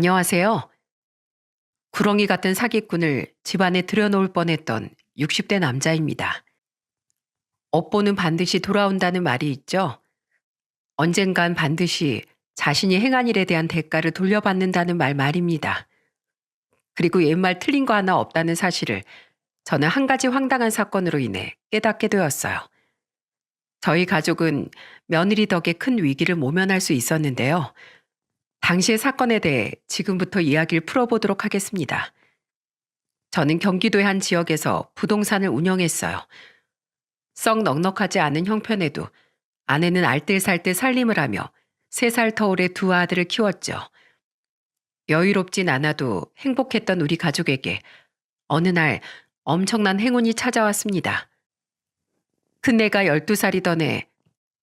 안녕하세요. 구렁이 같은 사기꾼을 집안에 들여놓을 뻔했던 60대 남자입니다. 업보는 반드시 돌아온다는 말이 있죠. 언젠간 반드시 자신이 행한 일에 대한 대가를 돌려받는다는 말입니다. 그리고 옛말 틀린 거 하나 없다는 사실을 저는 한 가지 황당한 사건으로 인해 깨닫게 되었어요. 저희 가족은 며느리 덕에 큰 위기를 모면할 수 있었는데요. 당시의 사건에 대해 지금부터 이야기를 풀어보도록 하겠습니다. 저는 경기도의 한 지역에서 부동산을 운영했어요. 썩 넉넉하지 않은 형편에도 아내는 알뜰살뜰 살림을 하며 3살 터울의 두 아들을 키웠죠. 여유롭진 않아도 행복했던 우리 가족에게 어느 날 엄청난 행운이 찾아왔습니다. 큰애가 12살이던 해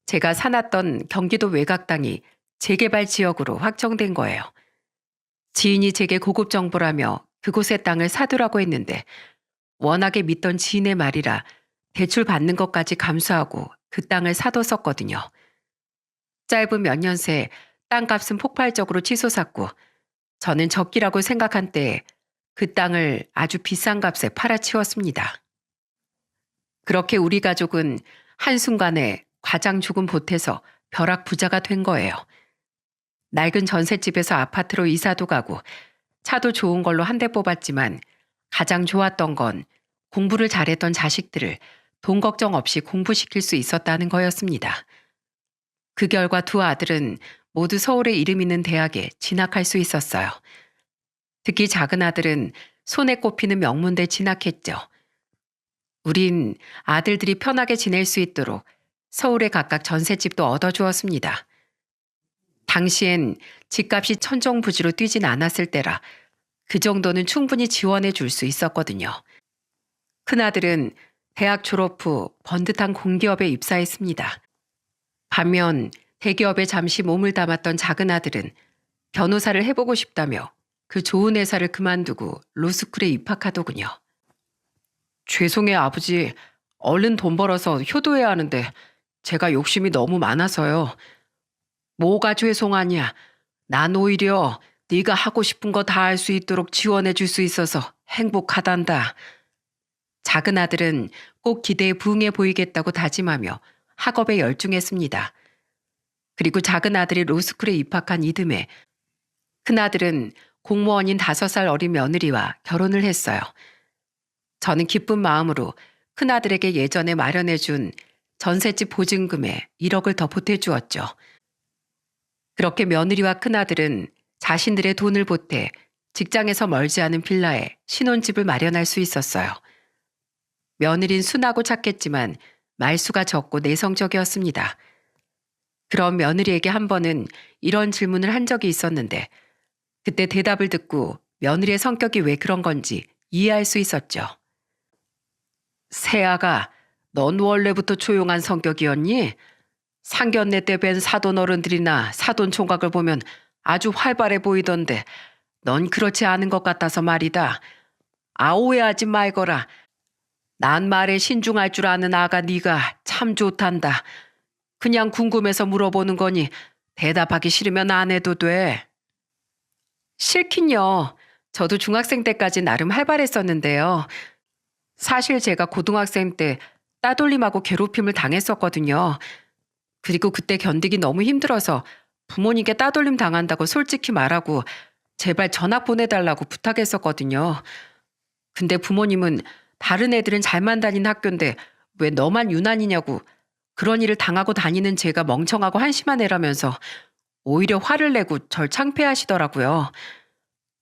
제가 사놨던 경기도 외곽 땅이 재개발 지역으로 확정된 거예요. 지인이 제게 고급 정보라며 그곳의 땅을 사두라고 했는데 워낙에 믿던 지인의 말이라 대출 받는 것까지 감수하고 그 땅을 사뒀었거든요. 짧은 몇 년 새 땅값은 폭발적으로 치솟았고 저는 적기라고 생각한 때에 그 땅을 아주 비싼 값에 팔아치웠습니다. 그렇게 우리 가족은 한순간에 과장 죽은 보태서 벼락 부자가 된 거예요. 낡은 전셋집에서 아파트로 이사도 가고 차도 좋은 걸로 한 대 뽑았지만 가장 좋았던 건 공부를 잘했던 자식들을 돈 걱정 없이 공부시킬 수 있었다는 거였습니다. 그 결과 두 아들은 모두 서울에 이름 있는 대학에 진학할 수 있었어요. 특히 작은 아들은 손에 꼽히는 명문대 진학했죠. 우린 아들들이 편하게 지낼 수 있도록 서울에 각각 전셋집도 얻어주었습니다. 당시엔 집값이 천정부지로 뛰진 않았을 때라 그 정도는 충분히 지원해 줄 수 있었거든요. 큰아들은 대학 졸업 후 번듯한 공기업에 입사했습니다. 반면 대기업에 잠시 몸을 담았던 작은 아들은 변호사를 해보고 싶다며 그 좋은 회사를 그만두고 로스쿨에 입학하더군요. 죄송해요, 아버지. 얼른 돈 벌어서 효도해야 하는데 제가 욕심이 너무 많아서요. 뭐가 죄송하냐. 난 오히려 네가 하고 싶은 거 다 할 수 있도록 지원해 줄 수 있어서 행복하단다. 작은 아들은 꼭 기대에 부응해 보이겠다고 다짐하며 학업에 열중했습니다. 그리고 작은 아들이 로스쿨에 입학한 이듬해 큰아들은 공무원인 5살 어린 며느리와 결혼을 했어요. 저는 기쁜 마음으로 큰아들에게 예전에 마련해준 전셋집 보증금에 1억을 더 보태주었죠. 그렇게 며느리와 큰아들은 자신들의 돈을 보태 직장에서 멀지 않은 빌라에 신혼집을 마련할 수 있었어요. 며느린 순하고 착했지만 말수가 적고 내성적이었습니다. 그런 며느리에게 한 번은 이런 질문을 한 적이 있었는데 그때 대답을 듣고 며느리의 성격이 왜 그런 건지 이해할 수 있었죠. 새아가, 넌 원래부터 조용한 성격이었니? 상견례 때 뵌 사돈 어른들이나 사돈 총각을 보면 아주 활발해 보이던데 넌 그렇지 않은 것 같아서 말이다. 오해하지 말거라. 난 말에 신중할 줄 아는 아가 네가 참 좋단다. 그냥 궁금해서 물어보는 거니 대답하기 싫으면 안 해도 돼. 싫긴요. 저도 중학생 때까지 나름 활발했었는데요. 사실 제가 고등학생 때 따돌림하고 괴롭힘을 당했었거든요. 그리고 그때 견디기 너무 힘들어서 부모님께 따돌림 당한다고 솔직히 말하고 제발 전학 보내달라고 부탁했었거든요. 근데 부모님은 다른 애들은 잘만 다닌 학교인데 왜 너만 유난이냐고 그런 일을 당하고 다니는 제가 멍청하고 한심한 애라면서 오히려 화를 내고 절 창피하시더라고요.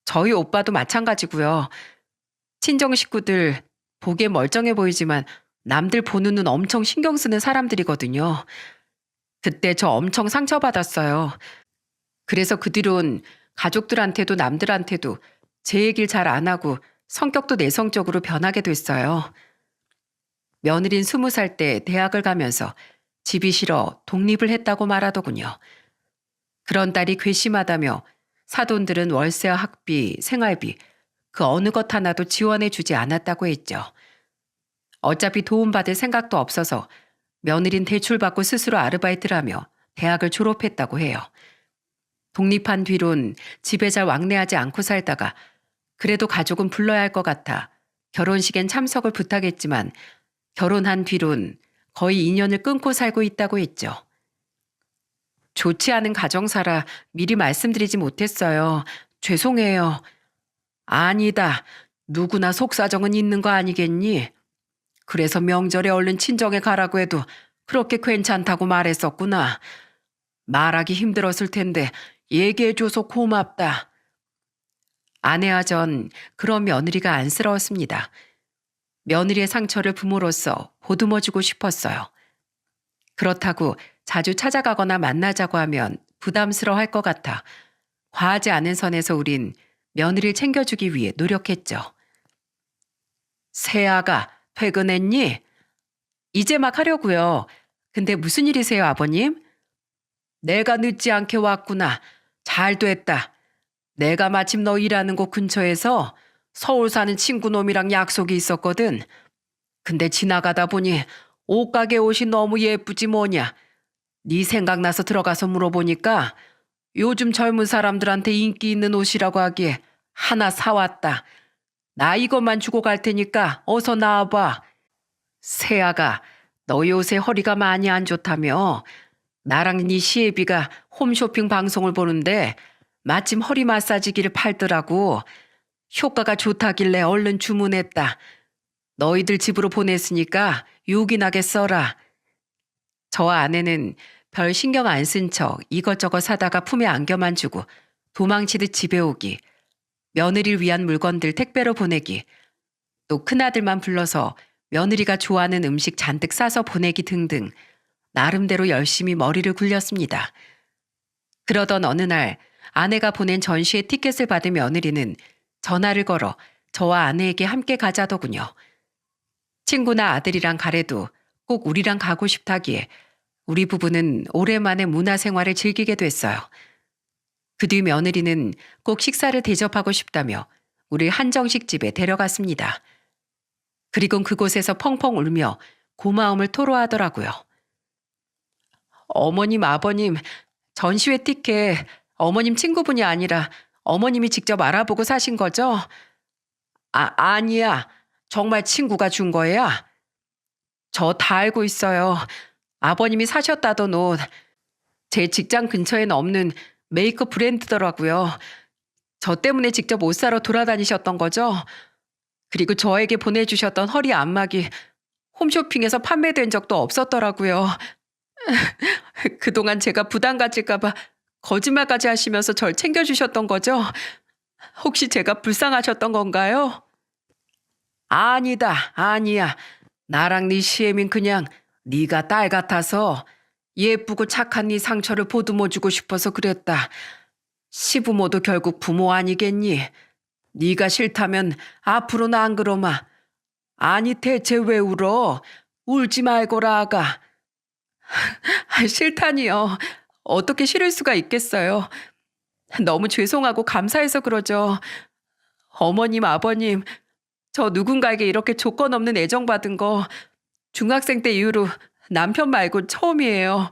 저희 오빠도 마찬가지고요. 친정 식구들 보기에 멀쩡해 보이지만 남들 보는 눈 엄청 신경 쓰는 사람들이거든요. 그때 저 엄청 상처받았어요. 그래서 그 뒤론 가족들한테도 남들한테도 제 얘기를 잘 안 하고 성격도 내성적으로 변하게 됐어요. 며느린 20살 때 대학을 가면서 집이 싫어 독립을 했다고 말하더군요. 그런 딸이 괘씸하다며 사돈들은 월세와 학비, 생활비 그 어느 것 하나도 지원해 주지 않았다고 했죠. 어차피 도움받을 생각도 없어서 며느린 대출받고 스스로 아르바이트를 하며 대학을 졸업했다고 해요. 독립한 뒤론 집에 잘 왕래하지 않고 살다가 그래도 가족은 불러야 할 것 같아 결혼식엔 참석을 부탁했지만 결혼한 뒤론 거의 인연을 끊고 살고 있다고 했죠. 좋지 않은 가정사라 미리 말씀드리지 못했어요. 죄송해요. 아니다. 누구나 속사정은 있는 거 아니겠니? 그래서 명절에 얼른 친정에 가라고 해도 그렇게 괜찮다고 말했었구나. 말하기 힘들었을 텐데 얘기해줘서 고맙다. 아내와 전 그런 며느리가 안쓰러웠습니다. 며느리의 상처를 부모로서 보듬어주고 싶었어요. 그렇다고 자주 찾아가거나 만나자고 하면 부담스러워할 것 같아 과하지 않은 선에서 우린 며느리를 챙겨주기 위해 노력했죠. 세아가 퇴근했니? 이제 막 하려고요. 근데 무슨 일이세요, 아버님? 내가 늦지 않게 왔구나. 잘 됐다. 내가 마침 너 일하는 곳 근처에서 서울 사는 친구 놈이랑 약속이 있었거든. 근데 지나가다 보니 옷가게 옷이 너무 예쁘지 뭐냐. 네 생각나서 들어가서 물어보니까 요즘 젊은 사람들한테 인기 있는 옷이라고 하기에 하나 사왔다. 나 이것만 주고 갈 테니까 어서 나와봐. 세아가 너 요새 허리가 많이 안 좋다며 나랑 네 시애비가 홈쇼핑 방송을 보는데 마침 허리 마사지기를 팔더라고. 효과가 좋다길래 얼른 주문했다. 너희들 집으로 보냈으니까 요긴하게 써라. 저와 아내는 별 신경 안 쓴 척 이것저것 사다가 품에 안겨만 주고 도망치듯 집에 오기, 며느리를 위한 물건들 택배로 보내기, 또 큰아들만 불러서 며느리가 좋아하는 음식 잔뜩 싸서 보내기 등등 나름대로 열심히 머리를 굴렸습니다. 그러던 어느 날 아내가 보낸 전시회 티켓을 받은 며느리는 전화를 걸어 저와 아내에게 함께 가자더군요. 친구나 아들이랑 가래도 꼭 우리랑 가고 싶다기에 우리 부부는 오랜만에 문화생활을 즐기게 됐어요. 그 뒤 며느리는 꼭 식사를 대접하고 싶다며 우리 한정식집에 데려갔습니다. 그리곤 그곳에서 펑펑 울며 고마움을 토로하더라고요. 어머님, 아버님, 전시회 티켓 어머님 친구분이 아니라 어머님이 직접 알아보고 사신 거죠? 아니야. 정말 친구가 준 거야? 저 다 알고 있어요. 아버님이 사셨다던 옷. 제 직장 근처에는 없는 메이크업 브랜드더라고요. 저 때문에 직접 옷 사러 돌아다니셨던 거죠? 그리고 저에게 보내주셨던 허리 안마기 홈쇼핑에서 판매된 적도 없었더라고요. 그동안 제가 부담 가질까봐 거짓말까지 하시면서 절 챙겨주셨던 거죠? 혹시 제가 불쌍하셨던 건가요? 아니다, 아니야. 나랑 네 시애민 그냥 네가 딸 같아서 예쁘고 착한 네 상처를 보듬어주고 싶어서 그랬다. 시부모도 결국 부모 아니겠니? 네가 싫다면 앞으로는 안 그러마. 아니 대체 왜 울어? 울지 말거라 아가. 싫다니요. 어떻게 싫을 수가 있겠어요. 너무 죄송하고 감사해서 그러죠. 어머님, 아버님, 저 누군가에게 이렇게 조건 없는 애정받은 거 중학생 때 이후로 남편 말고 처음이에요.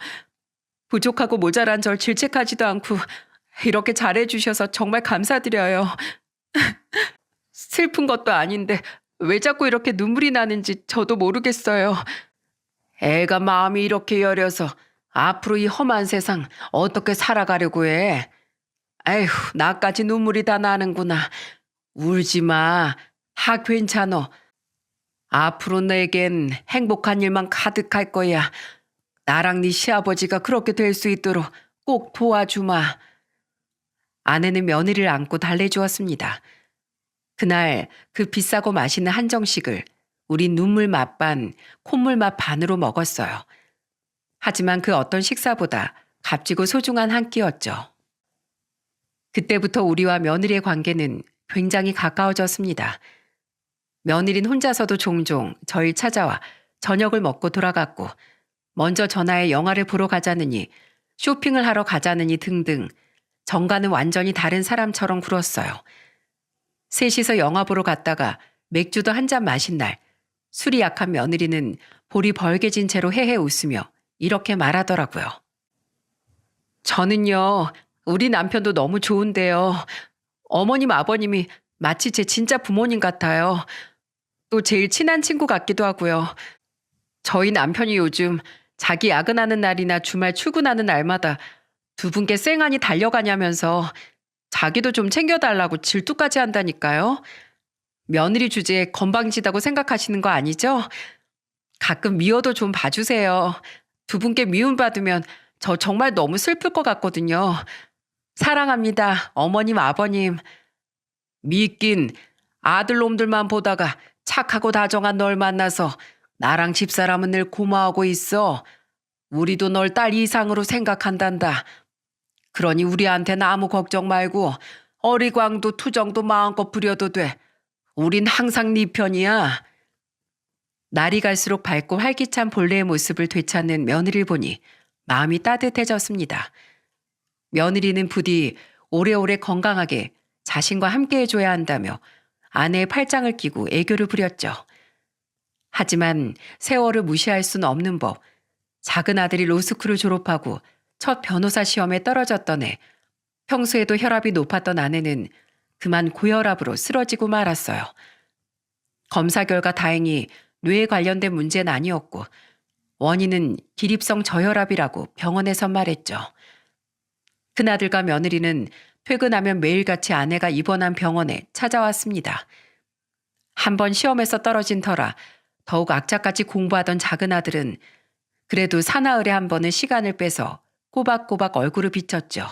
부족하고 모자란 절 질책하지도 않고 이렇게 잘해주셔서 정말 감사드려요. 슬픈 것도 아닌데 왜 자꾸 이렇게 눈물이 나는지 저도 모르겠어요. 애가 마음이 이렇게 여려서 앞으로 이 험한 세상 어떻게 살아가려고 해. 에휴, 나까지 눈물이 다 나는구나. 울지 마. 다 괜찮어. 앞으로 내겐 행복한 일만 가득할 거야. 나랑 네 시아버지가 그렇게 될 수 있도록 꼭 도와주마. 아내는 며느리를 안고 달래주었습니다. 그날 그 비싸고 맛있는 한정식을 우린 눈물 맛 반, 콧물 맛 반으로 먹었어요. 하지만 그 어떤 식사보다 값지고 소중한 한 끼였죠. 그때부터 우리와 며느리의 관계는 굉장히 가까워졌습니다. 며느리는 혼자서도 종종 저희 찾아와 저녁을 먹고 돌아갔고 먼저 전화해 영화를 보러 가자느니 쇼핑을 하러 가자느니 등등 정과는 완전히 다른 사람처럼 굴었어요. 셋이서 영화 보러 갔다가 맥주도 한 잔 마신 날 술이 약한 며느리는 볼이 벌개진 채로 헤헤 웃으며 이렇게 말하더라고요. 저는요 우리 남편도 너무 좋은데요. 어머님, 아버님이 마치 제 진짜 부모님 같아요. 또 제일 친한 친구 같기도 하고요. 저희 남편이 요즘 자기 야근하는 날이나 주말 출근하는 날마다 두 분께 쌩하니 달려가냐면서 자기도 좀 챙겨달라고 질투까지 한다니까요. 며느리 주제에 건방지다고 생각하시는 거 아니죠? 가끔 미워도 좀 봐주세요. 두 분께 미움받으면 저 정말 너무 슬플 것 같거든요. 사랑합니다, 어머님, 아버님. 믿긴 아들놈들만 보다가 착하고 다정한 널 만나서 나랑 집사람은 늘 고마워하고 있어. 우리도 널 딸 이상으로 생각한단다. 그러니 우리한테는 아무 걱정 말고 어리광도 투정도 마음껏 부려도 돼. 우린 항상 네 편이야. 날이 갈수록 밝고 활기찬 본래의 모습을 되찾는 며느리를 보니 마음이 따뜻해졌습니다. 며느리는 부디 오래오래 건강하게 자신과 함께 해줘야 한다며 아내의 팔짱을 끼고 애교를 부렸죠. 하지만 세월을 무시할 수는 없는 법. 작은 아들이 로스쿨을 졸업하고 첫 변호사 시험에 떨어졌던 해 평소에도 혈압이 높았던 아내는 그만 고혈압으로 쓰러지고 말았어요. 검사 결과 다행히 뇌에 관련된 문제는 아니었고 원인은 기립성 저혈압이라고 병원에서 말했죠. 큰아들과 며느리는 퇴근하면 매일같이 아내가 입원한 병원에 찾아왔습니다. 한 번 시험에서 떨어진 터라 더욱 악착같이 공부하던 작은 아들은 그래도 사나흘에 한 번은 시간을 빼서 꼬박꼬박 얼굴을 비쳤죠.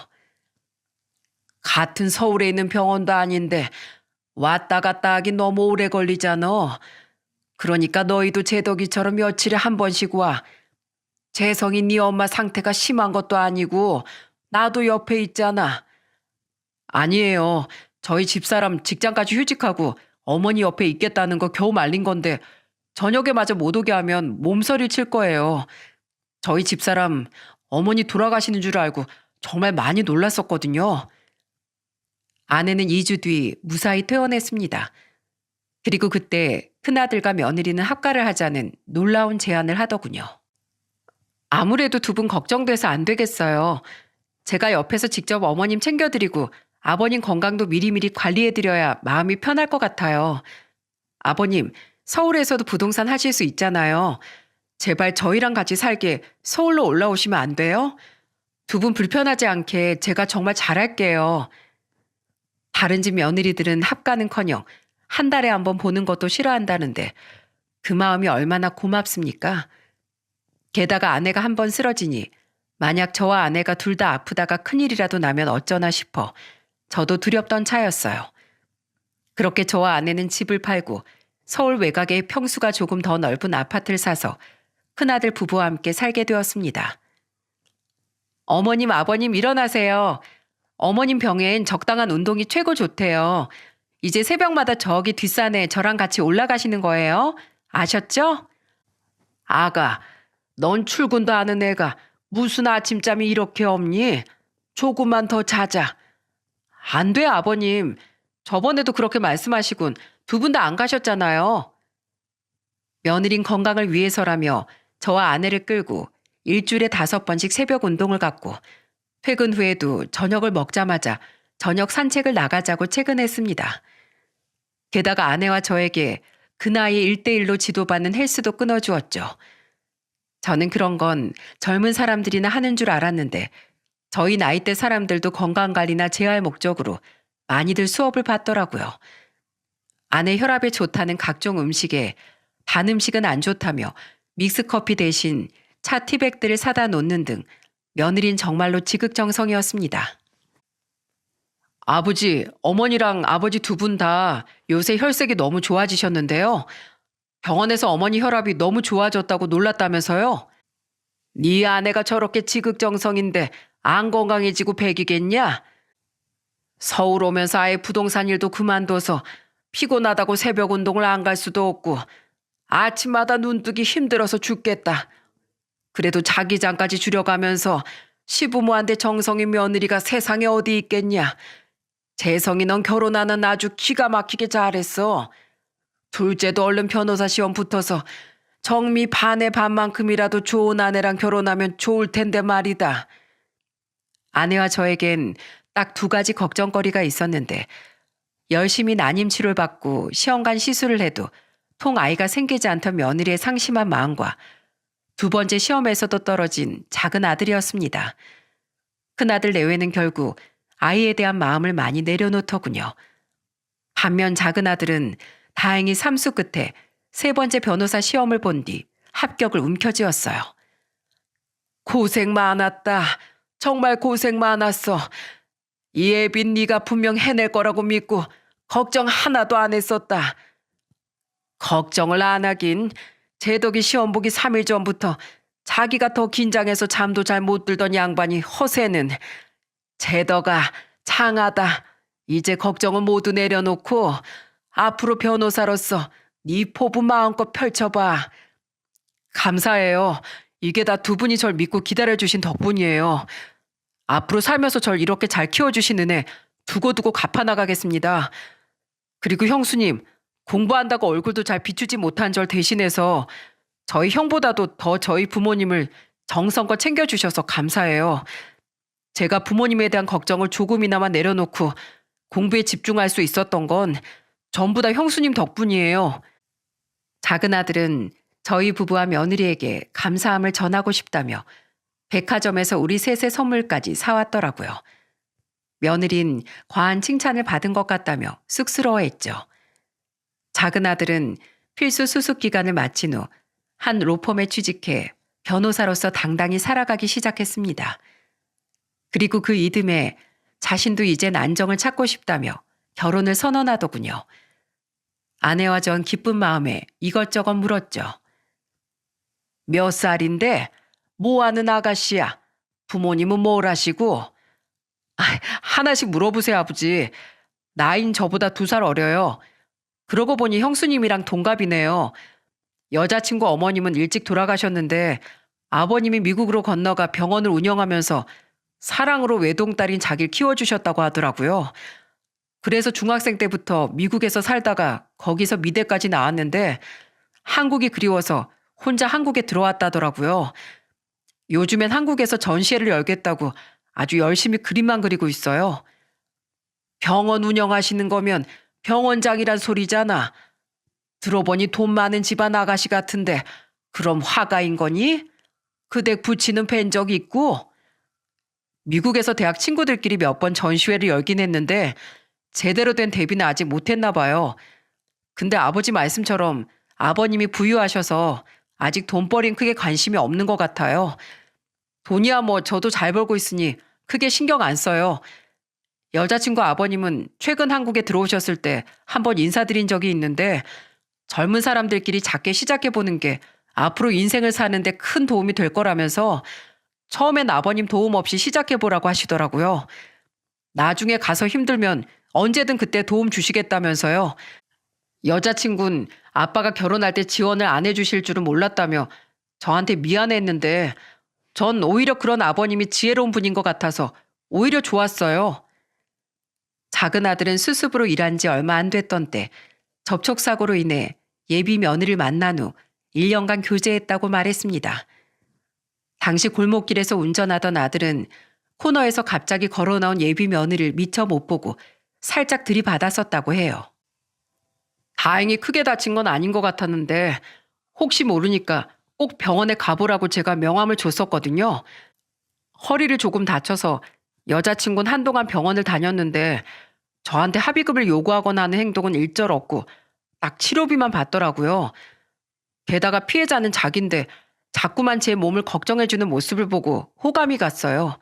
같은 서울에 있는 병원도 아닌데 왔다 갔다 하기 너무 오래 걸리잖아. 그러니까 너희도 제덕이처럼 며칠에 한 번씩 와. 재성이 네 엄마 상태가 심한 것도 아니고 나도 옆에 있잖아. 아니에요. 저희 집사람 직장까지 휴직하고 어머니 옆에 있겠다는 거 겨우 말린 건데 저녁에 마저 못 오게 하면 몸서리 칠 거예요. 저희 집사람 어머니 돌아가시는 줄 알고 정말 많이 놀랐었거든요. 아내는 2주 뒤 무사히 퇴원했습니다. 그리고 그때 큰아들과 며느리는 합가를 하자는 놀라운 제안을 하더군요. 아무래도 두 분 걱정돼서 안 되겠어요. 제가 옆에서 직접 어머님 챙겨드리고 아버님 건강도 미리미리 관리해드려야 마음이 편할 것 같아요. 아버님, 서울에서도 부동산 하실 수 있잖아요. 제발 저희랑 같이 살게 서울로 올라오시면 안 돼요? 두 분 불편하지 않게 제가 정말 잘할게요. 다른 집 며느리들은 합가는커녕 한 달에 한 번 보는 것도 싫어한다는데 그 마음이 얼마나 고맙습니까? 게다가 아내가 한 번 쓰러지니 만약 저와 아내가 둘 다 아프다가 큰일이라도 나면 어쩌나 싶어 저도 두렵던 차였어요. 그렇게 저와 아내는 집을 팔고 서울 외곽에 평수가 조금 더 넓은 아파트를 사서 큰아들 부부와 함께 살게 되었습니다. 어머님, 아버님 일어나세요. 어머님 병엔 적당한 운동이 최고 좋대요. 이제 새벽마다 저기 뒷산에 저랑 같이 올라가시는 거예요. 아셨죠? 아가, 넌 출근도 하는 애가 무슨 아침잠이 이렇게 없니? 조금만 더 자자. 안 돼, 아버님. 저번에도 그렇게 말씀하시곤 두 분 다 안 가셨잖아요. 며느린 건강을 위해서라며 저와 아내를 끌고 일주일에 5번씩 새벽 운동을 갔고 퇴근 후에도 저녁을 먹자마자 저녁 산책을 나가자고 체근했습니다. 게다가 아내와 저에게 그 나이에 1대1로 지도받는 헬스도 끊어주었죠. 저는 그런 건 젊은 사람들이나 하는 줄 알았는데 저희 나이대 사람들도 건강관리나 재활 목적으로 많이들 수업을 받더라고요. 아내 혈압에 좋다는 각종 음식에 단 음식은 안 좋다며 믹스커피 대신 차 티백들을 사다 놓는 등 며느린 정말로 지극정성이었습니다. 아버지, 어머니랑 아버지 두 분 다 요새 혈색이 너무 좋아지셨는데요. 병원에서 어머니 혈압이 너무 좋아졌다고 놀랐다면서요? 네 아내가 저렇게 지극정성인데 안 건강해지고 백이겠냐? 서울 오면서 아예 부동산 일도 그만둬서 피곤하다고 새벽 운동을 안 갈 수도 없고 아침마다 눈뜨기 힘들어서 죽겠다. 그래도 자기장까지 줄여가면서 시부모한테 정성인 며느리가 세상에 어디 있겠냐. 재성이 넌 결혼하는 아주 기가 막히게 잘했어. 둘째도 얼른 변호사 시험 붙어서 정미 반의 반만큼이라도 좋은 아내랑 결혼하면 좋을 텐데 말이다. 아내와 저에겐 딱 두 가지 걱정거리가 있었는데 열심히 난임 치료를 받고 시험관 시술을 해도 통 아이가 생기지 않던 며느리의 상심한 마음과 두 번째 시험에서도 떨어진 작은 아들이었습니다. 큰아들 내외는 결국 아이에 대한 마음을 많이 내려놓더군요. 반면 작은 아들은 다행히 삼수 끝에 세 번째 변호사 시험을 본 뒤 합격을 움켜쥐었어요. 고생 많았다. 정말 고생 많았어. 예빈 네가 분명 해낼 거라고 믿고 걱정 하나도 안 했었다. 걱정을 안 하긴 제덕이 시험 보기 3일 전부터 자기가 더 긴장해서 잠도 잘 못 들던 양반이 허세는 제덕아 장하다. 이제 걱정은 모두 내려놓고 앞으로 변호사로서 네 포부 마음껏 펼쳐봐. 감사해요. 이게 다 두 분이 절 믿고 기다려주신 덕분이에요. 앞으로 살면서 절 이렇게 잘 키워주신 은혜 두고두고 갚아나가겠습니다. 그리고 형수님, 공부한다고 얼굴도 잘 비추지 못한 절 대신해서 저희 형보다도 더 저희 부모님을 정성껏 챙겨주셔서 감사해요. 제가 부모님에 대한 걱정을 조금이나마 내려놓고 공부에 집중할 수 있었던 건 전부 다 형수님 덕분이에요. 작은 아들은 저희 부부와 며느리에게 감사함을 전하고 싶다며 백화점에서 우리 셋의 선물까지 사왔더라고요. 며느린 과한 칭찬을 받은 것 같다며 쑥스러워했죠. 작은 아들은 필수 수습 기간을 마친 후 한 로펌에 취직해 변호사로서 당당히 살아가기 시작했습니다. 그리고 그 이듬해 자신도 이젠 안정을 찾고 싶다며 결혼을 선언하더군요. 아내와 전 기쁜 마음에 이것저것 물었죠. 몇 살인데? 뭐 하는 아가씨야? 부모님은 뭘 하시고? 하나씩 물어보세요, 아버지. 나이는 저보다 2살 어려요. 그러고 보니 형수님이랑 동갑이네요. 여자친구 어머님은 일찍 돌아가셨는데 아버님이 미국으로 건너가 병원을 운영하면서 사랑으로 외동딸인 자기를 키워주셨다고 하더라고요. 그래서 중학생 때부터 미국에서 살다가 거기서 미대까지 나왔는데 한국이 그리워서 혼자 한국에 들어왔다더라고요. 요즘엔 한국에서 전시회를 열겠다고 아주 열심히 그림만 그리고 있어요. 병원 운영하시는 거면 병원장이란 소리잖아. 들어보니 돈 많은 집안 아가씨 같은데 그럼 화가인 거니? 그 댁 부치는 뵌 적 있고? 미국에서 대학 친구들끼리 몇 번 전시회를 열긴 했는데 제대로 된 데뷔는 아직 못했나 봐요. 근데 아버지 말씀처럼 아버님이 부유하셔서 아직 돈벌이는 크게 관심이 없는 것 같아요. 돈이야 뭐 저도 잘 벌고 있으니 크게 신경 안 써요. 여자친구 아버님은 최근 한국에 들어오셨을 때 한번 인사드린 적이 있는데 젊은 사람들끼리 작게 시작해보는 게 앞으로 인생을 사는데 큰 도움이 될 거라면서 처음엔 아버님 도움 없이 시작해보라고 하시더라고요. 나중에 가서 힘들면 언제든 그때 도움 주시겠다면서요. 여자친구는 아빠가 결혼할 때 지원을 안 해주실 줄은 몰랐다며 저한테 미안해했는데 전 오히려 그런 아버님이 지혜로운 분인 것 같아서 오히려 좋았어요. 작은 아들은 수습으로 일한 지 얼마 안 됐던 때 접촉사고로 인해 예비 며느리를 만난 후 1년간 교제했다고 말했습니다. 당시 골목길에서 운전하던 아들은 코너에서 갑자기 걸어 나온 예비 며느리를 미처 못 보고 살짝 들이받았었다고 해요. 다행히 크게 다친 건 아닌 것 같았는데 혹시 모르니까 꼭 병원에 가보라고 제가 명함을 줬었거든요. 허리를 조금 다쳐서 여자친구는 한동안 병원을 다녔는데 저한테 합의금을 요구하거나 하는 행동은 일절 없고 딱 치료비만 받더라고요. 게다가 피해자는 자기인데 자꾸만 제 몸을 걱정해주는 모습을 보고 호감이 갔어요.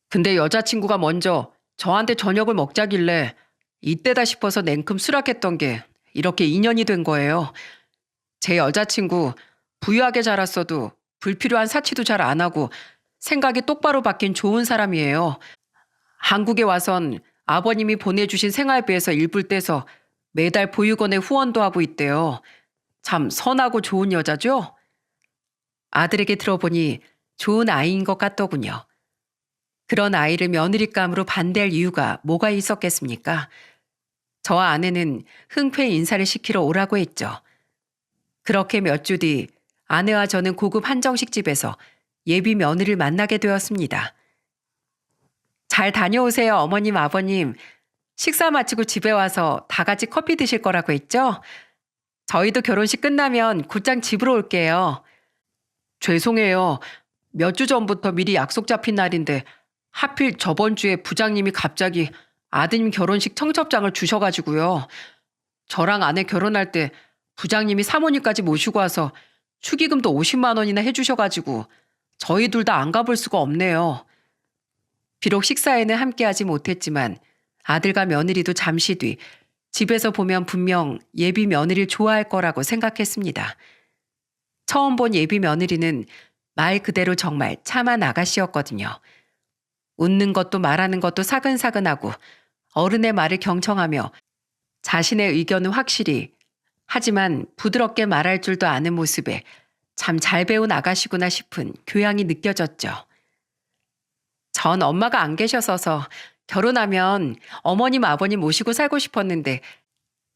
근데 여자친구가 먼저 저한테 저녁을 먹자길래 이때다 싶어서 냉큼 수락했던 게 이렇게 인연이 된 거예요. 제 여자친구 부유하게 자랐어도 불필요한 사치도 잘 안 하고 생각이 똑바로 바뀐 좋은 사람이에요. 한국에 와선 아버님이 보내주신 생활비에서 일부를 떼서 매달 보육원에 후원도 하고 있대요. 참 선하고 좋은 여자죠? 아들에게 들어보니 좋은 아이인 것 같더군요. 그런 아이를 며느리감으로 반대할 이유가 뭐가 있었겠습니까? 저와 아내는 흔쾌히 인사를 시키러 오라고 했죠. 그렇게 몇 주 뒤 아내와 저는 고급 한정식 집에서 예비 며느리를 만나게 되었습니다. 잘 다녀오세요, 어머님, 아버님. 식사 마치고 집에 와서 다 같이 커피 드실 거라고 했죠? 저희도 결혼식 끝나면 곧장 집으로 올게요. 죄송해요. 몇 주 전부터 미리 약속 잡힌 날인데 하필 저번 주에 부장님이 갑자기 아드님 결혼식 청첩장을 주셔가지고요. 저랑 아내 결혼할 때 부장님이 사모님까지 모시고 와서 축의금도 50만 원이나 해주셔가지고 저희 둘 다 안 가볼 수가 없네요. 비록 식사에는 함께하지 못했지만 아들과 며느리도 잠시 뒤 집에서 보면 분명 예비 며느리를 좋아할 거라고 생각했습니다. 처음 본 예비 며느리는 말 그대로 정말 참한 아가씨였거든요. 웃는 것도 말하는 것도 사근사근하고 어른의 말을 경청하며 자신의 의견은 확실히 하지만 부드럽게 말할 줄도 아는 모습에 참 잘 배운 아가씨구나 싶은 교양이 느껴졌죠. 전 엄마가 안 계셔서서 결혼하면 어머님 아버님 모시고 살고 싶었는데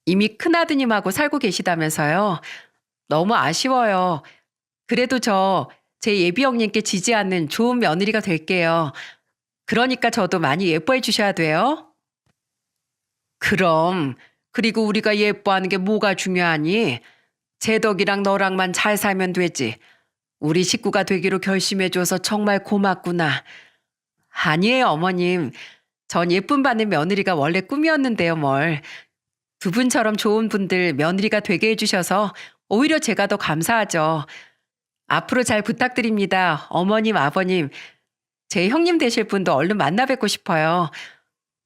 이미 큰아드님하고 살고 계시다면서요. 너무 아쉬워요. 그래도 제 예비 형님께 지지 않는 좋은 며느리가 될게요. 그러니까 저도 많이 예뻐해 주셔야 돼요. 그럼 그리고 우리가 예뻐하는 게 뭐가 중요하니? 제덕이랑 너랑만 잘 살면 되지. 우리 식구가 되기로 결심해줘서 정말 고맙구나. 아니에요, 어머님. 전 예쁨 받는 며느리가 원래 꿈이었는데요, 뭘. 두 분처럼 좋은 분들 며느리가 되게 해주셔서 오히려 제가 더 감사하죠. 앞으로 잘 부탁드립니다, 어머님, 아버님. 제 형님 되실 분도 얼른 만나 뵙고 싶어요.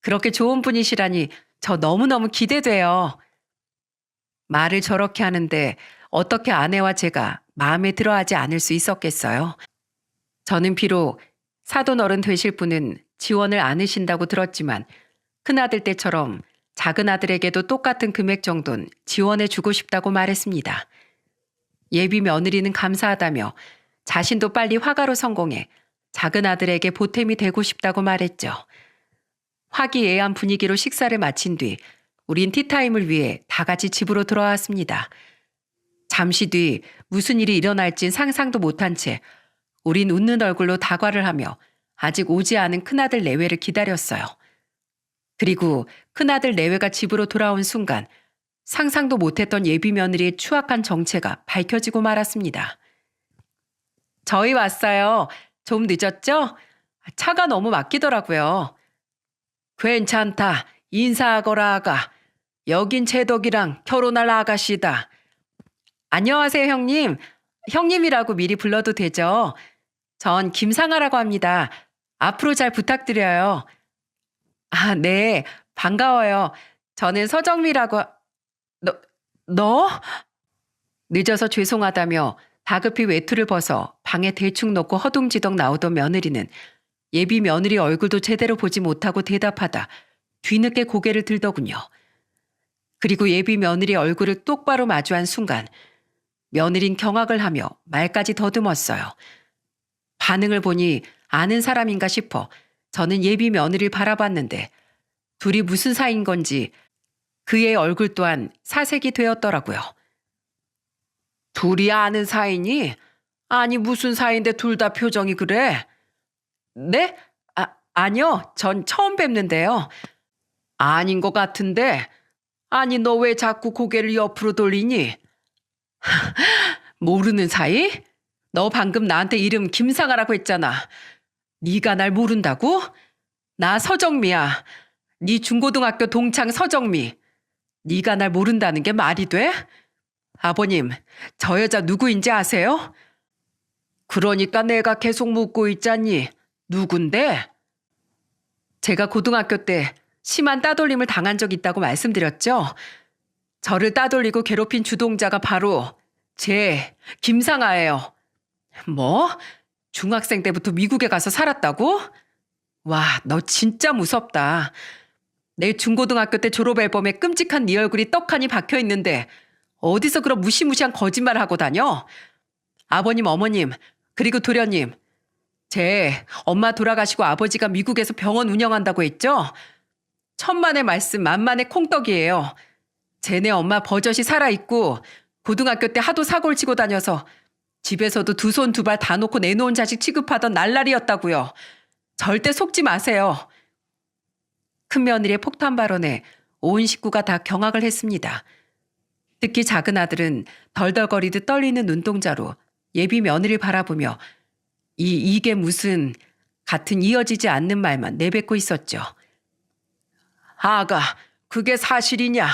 그렇게 좋은 분이시라니 저 너무너무 기대돼요. 말을 저렇게 하는데 어떻게 아내와 제가 마음에 들어하지 않을 수 있었겠어요? 저는 비록 사돈어른 되실 분은 지원을 않으신다고 들었지만 큰아들 때처럼 작은 아들에게도 똑같은 금액 정도는 지원해 주고 싶다고 말했습니다. 예비 며느리는 감사하다며 자신도 빨리 화가로 성공해 작은 아들에게 보탬이 되고 싶다고 말했죠. 화기애애한 분위기로 식사를 마친 뒤 우린 티타임을 위해 다 같이 집으로 돌아왔습니다. 잠시 뒤 무슨 일이 일어날진 상상도 못한 채 우린 웃는 얼굴로 다과를 하며 아직 오지 않은 큰아들 내외를 기다렸어요. 그리고 큰아들 내외가 집으로 돌아온 순간 상상도 못했던 예비 며느리의 추악한 정체가 밝혀지고 말았습니다. 저희 왔어요. 좀 늦었죠? 차가 너무 막히더라고요. 괜찮다. 인사하거라 아가. 여긴 제덕이랑 결혼할 아가씨다. 안녕하세요, 형님. 형님이라고 미리 불러도 되죠? 전 김상아라고 합니다. 앞으로 잘 부탁드려요. 아, 네. 반가워요. 저는 서정미라고. 너? 늦어서 죄송하다며 다급히 외투를 벗어 방에 대충 놓고 허둥지둥 나오던 며느리는 예비 며느리 얼굴도 제대로 보지 못하고 대답하다 뒤늦게 고개를 들더군요. 그리고 예비 며느리 얼굴을 똑바로 마주한 순간 며느린 경악을 하며 말까지 더듬었어요. 반응을 보니 아는 사람인가 싶어 저는 예비 며느리를 바라봤는데 둘이 무슨 사이인 건지 그의 얼굴 또한 사색이 되었더라고요. 둘이 아는 사이니? 아니 무슨 사이인데 둘 다 표정이 그래? 네? 아니요. 전 처음 뵙는데요. 아닌 것 같은데. 아니 너 왜 자꾸 고개를 옆으로 돌리니? 모르는 사이? 너 방금 나한테 이름 김상아라고 했잖아. 네가 날 모른다고? 나 서정미야. 네 중고등학교 동창 서정미. 네가 날 모른다는 게 말이 돼? 아버님, 저 여자 누구인지 아세요? 그러니까 내가 계속 묻고 있잖니. 누군데? 제가 고등학교 때 심한 따돌림을 당한 적 있다고 말씀드렸죠? 저를 따돌리고 괴롭힌 주동자가 바로 김상아예요. 뭐? 중학생 때부터 미국에 가서 살았다고? 와, 너 진짜 무섭다. 내 중고등학교 때 졸업 앨범에 끔찍한 네 얼굴이 떡하니 박혀 있는데 어디서 그런 무시무시한 거짓말을 하고 다녀? 아버님, 어머님, 그리고 도련님. 제 엄마 돌아가시고 아버지가 미국에서 병원 운영한다고 했죠? 천만의 말씀 만만의 콩떡이에요. 쟤네 엄마 버젓이 살아있고 고등학교 때 하도 사고를 치고 다녀서 집에서도 두 손 두 발 다 놓고 내놓은 자식 취급하던 날라리였다고요. 절대 속지 마세요. 큰며느리의 폭탄 발언에 온 식구가 다 경악을 했습니다. 특히 작은 아들은 덜덜거리듯 떨리는 눈동자로 예비 며느리를 바라보며 이게 무슨 같은 이어지지 않는 말만 내뱉고 있었죠. 아가, 그게 사실이냐?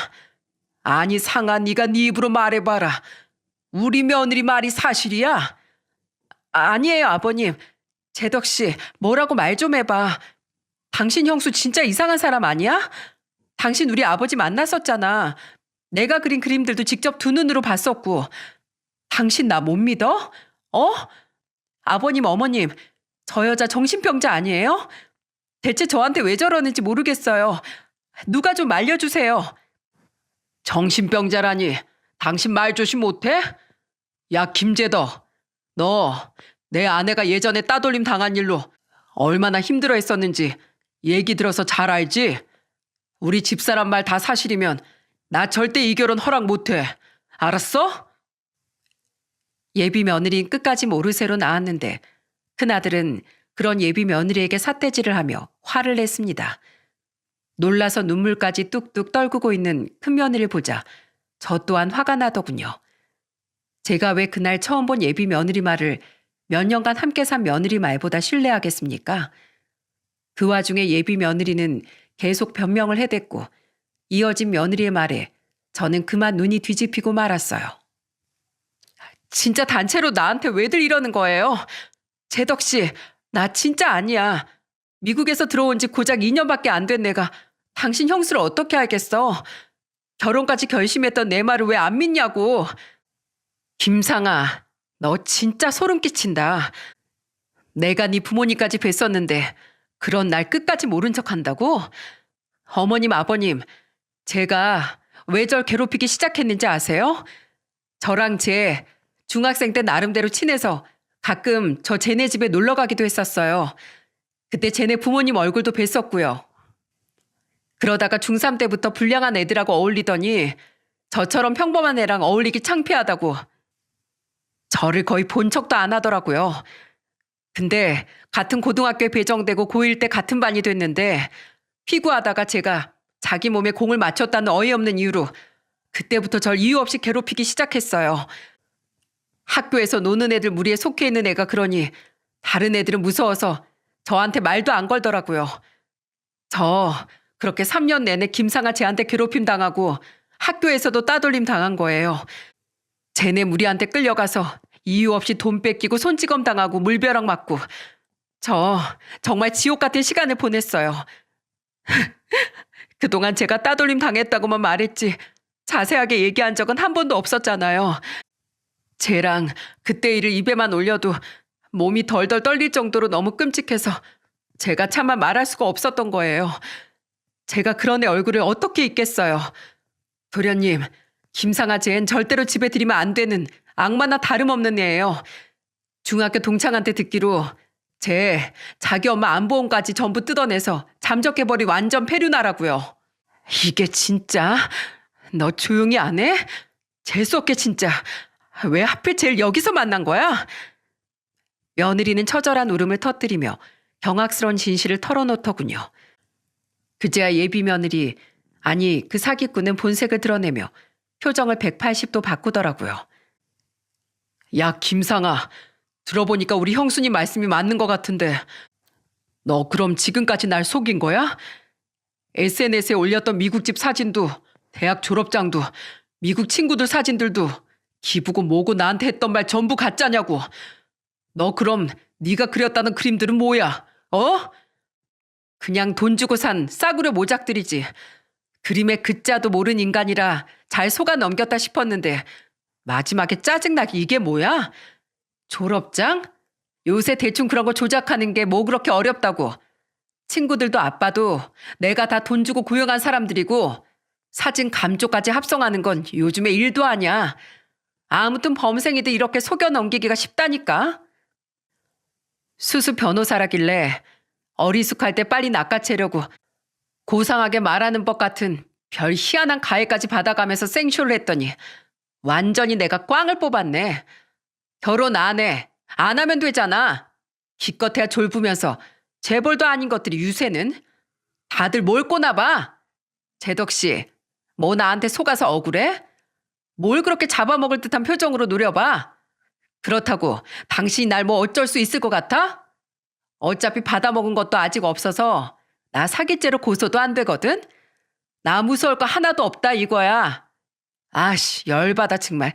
아니 상아, 네가 네 입으로 말해봐라. 우리 며느리 말이 사실이야? 아니에요, 아버님. 재덕 씨, 뭐라고 말 좀 해봐. 당신 형수 진짜 이상한 사람 아니야? 당신 우리 아버지 만났었잖아. 내가 그린 그림들도 직접 두 눈으로 봤었고. 당신 나 못 믿어? 어? 아버님, 어머님, 저 여자 정신병자 아니에요? 대체 저한테 왜 저러는지 모르겠어요. 누가 좀 말려주세요. 정신병자라니, 당신 말 조심 못해? 야, 김재덕, 너 내 아내가 예전에 따돌림 당한 일로 얼마나 힘들어 했었는지 얘기 들어서 잘 알지? 우리 집사람 말 다 사실이면 나 절대 이 결혼 허락 못해. 알았어? 예비 며느리는 끝까지 모르쇠로 나왔는데 큰아들은 그런 예비 며느리에게 삿대질을 하며 화를 냈습니다. 놀라서 눈물까지 뚝뚝 떨구고 있는 큰며느리를 보자 저 또한 화가 나더군요. 제가 왜 그날 처음 본 예비 며느리 말을 몇 년간 함께 산 며느리 말보다 신뢰하겠습니까? 그 와중에 예비 며느리는 계속 변명을 해댔고 이어진 며느리의 말에 저는 그만 눈이 뒤집히고 말았어요. 진짜 단체로 나한테 왜들 이러는 거예요? 재덕 씨, 나 진짜 아니야. 미국에서 들어온 지 고작 2년밖에 안 된 내가 당신 형수를 어떻게 알겠어? 결혼까지 결심했던 내 말을 왜 안 믿냐고. 김상아, 너 진짜 소름 끼친다. 내가 네 부모님까지 뵀었는데 그런 날 끝까지 모른 척 한다고? 어머님, 아버님, 제가 왜 절 괴롭히기 시작했는지 아세요? 저랑 쟤 중학생 때 나름대로 친해서 가끔 저 쟤네 집에 놀러 가기도 했었어요. 그때 쟤네 부모님 얼굴도 뵀었고요. 그러다가 중3 때부터 불량한 애들하고 어울리더니 저처럼 평범한 애랑 어울리기 창피하다고 저를 거의 본 척도 안 하더라고요. 근데 같은 고등학교에 배정되고 고1 때 같은 반이 됐는데 피구하다가 제가 자기 몸에 공을 맞췄다는 어이없는 이유로 그때부터 절 이유 없이 괴롭히기 시작했어요. 학교에서 노는 애들 무리에 속해 있는 애가 그러니 다른 애들은 무서워서 저한테 말도 안 걸더라고요. 저 그렇게 3년 내내 김상아 쟤한테 괴롭힘 당하고 학교에서도 따돌림 당한 거예요. 쟤네 무리한테 끌려가서 이유 없이 돈 뺏기고 손찌검 당하고 물벼락 맞고 저 정말 지옥 같은 시간을 보냈어요. 그동안 제가 따돌림 당했다고만 말했지 자세하게 얘기한 적은 한 번도 없었잖아요. 쟤랑 그때 일을 입에만 올려도 몸이 덜덜 떨릴 정도로 너무 끔찍해서 제가 차마 말할 수가 없었던 거예요. 제가 그런 애 얼굴을 어떻게 잊겠어요. 도련님, 김상아 쟤는 절대로 집에 들이면 안 되는 악마나 다름없는 애예요. 중학교 동창한테 듣기로 쟤 자기 엄마 안보험까지 전부 뜯어내서 잠적해버린 완전 페류나라고요. 이게 진짜? 너 조용히 안 해? 재수없게 진짜. 왜 하필 쟤를 여기서 만난 거야? 며느리는 처절한 울음을 터뜨리며 경악스러운 진실을 털어놓더군요. 그제야 예비 며느리, 아니 그 사기꾼은 본색을 드러내며 표정을 180도 바꾸더라고요. 야, 김상아, 들어보니까 우리 형수님 말씀이 맞는 것 같은데 너 그럼 지금까지 날 속인 거야? SNS에 올렸던 미국집 사진도 대학 졸업장도 미국 친구들 사진들도 기부고 뭐고 나한테 했던 말 전부 가짜냐고. 너 그럼 네가 그렸다는 그림들은 뭐야? 어? 그냥 돈 주고 산 싸구려 모작들이지. 그림의 글자도 모르는 인간이라 잘 속아 넘겼다 싶었는데 마지막에 짜증나게 이게 뭐야? 졸업장? 요새 대충 그런 거 조작하는 게 뭐 그렇게 어렵다고. 친구들도 아빠도 내가 다 돈 주고 고용한 사람들이고 사진 감조까지 합성하는 건 요즘에 일도 아니야. 아무튼 범생이도 이렇게 속여 넘기기가 쉽다니까. 수수 변호사라길래 어리숙할 때 빨리 낚아채려고 고상하게 말하는 법 같은 별 희한한 가해까지 받아가면서 생쇼를 했더니 완전히 내가 꽝을 뽑았네. 결혼 안 해. 안 하면 되잖아. 기껏해야 졸부면서 재벌도 아닌 것들이 유세는. 다들 뭘 꼬나봐? 재덕 씨, 뭐 나한테 속아서 억울해? 뭘 그렇게 잡아먹을 듯한 표정으로 노려봐? 그렇다고 당신이 날 뭐 어쩔 수 있을 것 같아? 어차피 받아먹은 것도 아직 없어서 나 사기죄로 고소도 안 되거든? 나 무서울 거 하나도 없다 이거야. 아씨, 열받아 정말.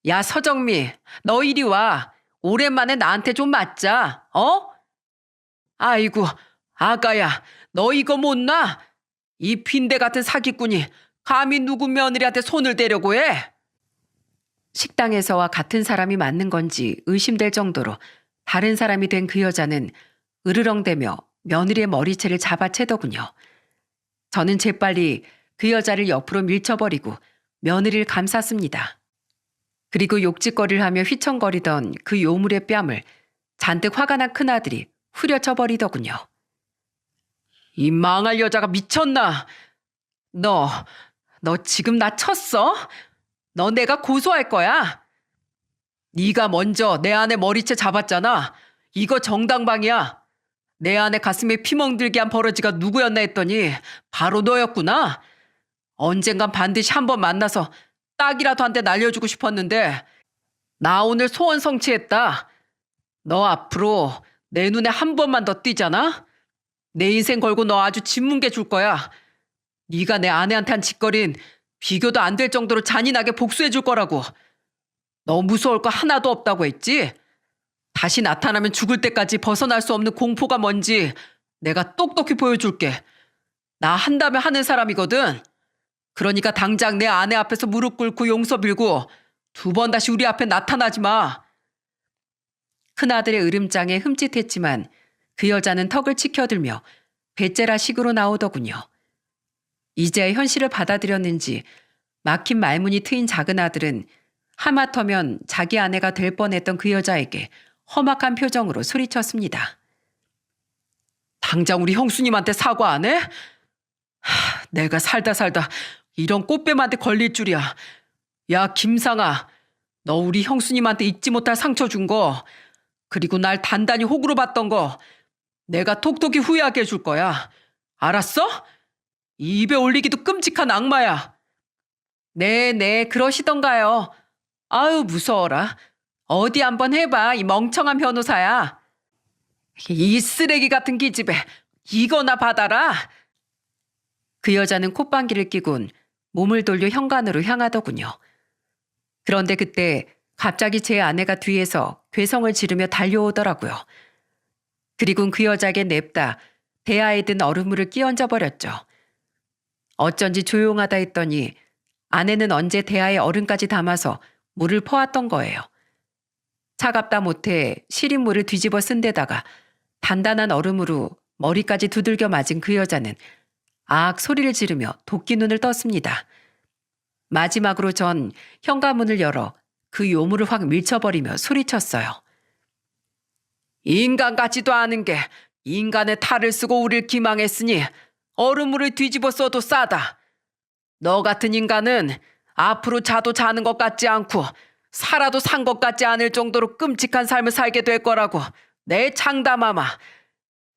야, 서정미, 너 이리 와. 오랜만에 나한테 좀 맞자. 어? 아이고, 아가야, 너 이거 못 놔? 이 빈대 같은 사기꾼이 감히 누구 며느리한테 손을 대려고 해? 식당에서와 같은 사람이 맞는 건지 의심될 정도로 다른 사람이 된 그 여자는 으르렁대며 며느리의 머리채를 잡아채더군요. 저는 재빨리 그 여자를 옆으로 밀쳐버리고 며느리를 감쌌습니다. 그리고 욕짓거리를 하며 휘청거리던 그 요물의 뺨을 잔뜩 화가 난 큰아들이 후려쳐버리더군요. 이 망할 여자가 미쳤나? 너 지금 나 쳤어? 너 내가 고소할 거야. 네가 먼저 내 아내 머리채 잡았잖아. 이거 정당방이야. 내 아내 가슴에 피멍들게 한 버러지가 누구였나 했더니 바로 너였구나. 언젠간 반드시 한번 만나서 딱이라도 한 대 날려주고 싶었는데 나 오늘 소원 성취했다. 너 앞으로 내 눈에 한 번만 더 띄잖아? 내 인생 걸고 너 아주 짓뭉개 줄 거야. 네가 내 아내한테 한 짓거린 비교도 안 될 정도로 잔인하게 복수해 줄 거라고. 너 무서울 거 하나도 없다고 했지? 다시 나타나면 죽을 때까지 벗어날 수 없는 공포가 뭔지 내가 똑똑히 보여줄게. 나 한다면 하는 사람이거든. 그러니까 당장 내 아내 앞에서 무릎 꿇고 용서 빌고 두 번 다시 우리 앞에 나타나지 마. 큰아들의 으름장에 흠칫했지만 그 여자는 턱을 치켜들며 배째라 식으로 나오더군요. 이제 현실을 받아들였는지 막힌 말문이 트인 작은 아들은 하마터면 자기 아내가 될 뻔했던 그 여자에게 험악한 표정으로 소리쳤습니다. 당장 우리 형수님한테 사과 안 해? 내가 살다 이런 꽃뱀한테 걸릴 줄이야. 야, 김상아, 너 우리 형수님한테 잊지 못할 상처 준 거, 그리고 날 단단히 호구로 봤던 거 내가 톡톡히 후회하게 해줄 거야. 알았어? 입에 올리기도 끔찍한 악마야. 네, 그러시던가요. 아유, 무서워라. 어디 한번 해봐, 이 멍청한 변호사야. 이 쓰레기 같은 기집애, 이거나 받아라. 그 여자는 콧방귀를 뀌곤 몸을 돌려 현관으로 향하더군요. 그런데 그때 갑자기 제 아내가 뒤에서 괴성을 지르며 달려오더라고요. 그리곤 그 여자에게 냅다 대야에 든 얼음물을 끼얹어 버렸죠. 어쩐지 조용하다 했더니 아내는 언제 대야에 얼음까지 담아서 물을 퍼왔던 거예요. 차갑다 못해 시린 물을 뒤집어 쓴 데다가 단단한 얼음으로 머리까지 두들겨 맞은 그 여자는 아악 소리를 지르며 도끼 눈을 떴습니다. 마지막으로 전 현관문을 열어 그 요물을 확 밀쳐버리며 소리쳤어요. 인간 같지도 않은 게 인간의 탈을 쓰고 우릴 기망했으니 얼음물을 뒤집어 써도 싸다. 너 같은 인간은 앞으로 자도 자는 것 같지 않고 살아도 산 것 같지 않을 정도로 끔찍한 삶을 살게 될 거라고 내 장담하마.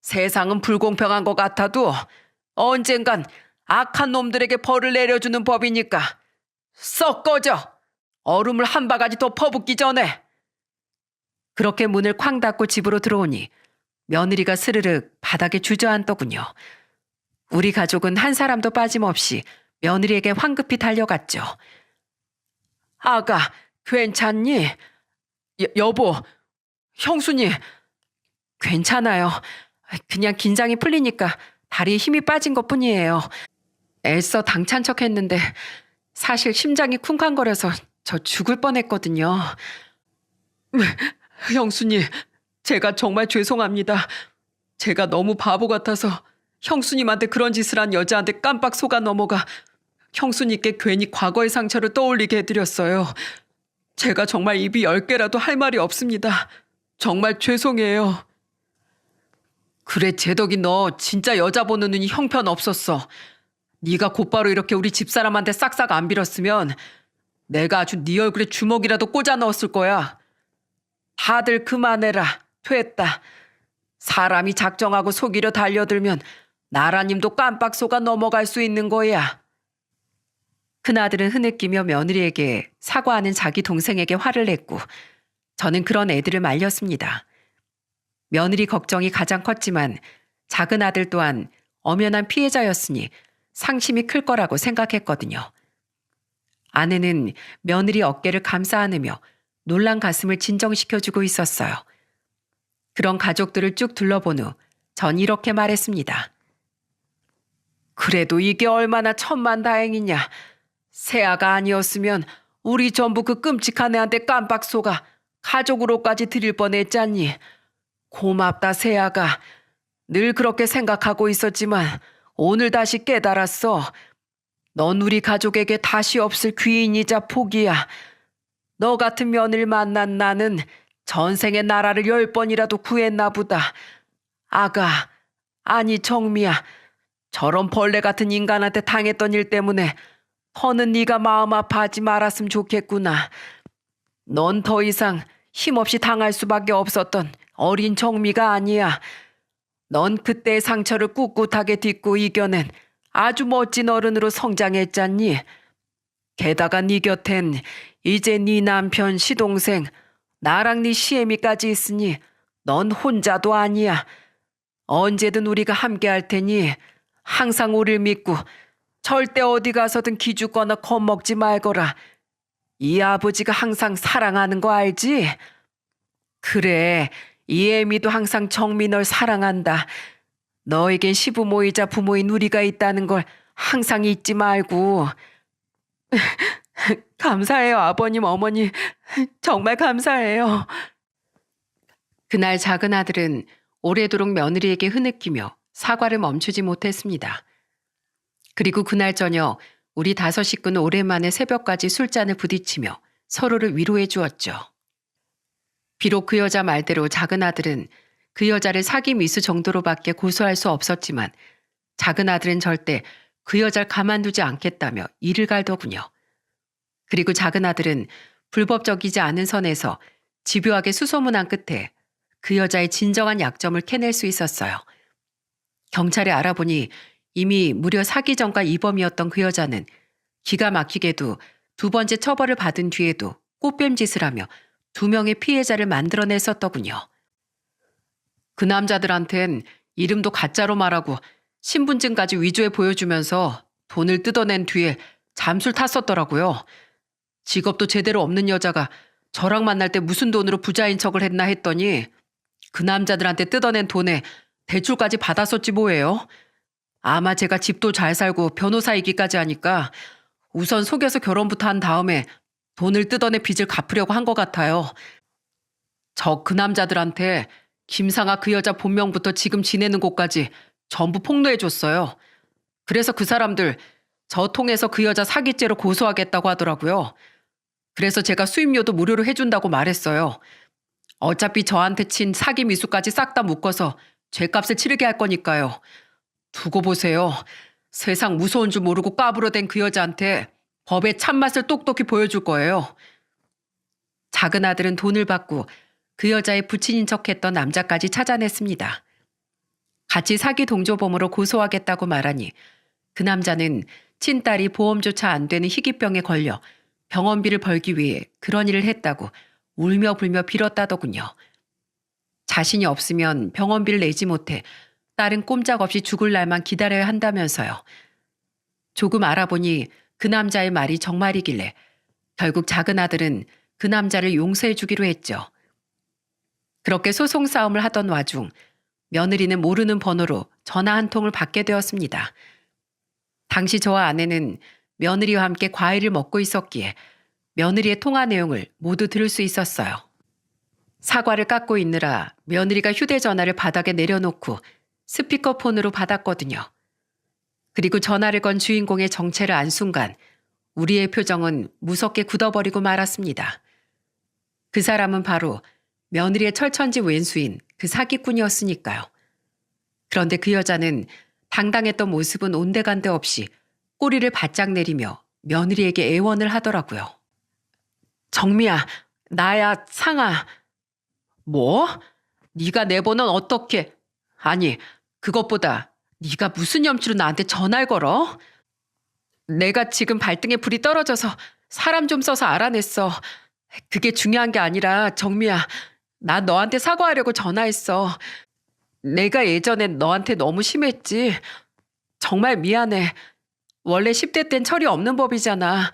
세상은 불공평한 것 같아도 언젠간 악한 놈들에게 벌을 내려주는 법이니까 썩 꺼져. 얼음을 한 바가지 더 퍼붓기 전에. 그렇게 문을 쾅 닫고 집으로 들어오니 며느리가 스르륵 바닥에 주저앉더군요. 우리 가족은 한 사람도 빠짐없이 며느리에게 황급히 달려갔죠. 아가, 괜찮니? 여보, 형수님. 괜찮아요. 그냥 긴장이 풀리니까 다리에 힘이 빠진 것뿐이에요. 애써 당찬 척 했는데 사실 심장이 쿵쾅거려서 저 죽을 뻔했거든요. 형수님, 제가 정말 죄송합니다. 제가 너무 바보 같아서 형수님한테 그런 짓을 한 여자한테 깜빡 속아 넘어가 형수님께 괜히 과거의 상처를 떠올리게 해드렸어요. 제가 정말 입이 10개라도 할 말이 없습니다. 정말 죄송해요. 그래, 제덕이 너 진짜 여자 보는 눈이 형편없었어. 네가 곧바로 이렇게 우리 집사람한테 싹싹 안 빌었으면 내가 아주 네 얼굴에 주먹이라도 꽂아 넣었을 거야. 다들 그만해라. 됐다. 사람이 작정하고 속이려 달려들면 나라님도 깜빡 속아 넘어갈 수 있는 거야. 큰아들은 흐느끼며 며느리에게 사과하는 자기 동생에게 화를 냈고 저는 그런 애들을 말렸습니다. 며느리 걱정이 가장 컸지만 작은 아들 또한 엄연한 피해자였으니 상심이 클 거라고 생각했거든요. 아내는 며느리 어깨를 감싸 안으며 놀란 가슴을 진정시켜주고 있었어요. 그런 가족들을 쭉 둘러본 후 전 이렇게 말했습니다. 그래도 이게 얼마나 천만다행이냐. 세아가 아니었으면 우리 전부 그 끔찍한 애한테 깜빡 속아 가족으로까지 드릴 뻔했잖니. 고맙다 세아가. 늘 그렇게 생각하고 있었지만 오늘 다시 깨달았어. 넌 우리 가족에게 다시 없을 귀인이자 복이야. 너 같은 며느리를 만난 나는 전생에 나라를 10번이라도 구했나 보다. 아가, 아니 정미야. 저런 벌레 같은 인간한테 당했던 일 때문에 더는 네가 마음 아파하지 말았으면 좋겠구나. 넌 더 이상 힘없이 당할 수밖에 없었던 어린 정미가 아니야. 넌 그때의 상처를 꿋꿋하게 딛고 이겨낸 아주 멋진 어른으로 성장했잖니. 게다가 네 곁엔 이제 네 남편, 시동생, 나랑 네 시애미까지 있으니 넌 혼자도 아니야. 언제든 우리가 함께 할 테니 항상 우릴 믿고 절대 어디 가서든 기죽거나 겁먹지 말거라. 이 아버지가 항상 사랑하는 거 알지? 그래, 이 애미도 항상 정미 널 사랑한다. 너에겐 시부모이자 부모인 우리가 있다는 걸 항상 잊지 말고. 감사해요, 아버님, 어머니. 정말 감사해요. 그날 작은 아들은 오래도록 며느리에게 흐느끼며 사과를 멈추지 못했습니다. 그리고 그날 저녁 우리 5 식구는 오랜만에 새벽까지 술잔을 부딪히며 서로를 위로해 주었죠. 비록 그 여자 말대로 작은 아들은 그 여자를 사기 미수 정도로밖에 고소할 수 없었지만 작은 아들은 절대 그 여자를 가만두지 않겠다며 이를 갈더군요. 그리고 작은 아들은 불법적이지 않은 선에서 집요하게 수소문한 끝에 그 여자의 진정한 약점을 캐낼 수 있었어요. 경찰에 알아보니 이미 무려 사기 전과 이범이었던 그 여자는 기가 막히게도 2번째 처벌을 받은 뒤에도 꽃뱀짓을 하며 2명의 피해자를 만들어냈었더군요. 그 남자들한텐 이름도 가짜로 말하고 신분증까지 위조해 보여주면서 돈을 뜯어낸 뒤에 잠수를 탔었더라고요. 직업도 제대로 없는 여자가 저랑 만날 때 무슨 돈으로 부자인 척을 했나 했더니 그 남자들한테 뜯어낸 돈에 대출까지 받았었지 뭐예요. 아마 제가 집도 잘 살고 변호사이기까지 하니까 우선 속여서 결혼부터 한 다음에 돈을 뜯어내 빚을 갚으려고 한 것 같아요. 저 그 남자들한테 김상아 그 여자 본명부터 지금 지내는 곳까지 전부 폭로해줬어요. 그래서 그 사람들 저 통해서 그 여자 사기죄로 고소하겠다고 하더라고요. 그래서 제가 수임료도 무료로 해준다고 말했어요. 어차피 저한테 친 사기 미수까지 싹 다 묶어서 죄값을 치르게 할 거니까요. 두고 보세요. 세상 무서운 줄 모르고 까불어댄 그 여자한테 법의 참맛을 똑똑히 보여줄 거예요. 작은 아들은 돈을 받고 그 여자의 부친인 척했던 남자까지 찾아냈습니다. 같이 사기 동조범으로 고소하겠다고 말하니 그 남자는 친딸이 보험조차 안 되는 희귀병에 걸려 병원비를 벌기 위해 그런 일을 했다고 울며 불며 빌었다더군요. 자신이 없으면 병원비를 내지 못해 딸은 꼼짝없이 죽을 날만 기다려야 한다면서요. 조금 알아보니 그 남자의 말이 정말이길래 결국 작은 아들은 그 남자를 용서해 주기로 했죠. 그렇게 소송 싸움을 하던 와중 며느리는 모르는 번호로 전화 한 통을 받게 되었습니다. 당시 저와 아내는 며느리와 함께 과일을 먹고 있었기에 며느리의 통화 내용을 모두 들을 수 있었어요. 사과를 깎고 있느라 며느리가 휴대전화를 바닥에 내려놓고 스피커폰으로 받았거든요. 그리고 전화를 건 주인공의 정체를 안 순간 우리의 표정은 무섭게 굳어버리고 말았습니다. 그 사람은 바로 며느리의 철천지 왼수인 그 사기꾼이었으니까요. 그런데 그 여자는 당당했던 모습은 온데간데 없이 꼬리를 바짝 내리며 며느리에게 애원을 하더라고요. 정미야, 나야, 상아. 뭐? 네가 내 번호는 어떻게? 아니, 그것보다 네가 무슨 염치로 나한테 전화를 걸어? 내가 지금 발등에 불이 떨어져서 사람 좀 써서 알아냈어. 그게 중요한 게 아니라 정미야, 나 너한테 사과하려고 전화했어. 내가 예전에 너한테 너무 심했지. 정말 미안해. 원래 10대 땐 철이 없는 법이잖아.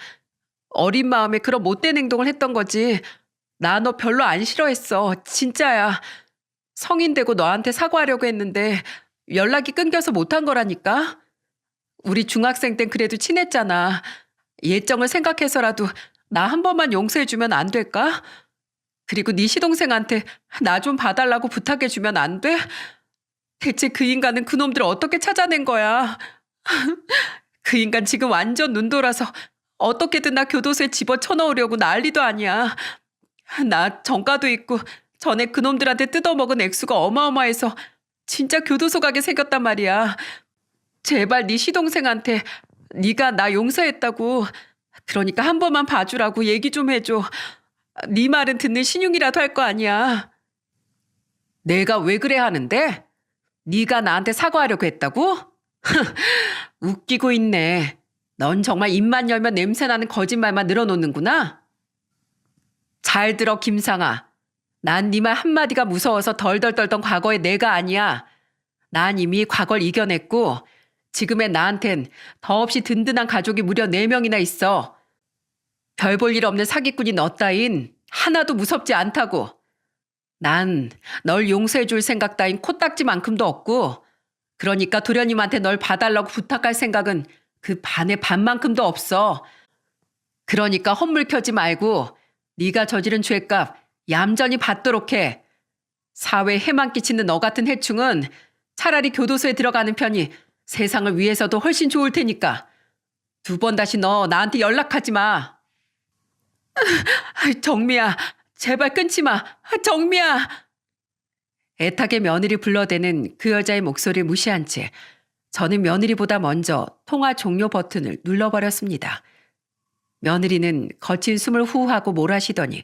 어린 마음에 그런 못된 행동을 했던 거지. 나 너 별로 안 싫어했어. 진짜야. 성인 되고 너한테 사과하려고 했는데 연락이 끊겨서 못한 거라니까. 우리 중학생 땐 그래도 친했잖아. 예정을 생각해서라도 나 한 번만 용서해주면 안 될까? 그리고 네 시동생한테 나 좀 봐달라고 부탁해주면 안 돼? 대체 그 인간은 그놈들 어떻게 찾아낸 거야? 그 인간 지금 완전 눈돌아서 어떻게든 나 교도소에 집어쳐넣으려고 난리도 아니야. 나 전과도 있고 전에 그놈들한테 뜯어먹은 액수가 어마어마해서 진짜 교도소 가게 생겼단 말이야. 제발 네 시동생한테 네가 나 용서했다고, 그러니까 한 번만 봐주라고 얘기 좀 해줘. 네 말은 듣는 신용이라도 할 거 아니야. 내가 왜 그래 하는데? 네가 나한테 사과하려고 했다고? 웃기고 있네. 넌 정말 입만 열면 냄새나는 거짓말만 늘어놓는구나. 잘 들어 김상아. 난 네 말 한마디가 무서워서 덜덜 떨던 과거의 내가 아니야. 난 이미 과거를 이겨냈고 지금의 나한텐 더없이 든든한 가족이 무려 4명이나 있어. 별 볼 일 없는 사기꾼인 너 따윈 하나도 무섭지 않다고. 난 널 용서해 줄 생각 따윈 코딱지만큼도 없고, 그러니까 도련님한테 널 봐달라고 부탁할 생각은 그 반의 반만큼도 없어. 그러니까 헛물 켜지 말고 네가 저지른 죄값 얌전히 받도록 해. 사회에 해만 끼치는 너 같은 해충은 차라리 교도소에 들어가는 편이 세상을 위해서도 훨씬 좋을 테니까. 2번 다시 너 나한테 연락하지 마. 정미야, 제발 끊지 마. 정미야. 애타게 며느리 불러대는 그 여자의 목소리를 무시한 채 저는 며느리보다 먼저 통화 종료 버튼을 눌러버렸습니다. 며느리는 거친 숨을 후하고 몰아쉬더니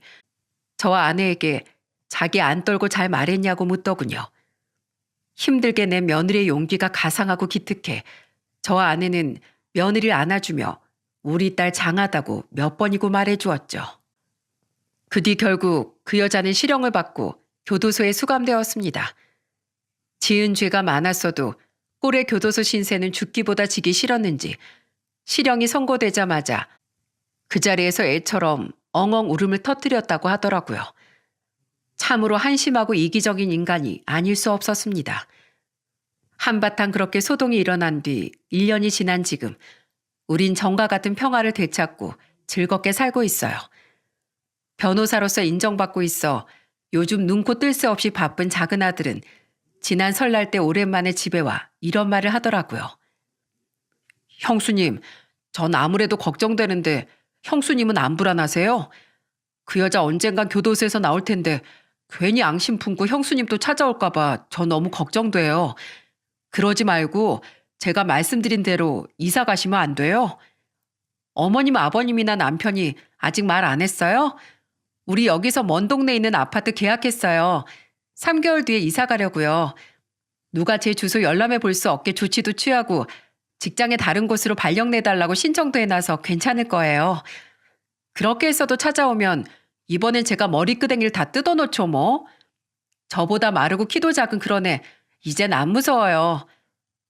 저와 아내에게 자기 안 떨고 잘 말했냐고 묻더군요. 힘들게 낸 며느리의 용기가 가상하고 기특해 저와 아내는 며느리를 안아주며 우리 딸 장하다고 몇 번이고 말해주었죠. 그 뒤 결국 그 여자는 실형을 받고 교도소에 수감되었습니다. 지은 죄가 많았어도 꼴의 교도소 신세는 죽기보다 지기 싫었는지 실형이 선고되자마자 그 자리에서 애처럼 엉엉 울음을 터뜨렸다고 하더라고요. 참으로 한심하고 이기적인 인간이 아닐 수 없었습니다. 한바탕 그렇게 소동이 일어난 뒤 1년이 지난 지금 우린 정과 같은 평화를 되찾고 즐겁게 살고 있어요. 변호사로서 인정받고 있어 요즘 눈코 뜰 새 없이 바쁜 작은 아들은 지난 설날 때 오랜만에 집에 와 이런 말을 하더라고요. 형수님, 전 아무래도 걱정되는데 형수님은 안 불안하세요? 그 여자 언젠간 교도소에서 나올 텐데 괜히 앙심 품고 형수님 또 찾아올까 봐 저 너무 걱정돼요. 그러지 말고 제가 말씀드린 대로 이사 가시면 안 돼요? 어머님, 아버님이나 남편이 아직 말 안 했어요? 우리 여기서 먼 동네에 있는 아파트 계약했어요. 3개월 뒤에 이사 가려고요. 누가 제 주소 열람해 볼 수 없게 조치도 취하고 직장에 다른 곳으로 발령 내달라고 신청도 해놔서 괜찮을 거예요. 그렇게 했어도 찾아오면 이번엔 제가 머리끄댕이를 다 뜯어놓죠 뭐. 저보다 마르고 키도 작은 그런 애 이젠 안 무서워요.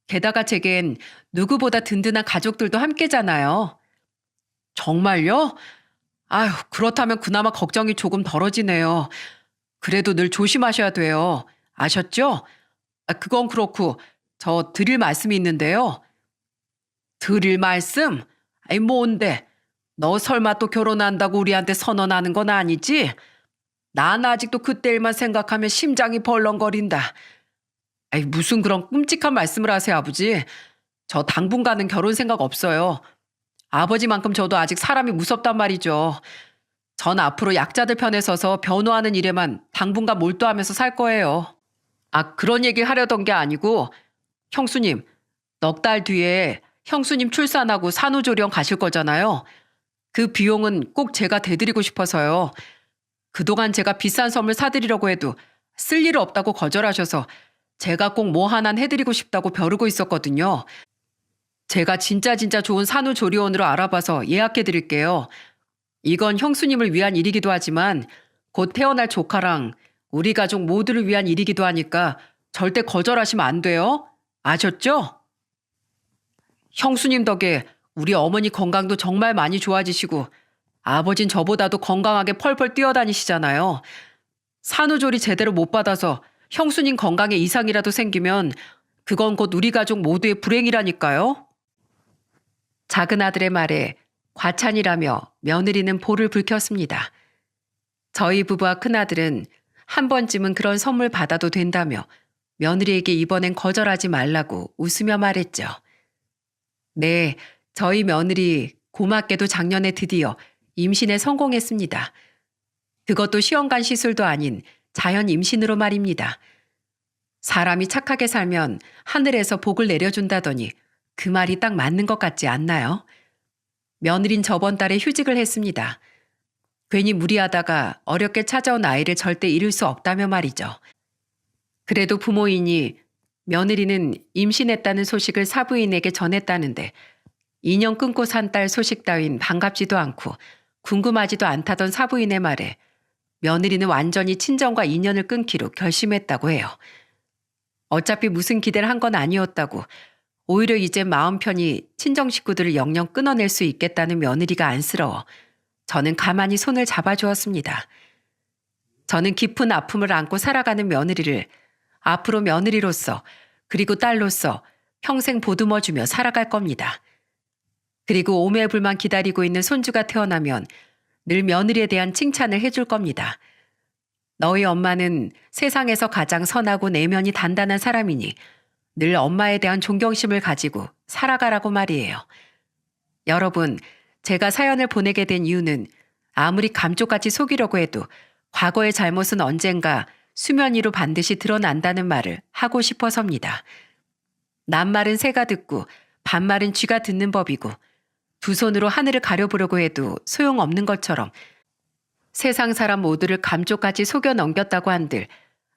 게다가 제겐 누구보다 든든한 가족들도 함께잖아요. 정말요? 아휴, 그렇다면 그나마 걱정이 조금 덜어지네요. 그래도 늘 조심하셔야 돼요. 아셨죠? 그건 그렇고 저 드릴 말씀이 있는데요. 드릴 말씀? 아이 뭔데? 너 설마 또 결혼한다고 우리한테 선언하는 건 아니지? 난 아직도 그때 일만 생각하면 심장이 벌렁거린다. 아이 무슨 그런 끔찍한 말씀을 하세요, 아버지. 저 당분간은 결혼 생각 없어요. 아버지만큼 저도 아직 사람이 무섭단 말이죠. 전 앞으로 약자들 편에 서서 변호하는 일에만 당분간 몰두하면서 살 거예요. 그런 얘기 하려던 게 아니고 형수님, 넉 달 뒤에 형수님 출산하고 산후조리원 가실 거잖아요. 그 비용은 꼭 제가 대드리고 싶어서요. 그동안 제가 비싼 선물 사드리려고 해도 쓸 일 없다고 거절하셔서 제가 꼭 뭐 하나 해드리고 싶다고 벼르고 있었거든요. 제가 진짜 좋은 산후조리원으로 알아봐서 예약해드릴게요. 이건 형수님을 위한 일이기도 하지만 곧 태어날 조카랑 우리 가족 모두를 위한 일이기도 하니까 절대 거절하시면 안 돼요. 아셨죠? 형수님 덕에 우리 어머니 건강도 정말 많이 좋아지시고 아버진 저보다도 건강하게 펄펄 뛰어다니시잖아요. 산후조리 제대로 못 받아서 형수님 건강에 이상이라도 생기면 그건 곧 우리 가족 모두의 불행이라니까요. 작은 아들의 말에 과찬이라며 며느리는 볼을 붉혔습니다. 저희 부부와 큰아들은 한 번쯤은 그런 선물 받아도 된다며 며느리에게 이번엔 거절하지 말라고 웃으며 말했죠. 네, 저희 며느리 고맙게도 작년에 드디어 임신에 성공했습니다. 그것도 시험관 시술도 아닌 자연 임신으로 말입니다. 사람이 착하게 살면 하늘에서 복을 내려준다더니 그 말이 딱 맞는 것 같지 않나요? 며느린 저번 달에 휴직을 했습니다. 괜히 무리하다가 어렵게 찾아온 아이를 절대 잃을 수 없다며 말이죠. 그래도 부모이니 며느리는 임신했다는 소식을 사부인에게 전했다는데 2년 끊고 산 딸 소식 따윈 반갑지도 않고 궁금하지도 않다던 사부인의 말에 며느리는 완전히 친정과 인연을 끊기로 결심했다고 해요. 어차피 무슨 기대를 한 건 아니었다고 오히려 이제 마음 편히 친정 식구들을 영영 끊어낼 수 있겠다는 며느리가 안쓰러워 저는 가만히 손을 잡아주었습니다. 저는 깊은 아픔을 안고 살아가는 며느리를 앞으로 며느리로서 그리고 딸로서 평생 보듬어주며 살아갈 겁니다. 그리고 오매불만 기다리고 있는 손주가 태어나면 늘 며느리에 대한 칭찬을 해줄 겁니다. 너희 엄마는 세상에서 가장 선하고 내면이 단단한 사람이니 늘 엄마에 대한 존경심을 가지고 살아가라고 말이에요. 여러분, 제가 사연을 보내게 된 이유는 아무리 감쪽같이 속이려고 해도 과거의 잘못은 언젠가 수면 위로 반드시 드러난다는 말을 하고 싶어서입니다. 낱말은 새가 듣고 반말은 쥐가 듣는 법이고 두 손으로 하늘을 가려보려고 해도 소용없는 것처럼 세상 사람 모두를 감쪽같이 속여 넘겼다고 한들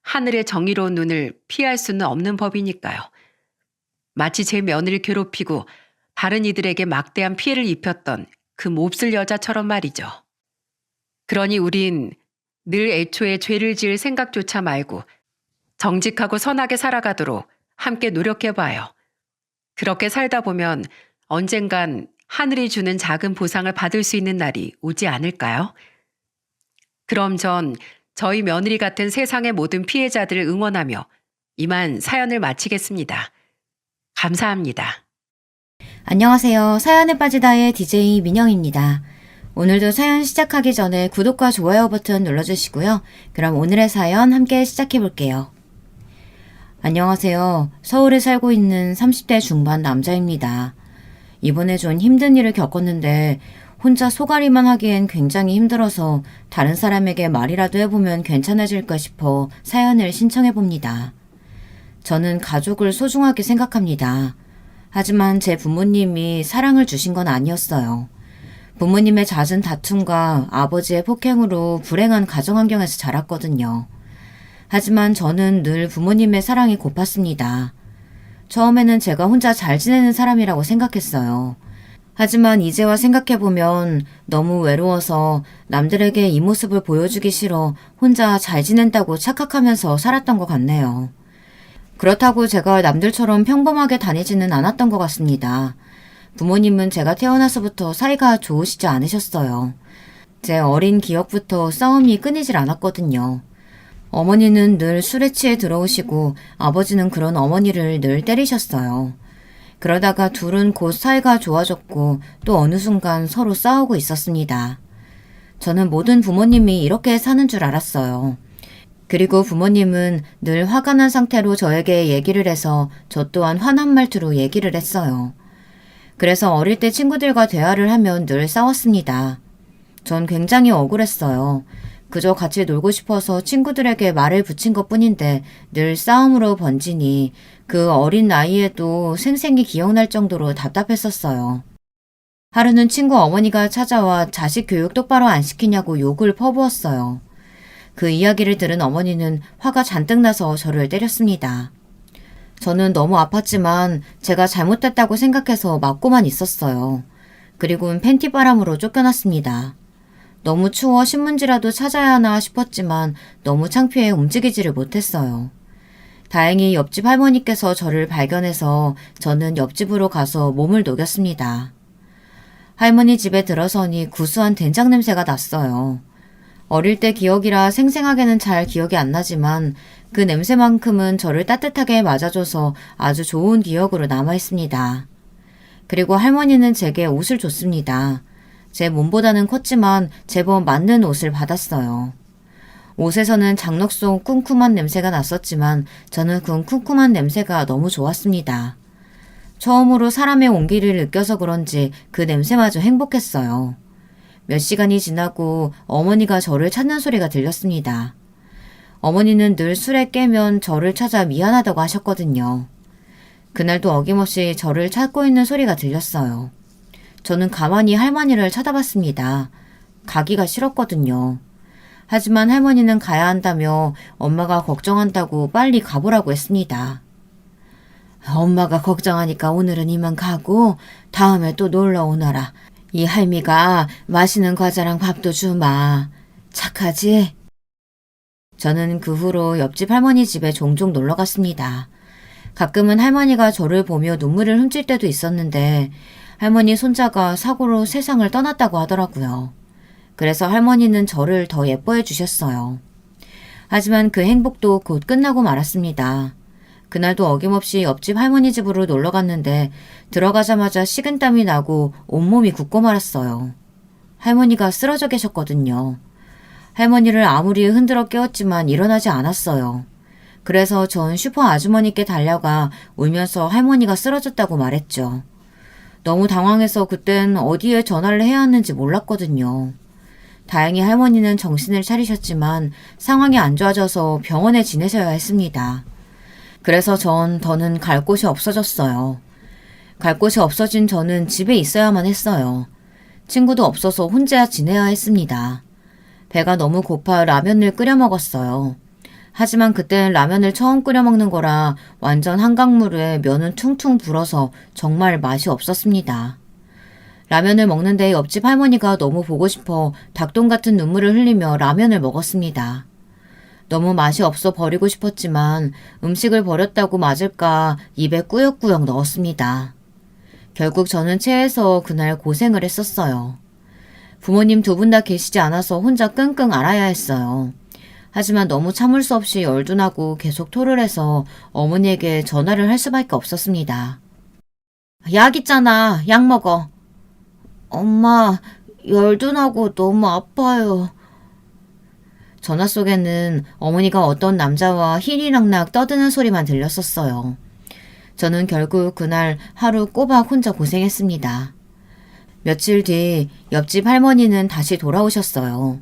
하늘의 정의로운 눈을 피할 수는 없는 법이니까요. 마치 제 며느리를 괴롭히고 다른 이들에게 막대한 피해를 입혔던 그 몹쓸 여자처럼 말이죠. 그러니 우린 늘 애초에 죄를 지을 생각조차 말고 정직하고 선하게 살아가도록 함께 노력해봐요. 그렇게 살다 보면 언젠간 하늘이 주는 작은 보상을 받을 수 있는 날이 오지 않을까요? 그럼 전 저희 며느리 같은 세상의 모든 피해자들을 응원하며 이만 사연을 마치겠습니다. 감사합니다. 안녕하세요. 사연에 빠지다의 DJ 민영입니다. 오늘도 사연 시작하기 전에 구독과 좋아요 버튼 눌러주시고요. 그럼 오늘의 사연 함께 시작해볼게요. 안녕하세요. 서울에 살고 있는 30대 중반 남자입니다. 이번에 좀 힘든 일을 겪었는데 혼자 소가리만 하기엔 굉장히 힘들어서 다른 사람에게 말이라도 해보면 괜찮아질까 싶어 사연을 신청해봅니다. 저는 가족을 소중하게 생각합니다. 하지만 제 부모님이 사랑을 주신 건 아니었어요. 부모님의 잦은 다툼과 아버지의 폭행으로 불행한 가정 환경에서 자랐거든요. 하지만 저는 늘 부모님의 사랑이 고팠습니다. 처음에는 제가 혼자 잘 지내는 사람이라고 생각했어요. 하지만 이제와 생각해보면 너무 외로워서 남들에게 이 모습을 보여주기 싫어 혼자 잘 지낸다고 착각하면서 살았던 것 같네요. 그렇다고 제가 남들처럼 평범하게 다니지는 않았던 것 같습니다. 부모님은 제가 태어나서부터 사이가 좋으시지 않으셨어요. 제 어린 기억부터 싸움이 끊이질 않았거든요. 어머니는 늘 술에 취해 들어오시고 아버지는 그런 어머니를 늘 때리셨어요. 그러다가 둘은 곧 사이가 좋아졌고 또 어느 순간 서로 싸우고 있었습니다. 저는 모든 부모님이 이렇게 사는 줄 알았어요. 그리고 부모님은 늘 화가 난 상태로 저에게 얘기를 해서 저 또한 화난 말투로 얘기를 했어요. 그래서 어릴 때 친구들과 대화를 하면 늘 싸웠습니다. 전 굉장히 억울했어요. 그저 같이 놀고 싶어서 친구들에게 말을 붙인 것뿐인데 늘 싸움으로 번지니 그 어린 나이에도 생생히 기억날 정도로 답답했었어요. 하루는 친구 어머니가 찾아와 자식 교육 똑바로 안 시키냐고 욕을 퍼부었어요. 그 이야기를 들은 어머니는 화가 잔뜩 나서 저를 때렸습니다. 저는 너무 아팠지만 제가 잘못했다고 생각해서 맞고만 있었어요. 그리고는 팬티바람으로 쫓겨났습니다. 너무 추워 신문지라도 찾아야 하나 싶었지만 너무 창피해 움직이지를 못했어요. 다행히 옆집 할머니께서 저를 발견해서 저는 옆집으로 가서 몸을 녹였습니다. 할머니 집에 들어서니 구수한 된장 냄새가 났어요. 어릴 때 기억이라 생생하게는 잘 기억이 안 나지만 그 냄새만큼은 저를 따뜻하게 맞아줘서 아주 좋은 기억으로 남아있습니다. 그리고 할머니는 제게 옷을 줬습니다. 제 몸보다는 컸지만 제법 맞는 옷을 받았어요. 옷에서는 장록 속 쿰쿰한 냄새가 났었지만 저는 그 쿰쿰한 냄새가 너무 좋았습니다. 처음으로 사람의 온기를 느껴서 그런지 그 냄새마저 행복했어요. 몇 시간이 지나고 어머니가 저를 찾는 소리가 들렸습니다. 어머니는 늘 술에 깨면 저를 찾아 미안하다고 하셨거든요. 그날도 어김없이 저를 찾고 있는 소리가 들렸어요. 저는 가만히 할머니를 쳐다봤습니다. 가기가 싫었거든요. 하지만 할머니는 가야 한다며 엄마가 걱정한다고 빨리 가보라고 했습니다. 엄마가 걱정하니까 오늘은 이만 가고 다음에 또 놀러 오너라. 이 할미가 맛있는 과자랑 밥도 주마. 착하지? 저는 그 후로 옆집 할머니 집에 종종 놀러 갔습니다. 가끔은 할머니가 저를 보며 눈물을 훔칠 때도 있었는데 할머니 손자가 사고로 세상을 떠났다고 하더라고요. 그래서 할머니는 저를 더 예뻐해 주셨어요. 하지만 그 행복도 곧 끝나고 말았습니다. 그날도 어김없이 옆집 할머니 집으로 놀러 갔는데 들어가자마자 식은땀이 나고 온몸이 붓고 말았어요. 할머니가 쓰러져 계셨거든요. 할머니를 아무리 흔들어 깨웠지만 일어나지 않았어요. 그래서 전 슈퍼 아주머니께 달려가 울면서 할머니가 쓰러졌다고 말했죠. 너무 당황해서 그땐 어디에 전화를 해야 하는지 몰랐거든요. 다행히 할머니는 정신을 차리셨지만 상황이 안 좋아져서 병원에 지내셔야 했습니다. 그래서 전 더는 갈 곳이 없어졌어요. 갈 곳이 없어진 저는 집에 있어야만 했어요. 친구도 없어서 혼자 지내야 했습니다. 배가 너무 고파 라면을 끓여 먹었어요. 하지만 그땐 라면을 처음 끓여 먹는 거라 완전 한강물에 면은 퉁퉁 불어서 정말 맛이 없었습니다. 라면을 먹는데 옆집 할머니가 너무 보고 싶어 닭똥 같은 눈물을 흘리며 라면을 먹었습니다. 너무 맛이 없어 버리고 싶었지만 음식을 버렸다고 맞을까 입에 꾸역꾸역 넣었습니다. 결국 저는 체해서 그날 고생을 했었어요. 부모님 두 분 다 계시지 않아서 혼자 끙끙 앓아야 했어요. 하지만 너무 참을 수 없이 열도 나고 계속 토를 해서 어머니에게 전화를 할 수밖에 없었습니다. 약 있잖아. 약 먹어. 엄마, 열도 나고 너무 아파요. 전화 속에는 어머니가 어떤 남자와 희리낙낙 떠드는 소리만 들렸었어요. 저는 결국 그날 하루 꼬박 혼자 고생했습니다. 며칠 뒤 옆집 할머니는 다시 돌아오셨어요.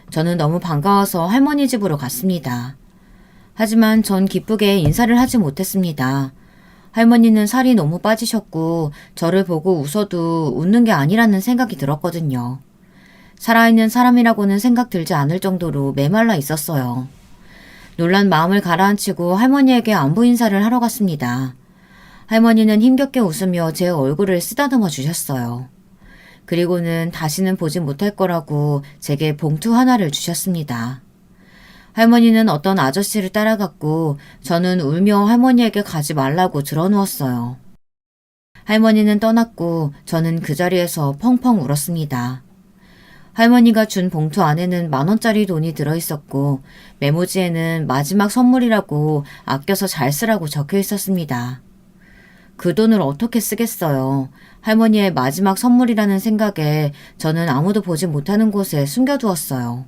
저는 너무 반가워서 할머니 집으로 갔습니다. 하지만 전 기쁘게 인사를 하지 못했습니다. 할머니는 살이 너무 빠지셨고 저를 보고 웃어도 웃는 게 아니라는 생각이 들었거든요. 살아있는 사람이라고는 생각 들지 않을 정도로 메말라 있었어요. 놀란 마음을 가라앉히고 할머니에게 안부 인사를 하러 갔습니다. 할머니는 힘겹게 웃으며 제 얼굴을 쓰다듬어 주셨어요. 그리고는 다시는 보지 못할 거라고 제게 봉투 하나를 주셨습니다. 할머니는 어떤 아저씨를 따라갔고 저는 울며 할머니에게 가지 말라고 드러누웠어요. 할머니는 떠났고 저는 그 자리에서 펑펑 울었습니다. 할머니가 준 봉투 안에는 10,000원짜리 돈이 들어있었고 메모지에는 마지막 선물이라고 아껴서 잘 쓰라고 적혀 있었습니다. 그 돈을 어떻게 쓰겠어요. 할머니의 마지막 선물이라는 생각에 저는 아무도 보지 못하는 곳에 숨겨두었어요.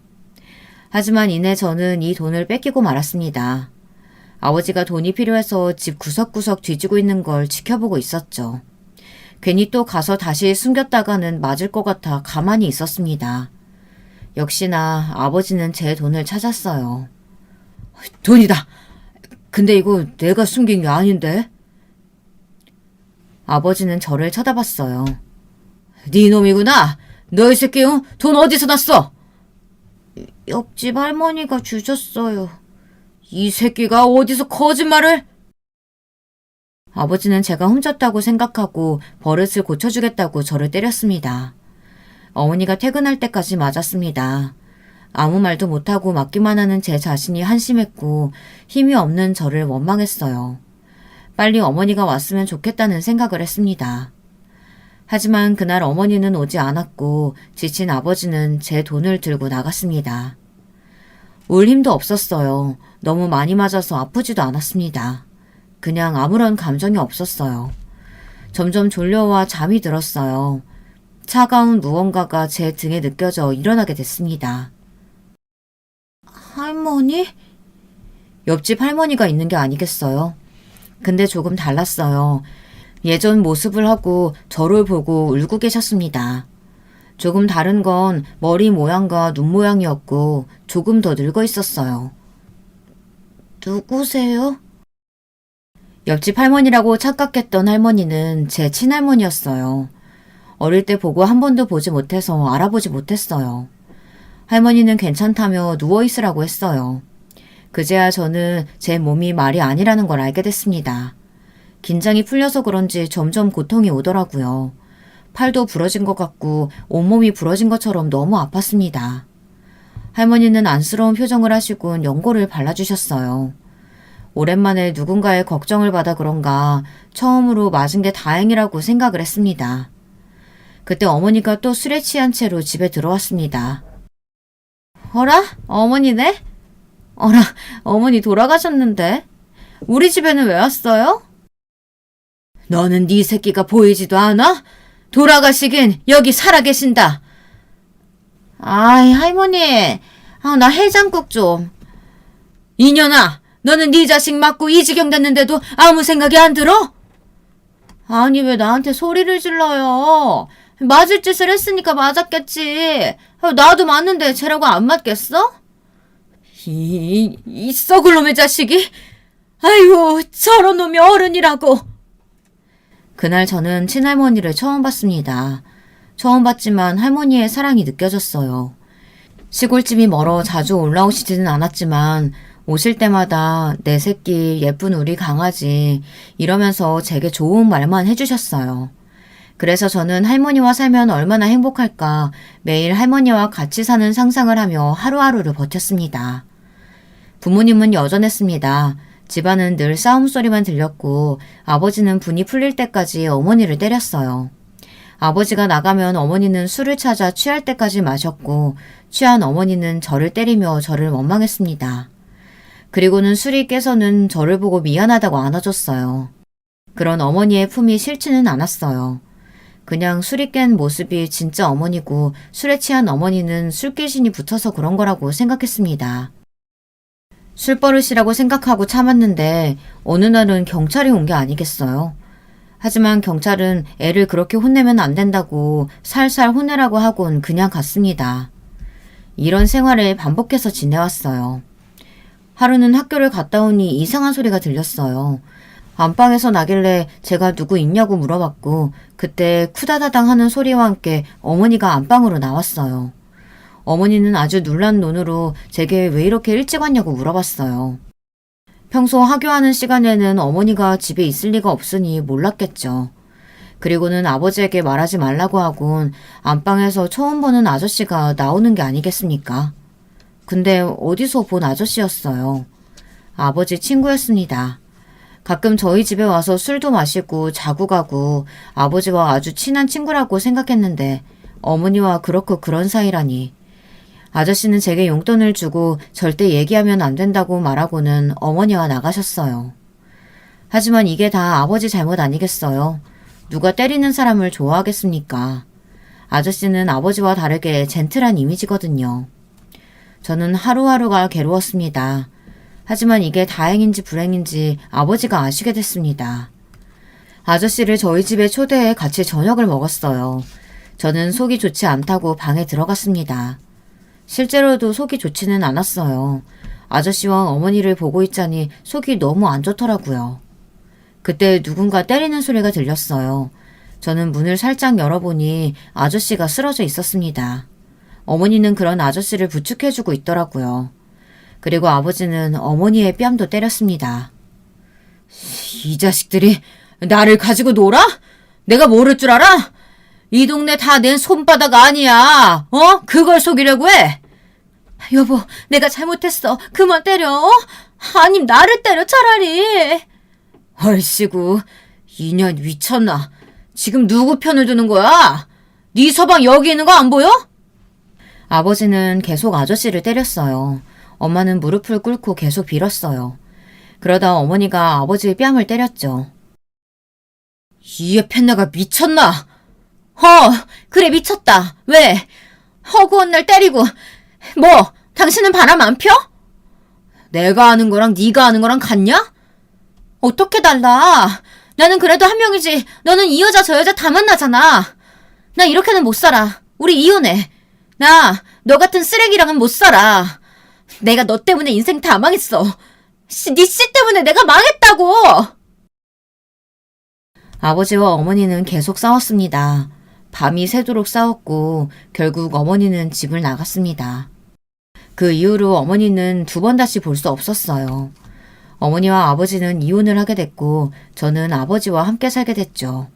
하지만 이내 저는 이 돈을 뺏기고 말았습니다. 아버지가 돈이 필요해서 집 구석구석 뒤지고 있는 걸 지켜보고 있었죠. 괜히 또 가서 다시 숨겼다가는 맞을 것 같아 가만히 있었습니다. 역시나 아버지는 제 돈을 찾았어요. 돈이다! 근데 이거 내가 숨긴 게 아닌데? 아버지는 저를 쳐다봤어요. 네 놈이구나! 너 이 새끼 돈 어디서 났어? 옆집 할머니가 주셨어요. 이 새끼가 어디서 거짓말을? 아버지는 제가 훔쳤다고 생각하고 버릇을 고쳐주겠다고 저를 때렸습니다. 어머니가 퇴근할 때까지 맞았습니다. 아무 말도 못하고 맞기만 하는 제 자신이 한심했고 힘이 없는 저를 원망했어요. 빨리 어머니가 왔으면 좋겠다는 생각을 했습니다. 하지만 그날 어머니는 오지 않았고 지친 아버지는 제 돈을 들고 나갔습니다. 울 힘도 없었어요. 너무 많이 맞아서 아프지도 않았습니다. 그냥 아무런 감정이 없었어요. 점점 졸려와 잠이 들었어요. 차가운 무언가가 제 등에 느껴져 일어나게 됐습니다. 할머니? 옆집 할머니가 있는 게 아니겠어요? 근데 조금 달랐어요. 예전 모습을 하고 저를 보고 울고 계셨습니다. 조금 다른 건 머리 모양과 눈 모양이었고 조금 더 늙어 있었어요. 누구세요? 옆집 할머니라고 착각했던 할머니는 제 친할머니였어요. 어릴 때 보고 한 번도 보지 못해서 알아보지 못했어요. 할머니는 괜찮다며 누워있으라고 했어요. 그제야 저는 제 몸이 말이 아니라는 걸 알게 됐습니다. 긴장이 풀려서 그런지 점점 고통이 오더라고요. 팔도 부러진 것 같고 온몸이 부러진 것처럼 너무 아팠습니다. 할머니는 안쓰러운 표정을 하시곤 연고를 발라주셨어요. 오랜만에 누군가의 걱정을 받아 그런가 처음으로 맞은 게 다행이라고 생각을 했습니다. 그때 어머니가 또 술에 취한 채로 집에 들어왔습니다. 어라? 어머니네? 어라, 어머니 돌아가셨는데? 우리 집에는 왜 왔어요? 너는 네 새끼가 보이지도 않아? 돌아가시긴 여기 살아계신다. 아이, 할머니. 나 해장국 좀. 이년아, 너는 네 자식 맞고 이 지경 됐는데도 아무 생각이 안 들어? 아니, 왜 나한테 소리를 질러요? 맞을 짓을 했으니까 맞았겠지. 나도 맞는데 쟤라고 안 맞겠어? 이 썩을 놈의 자식이? 아이고, 저런 놈이 어른이라고. 그날 저는 친할머니를 처음 봤습니다. 처음 봤지만 할머니의 사랑이 느껴졌어요. 시골집이 멀어 자주 올라오시지는 않았지만 오실 때마다 내 새끼, 예쁜 우리 강아지 이러면서 제게 좋은 말만 해주셨어요. 그래서 저는 할머니와 살면 얼마나 행복할까 매일 할머니와 같이 사는 상상을 하며 하루하루를 버텼습니다. 부모님은 여전했습니다. 집안은 늘 싸움 소리만 들렸고 아버지는 분이 풀릴 때까지 어머니를 때렸어요. 아버지가 나가면 어머니는 술을 찾아 취할 때까지 마셨고 취한 어머니는 저를 때리며 저를 원망했습니다. 그리고는 술이 깨서는 저를 보고 미안하다고 안아줬어요. 그런 어머니의 품이 싫지는 않았어요. 그냥 술이 깬 모습이 진짜 어머니고 술에 취한 어머니는 술귀신이 붙어서 그런 거라고 생각했습니다. 술버릇이라고 생각하고 참았는데 어느 날은 경찰이 온 게 아니겠어요. 하지만 경찰은 애를 그렇게 혼내면 안 된다고 살살 혼내라고 하곤 그냥 갔습니다. 이런 생활을 반복해서 지내왔어요. 하루는 학교를 갔다 오니 이상한 소리가 들렸어요. 안방에서 나길래 제가 누구 있냐고 물어봤고 그때 쿠다다당 하는 소리와 함께 어머니가 안방으로 나왔어요. 어머니는 아주 놀란 눈으로 제게 왜 이렇게 일찍 왔냐고 물어봤어요. 평소 하교하는 시간에는 어머니가 집에 있을 리가 없으니 몰랐겠죠. 그리고는 아버지에게 말하지 말라고 하곤 안방에서 처음 보는 아저씨가 나오는 게 아니겠습니까? 근데 어디서 본 아저씨였어요. 아버지 친구였습니다. 가끔 저희 집에 와서 술도 마시고 자고 가고 아버지와 아주 친한 친구라고 생각했는데 어머니와 그렇고 그런 사이라니. 아저씨는 제게 용돈을 주고 절대 얘기하면 안 된다고 말하고는 어머니와 나가셨어요. 하지만 이게 다 아버지 잘못 아니겠어요? 누가 때리는 사람을 좋아하겠습니까? 아저씨는 아버지와 다르게 젠틀한 이미지거든요. 저는 하루하루가 괴로웠습니다. 하지만 이게 다행인지 불행인지 아버지가 아시게 됐습니다. 아저씨를 저희 집에 초대해 같이 저녁을 먹었어요. 저는 속이 좋지 않다고 방에 들어갔습니다. 실제로도 속이 좋지는 않았어요. 아저씨와 어머니를 보고 있자니 속이 너무 안 좋더라고요. 그때 누군가 때리는 소리가 들렸어요. 저는 문을 살짝 열어보니 아저씨가 쓰러져 있었습니다. 어머니는 그런 아저씨를 부축해주고 있더라고요. 그리고 아버지는 어머니의 뺨도 때렸습니다. 이 자식들이 나를 가지고 놀아? 내가 모를 줄 알아? 이 동네 다 내 손바닥 아니야. 그걸 속이려고 해? 여보, 내가 잘못했어. 그만 때려. 아님 나를 때려 차라리. 얼씨구, 이년 미쳤나. 지금 누구 편을 드는 거야? 네 서방 여기 있는 거 안 보여? 아버지는 계속 아저씨를 때렸어요. 엄마는 무릎을 꿇고 계속 빌었어요. 그러다 어머니가 아버지의 뺨을 때렸죠. 이 펜나가 미쳤나? 그래 미쳤다. 왜? 허구한 날 때리고 뭐 당신은 바람 안 펴? 내가 아는 거랑 네가 아는 거랑 같냐? 어떻게 달라? 나는 그래도 한 명이지. 너는 이 여자 저 여자 다 만나잖아. 나 이렇게는 못 살아. 우리 이혼해. 나 너 같은 쓰레기랑은 못 살아. 내가 너 때문에 인생 다 망했어. 네 씨 때문에 내가 망했다고. 아버지와 어머니는 계속 싸웠습니다. 밤이 새도록 싸웠고 결국 어머니는 집을 나갔습니다. 그 이후로 어머니는 두 번 다시 볼 수 없었어요. 어머니와 아버지는 이혼을 하게 됐고 저는 아버지와 함께 살게 됐죠.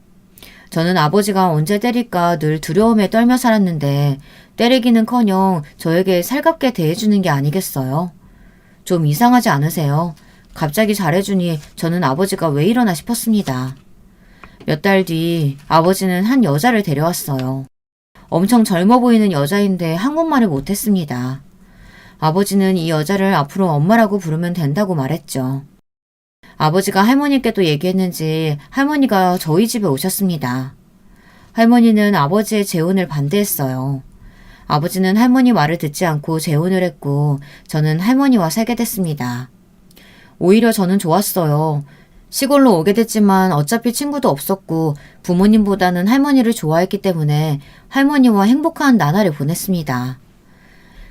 저는 아버지가 언제 때릴까 늘 두려움에 떨며 살았는데 때리기는커녕 저에게 살갑게 대해주는 게 아니겠어요? 좀 이상하지 않으세요? 갑자기 잘해주니 저는 아버지가 왜 이러나 싶었습니다. 몇 달 뒤 아버지는 한 여자를 데려왔어요. 엄청 젊어 보이는 여자인데 한국말을 못했습니다. 아버지는 이 여자를 앞으로 엄마라고 부르면 된다고 말했죠. 아버지가 할머니께도 얘기했는지 할머니가 저희 집에 오셨습니다. 할머니는 아버지의 재혼을 반대했어요. 아버지는 할머니 말을 듣지 않고 재혼을 했고 저는 할머니와 살게 됐습니다. 오히려 저는 좋았어요. 시골로 오게 됐지만 어차피 친구도 없었고 부모님보다는 할머니를 좋아했기 때문에 할머니와 행복한 나날을 보냈습니다.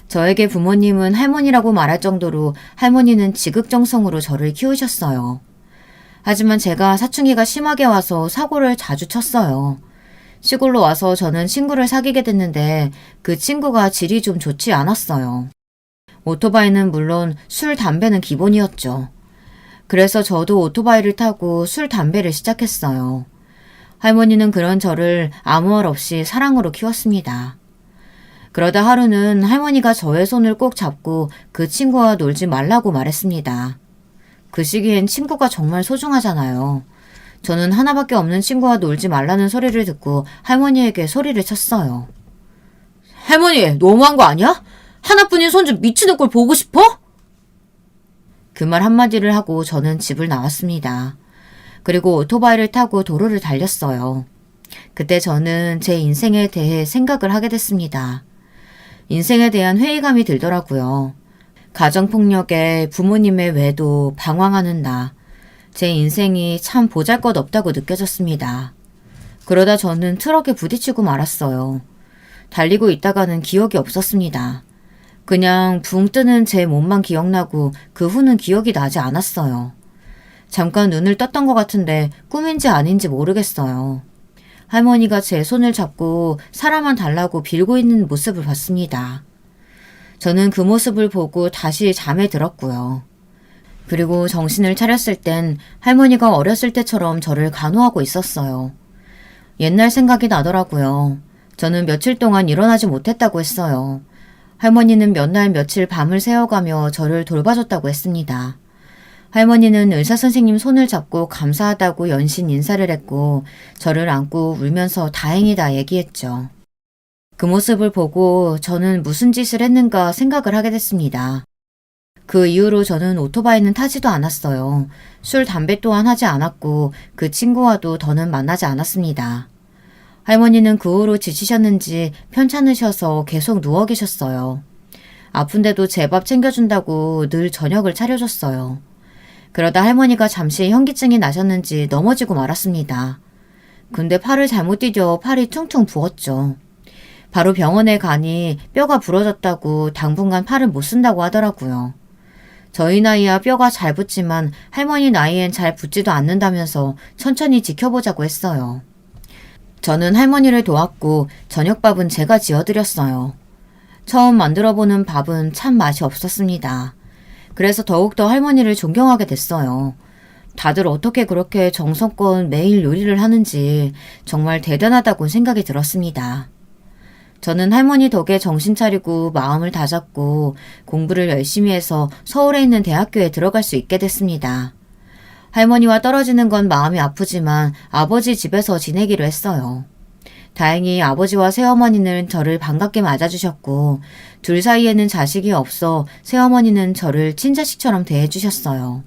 저에게 부모님은 할머니라고 말할 정도로 할머니는 지극정성으로 저를 키우셨어요. 하지만 제가 사춘기가 심하게 와서 사고를 자주 쳤어요. 시골로 와서 저는 친구를 사귀게 됐는데 그 친구가 질이 좀 좋지 않았어요. 오토바이는 물론 술, 담배는 기본이었죠. 그래서 저도 오토바이를 타고 술, 담배를 시작했어요. 할머니는 그런 저를 아무 말 없이 사랑으로 키웠습니다. 그러다 하루는 할머니가 저의 손을 꼭 잡고 그 친구와 놀지 말라고 말했습니다. 그 시기엔 친구가 정말 소중하잖아요. 저는 하나밖에 없는 친구와 놀지 말라는 소리를 듣고 할머니에게 소리를 쳤어요. 할머니, 너무한 거 아니야? 하나뿐인 손주 미치는 꼴 보고 싶어? 그 말 한마디를 하고 저는 집을 나왔습니다. 그리고 오토바이를 타고 도로를 달렸어요. 그때 저는 제 인생에 대해 생각을 하게 됐습니다. 인생에 대한 회의감이 들더라고요. 가정폭력에 부모님의 외도, 방황하는 나, 제 인생이 참 보잘것없다고 느껴졌습니다. 그러다 저는 트럭에 부딪히고 말았어요. 달리고 있다가는 기억이 없었습니다. 그냥 붕 뜨는 제 몸만 기억나고 그 후는 기억이 나지 않았어요. 잠깐 눈을 떴던 것 같은데 꿈인지 아닌지 모르겠어요. 할머니가 제 손을 잡고 사람만 달라고 빌고 있는 모습을 봤습니다. 저는 그 모습을 보고 다시 잠에 들었고요. 그리고 정신을 차렸을 땐 할머니가 어렸을 때처럼 저를 간호하고 있었어요. 옛날 생각이 나더라고요. 저는 며칠 동안 일어나지 못했다고 했어요. 할머니는 몇 날 며칠 밤을 새워가며 저를 돌봐줬다고 했습니다. 할머니는 의사선생님 손을 잡고 감사하다고 연신 인사를 했고 저를 안고 울면서 다행이다 얘기했죠. 그 모습을 보고 저는 무슨 짓을 했는가 생각을 하게 됐습니다. 그 이후로 저는 오토바이는 타지도 않았어요. 술, 담배 또한 하지 않았고 그 친구와도 더는 만나지 않았습니다. 할머니는 그 후로 지치셨는지 편찮으셔서 계속 누워 계셨어요. 아픈데도 제 밥 챙겨준다고 늘 저녁을 차려줬어요. 그러다 할머니가 잠시 현기증이 나셨는지 넘어지고 말았습니다. 근데 팔을 잘못 디뎌 팔이 퉁퉁 부었죠. 바로 병원에 가니 뼈가 부러졌다고 당분간 팔을 못 쓴다고 하더라고요. 저희 나이야 뼈가 잘 붙지만 할머니 나이엔 잘 붙지도 않는다면서 천천히 지켜보자고 했어요. 저는 할머니를 도왔고 저녁밥은 제가 지어드렸어요. 처음 만들어보는 밥은 참 맛이 없었습니다. 그래서 더욱더 할머니를 존경하게 됐어요. 다들 어떻게 그렇게 정성껏 매일 요리를 하는지 정말 대단하다고 생각이 들었습니다. 저는 할머니 덕에 정신 차리고 마음을 다잡고 공부를 열심히 해서 서울에 있는 대학교에 들어갈 수 있게 됐습니다. 할머니와 떨어지는 건 마음이 아프지만 아버지 집에서 지내기로 했어요. 다행히 아버지와 새어머니는 저를 반갑게 맞아주셨고 둘 사이에는 자식이 없어 새어머니는 저를 친자식처럼 대해주셨어요.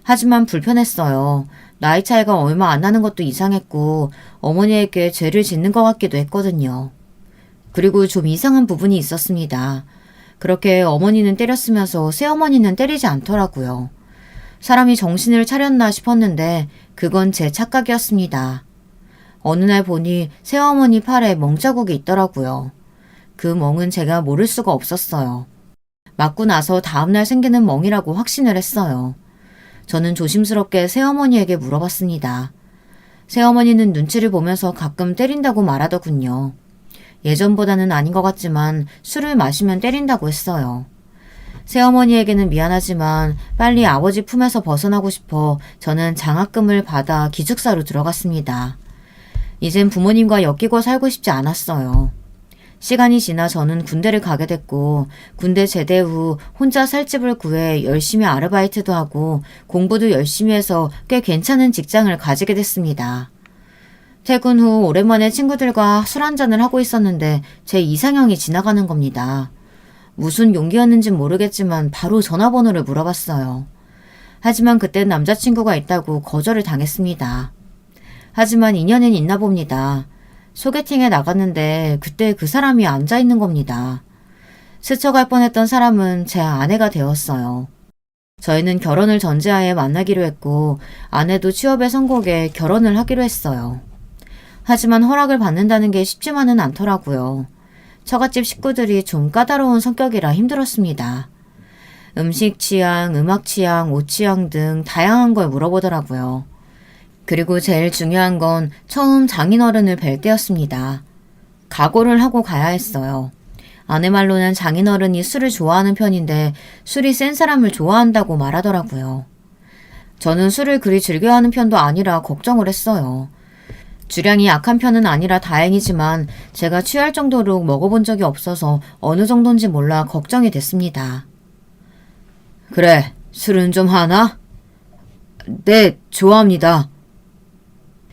하지만 불편했어요. 나이 차이가 얼마 안 나는 것도 이상했고 어머니에게 죄를 짓는 것 같기도 했거든요. 그리고 좀 이상한 부분이 있었습니다. 그렇게 어머니는 때렸으면서 새어머니는 때리지 않더라고요. 사람이 정신을 차렸나 싶었는데 그건 제 착각이었습니다. 어느 날 보니 새어머니 팔에 멍자국이 있더라고요. 그 멍은 제가 모를 수가 없었어요. 맞고 나서 다음날 생기는 멍이라고 확신을 했어요. 저는 조심스럽게 새어머니에게 물어봤습니다. 새어머니는 눈치를 보면서 가끔 때린다고 말하더군요. 예전보다는 아닌 것 같지만 술을 마시면 때린다고 했어요. 새어머니에게는 미안하지만 빨리 아버지 품에서 벗어나고 싶어 저는 장학금을 받아 기숙사로 들어갔습니다. 이젠 부모님과 엮이고 살고 싶지 않았어요. 시간이 지나 저는 군대를 가게 됐고 군대 제대 후 혼자 살 집을 구해 열심히 아르바이트도 하고 공부도 열심히 해서 꽤 괜찮은 직장을 가지게 됐습니다. 퇴근 후 오랜만에 친구들과 술 한잔을 하고 있었는데 제 이상형이 지나가는 겁니다. 무슨 용기였는진 모르겠지만 바로 전화번호를 물어봤어요. 하지만 그땐 남자친구가 있다고 거절을 당했습니다. 하지만 인연은 있나 봅니다. 소개팅에 나갔는데 그때 그 사람이 앉아있는 겁니다. 스쳐갈 뻔했던 사람은 제 아내가 되었어요. 저희는 결혼을 전제하에 만나기로 했고 아내도 취업에 성공해 결혼을 하기로 했어요. 하지만 허락을 받는다는 게 쉽지만은 않더라고요. 처갓집 식구들이 좀 까다로운 성격이라 힘들었습니다. 음식 취향, 음악 취향, 옷 취향 등 다양한 걸 물어보더라고요. 그리고 제일 중요한 건 처음 장인어른을 뵐 때였습니다. 각오를 하고 가야 했어요. 아내 말로는 장인어른이 술을 좋아하는 편인데 술이 센 사람을 좋아한다고 말하더라고요. 저는 술을 그리 즐겨하는 편도 아니라 걱정을 했어요. 주량이 약한 편은 아니라 다행이지만 제가 취할 정도로 먹어본 적이 없어서 어느 정도인지 몰라 걱정이 됐습니다. 그래, 술은 좀 하나? 네, 좋아합니다.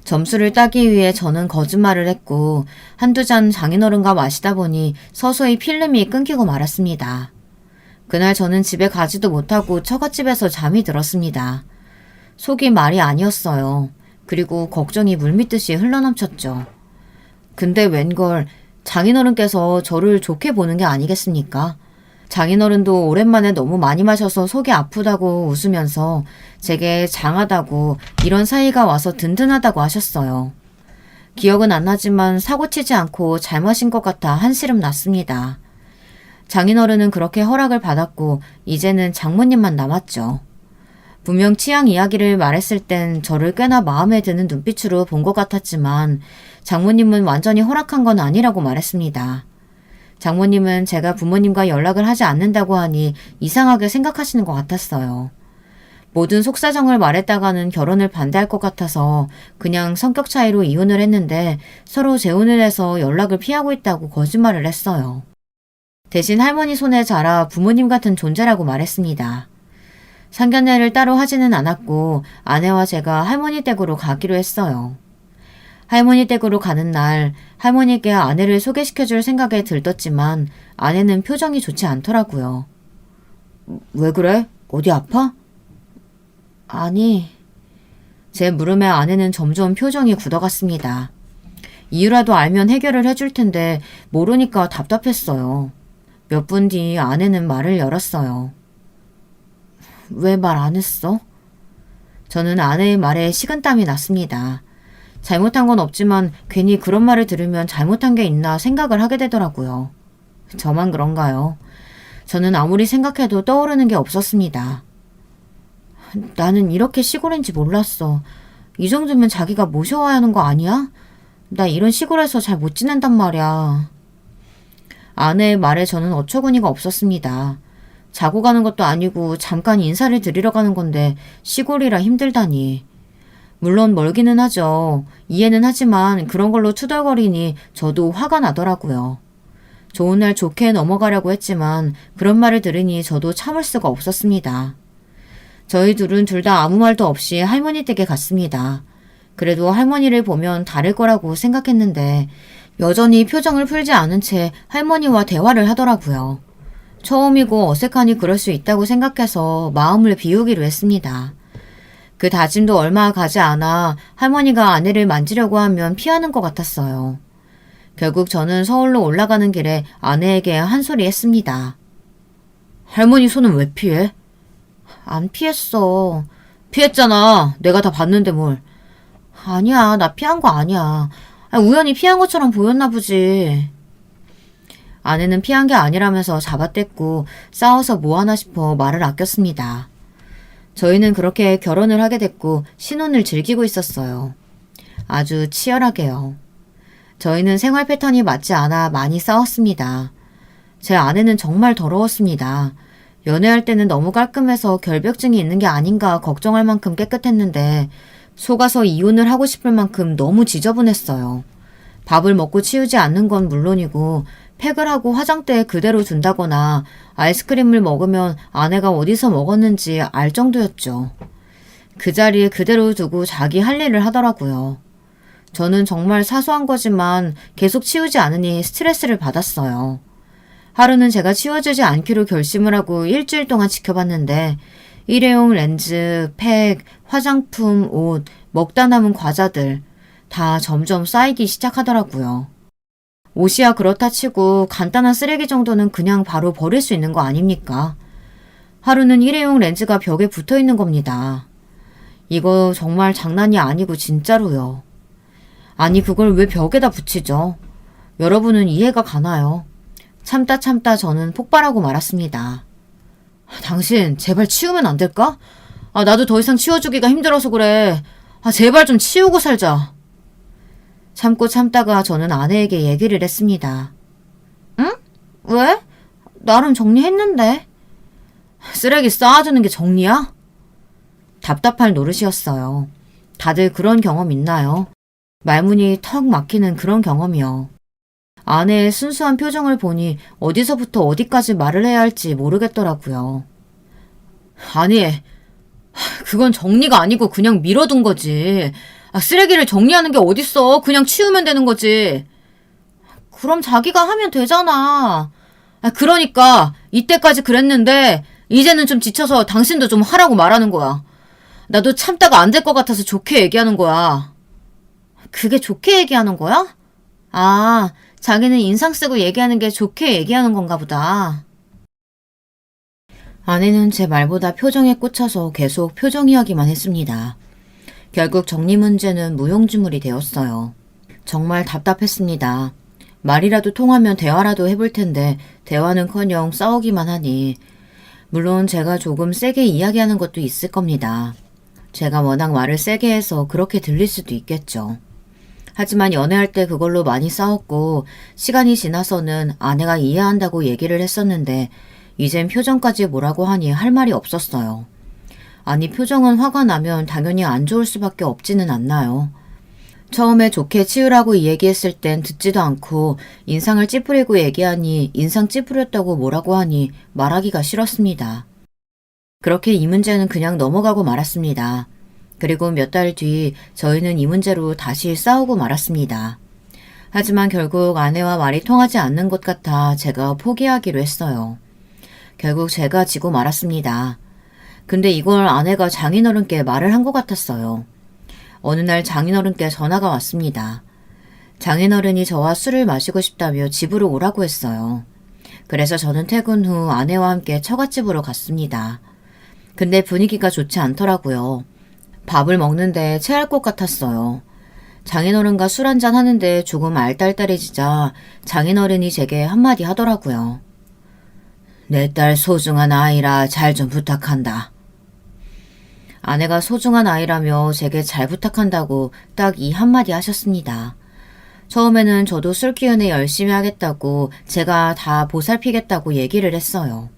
점수를 따기 위해 저는 거짓말을 했고 한두 잔 장인어른과 마시다 보니 서서히 필름이 끊기고 말았습니다. 그날 저는 집에 가지도 못하고 처갓집에서 잠이 들었습니다. 속이 말이 아니었어요. 그리고 걱정이 물밀듯이 흘러넘쳤죠. 근데 웬걸 장인어른께서 저를 좋게 보는 게 아니겠습니까? 장인어른도 오랜만에 너무 많이 마셔서 속이 아프다고 웃으면서 제게 장하다고 이런 사이가 와서 든든하다고 하셨어요. 기억은 안 나지만 사고치지 않고 잘 마신 것 같아 한시름 났습니다. 장인어른은 그렇게 허락을 받았고 이제는 장모님만 남았죠. 분명 취향 이야기를 말했을 땐 저를 꽤나 마음에 드는 눈빛으로 본 것 같았지만 장모님은 완전히 허락한 건 아니라고 말했습니다. 장모님은 제가 부모님과 연락을 하지 않는다고 하니 이상하게 생각하시는 것 같았어요. 모든 속사정을 말했다가는 결혼을 반대할 것 같아서 그냥 성격 차이로 이혼을 했는데 서로 재혼을 해서 연락을 피하고 있다고 거짓말을 했어요. 대신 할머니 손에 자라 부모님 같은 존재라고 말했습니다. 상견례를 따로 하지는 않았고 아내와 제가 할머니 댁으로 가기로 했어요. 할머니 댁으로 가는 날 할머니께 아내를 소개시켜줄 생각에 들떴지만 아내는 표정이 좋지 않더라고요. 왜 그래? 어디 아파? 아니... 제 물음에 아내는 점점 표정이 굳어갔습니다. 이유라도 알면 해결을 해줄 텐데 모르니까 답답했어요. 몇 분 뒤 아내는 말을 열었어요. 왜 말 안 했어? 저는 아내의 말에 식은땀이 났습니다. 잘못한 건 없지만 괜히 그런 말을 들으면 잘못한 게 있나 생각을 하게 되더라고요. 저만 그런가요? 저는 아무리 생각해도 떠오르는 게 없었습니다. 나는 이렇게 시골인지 몰랐어. 이 정도면 자기가 모셔와야 하는 거 아니야? 나 이런 시골에서 잘 못 지낸단 말이야. 아내의 말에 저는 어처구니가 없었습니다. 자고 가는 것도 아니고 잠깐 인사를 드리러 가는 건데 시골이라 힘들다니. 물론 멀기는 하죠. 이해는 하지만 그런 걸로 투덜거리니 저도 화가 나더라고요. 좋은 날 좋게 넘어가려고 했지만 그런 말을 들으니 저도 참을 수가 없었습니다. 저희 둘은 둘 다 아무 말도 없이 할머니 댁에 갔습니다. 그래도 할머니를 보면 다를 거라고 생각했는데 여전히 표정을 풀지 않은 채 할머니와 대화를 하더라고요. 처음이고 어색하니 그럴 수 있다고 생각해서 마음을 비우기로 했습니다. 그 다짐도 얼마 가지 않아 할머니가 아내를 만지려고 하면 피하는 것 같았어요. 결국 저는 서울로 올라가는 길에 아내에게 한 소리 했습니다. 할머니 손은 왜 피해? 안 피했어. 피했잖아. 내가 다 봤는데 뭘. 아니야, 나 피한 거 아니야. 우연히 피한 것처럼 보였나 보지. 아내는 피한 게 아니라면서 잡아댔고 싸워서 뭐하나 싶어 말을 아꼈습니다. 저희는 그렇게 결혼을 하게 됐고 신혼을 즐기고 있었어요. 아주 치열하게요. 저희는 생활 패턴이 맞지 않아 많이 싸웠습니다. 제 아내는 정말 더러웠습니다. 연애할 때는 너무 깔끔해서 결벽증이 있는 게 아닌가 걱정할 만큼 깨끗했는데 속아서 이혼을 하고 싶을 만큼 너무 지저분했어요. 밥을 먹고 치우지 않는 건 물론이고 팩을 하고 화장대에 그대로 둔다거나 아이스크림을 먹으면 아내가 어디서 먹었는지 알 정도였죠. 그 자리에 그대로 두고 자기 할 일을 하더라고요. 저는 정말 사소한 거지만 계속 치우지 않으니 스트레스를 받았어요. 하루는 제가 치워주지 않기로 결심을 하고 일주일 동안 지켜봤는데 일회용 렌즈, 팩, 화장품, 옷, 먹다 남은 과자들 다 점점 쌓이기 시작하더라고요. 옷이야 그렇다 치고 간단한 쓰레기 정도는 그냥 바로 버릴 수 있는 거 아닙니까? 하루는 일회용 렌즈가 벽에 붙어 있는 겁니다. 이거 정말 장난이 아니고 진짜로요. 아니 그걸 왜 벽에다 붙이죠? 여러분은 이해가 가나요? 참다 저는 폭발하고 말았습니다. 당신 제발 치우면 안 될까? 나도 더 이상 치워주기가 힘들어서 그래. 제발 좀 치우고 살자. 참고 참다가 저는 아내에게 얘기를 했습니다. 응? 왜? 나름 정리했는데. 쓰레기 쌓아두는 게 정리야? 답답할 노릇이었어요. 다들 그런 경험 있나요? 말문이 턱 막히는 그런 경험이요. 아내의 순수한 표정을 보니 어디서부터 어디까지 말을 해야 할지 모르겠더라고요. 아니, 그건 정리가 아니고 그냥 밀어둔 거지. 쓰레기를 정리하는 게 어딨어. 그냥 치우면 되는 거지. 그럼 자기가 하면 되잖아. 그러니까 이때까지 그랬는데 이제는 좀 지쳐서 당신도 좀 하라고 말하는 거야. 나도 참다가 안 될 것 같아서 좋게 얘기하는 거야. 그게 좋게 얘기하는 거야? 자기는 인상 쓰고 얘기하는 게 좋게 얘기하는 건가 보다. 아내는 제 말보다 표정에 꽂혀서 계속 표정 이야기만 했습니다. 결국 정리 문제는 무용지물이 되었어요. 정말 답답했습니다. 말이라도 통하면 대화라도 해볼 텐데 대화는커녕 싸우기만 하니 물론 제가 조금 세게 이야기하는 것도 있을 겁니다. 제가 워낙 말을 세게 해서 그렇게 들릴 수도 있겠죠. 하지만 연애할 때 그걸로 많이 싸웠고 시간이 지나서는 아내가 이해한다고 얘기를 했었는데 이젠 표정까지 뭐라고 하니 할 말이 없었어요. 아니 표정은 화가 나면 당연히 안 좋을 수밖에 없지는 않나요? 처음에 좋게 치우라고 얘기했을 땐 듣지도 않고 인상을 찌푸리고 얘기하니 인상 찌푸렸다고 뭐라고 하니 말하기가 싫었습니다. 그렇게 이 문제는 그냥 넘어가고 말았습니다. 그리고 몇 달 뒤 저희는 이 문제로 다시 싸우고 말았습니다. 하지만 결국 아내와 말이 통하지 않는 것 같아 제가 포기하기로 했어요. 결국 제가 지고 말았습니다. 근데 이걸 아내가 장인어른께 말을 한 것 같았어요. 어느 날 장인어른께 전화가 왔습니다. 장인어른이 저와 술을 마시고 싶다며 집으로 오라고 했어요. 그래서 저는 퇴근 후 아내와 함께 처갓집으로 갔습니다. 근데 분위기가 좋지 않더라고요. 밥을 먹는데 체할 것 같았어요. 장인어른과 술 한잔 하는데 조금 알딸딸해지자 장인어른이 제게 한마디 하더라고요. 내 딸 소중한 아이라 잘 좀 부탁한다. 아내가 소중한 아이라며 제게 잘 부탁한다고 딱 이 한마디 하셨습니다. 처음에는 저도 술 기운에 열심히 하겠다고 제가 다 보살피겠다고 얘기를 했어요.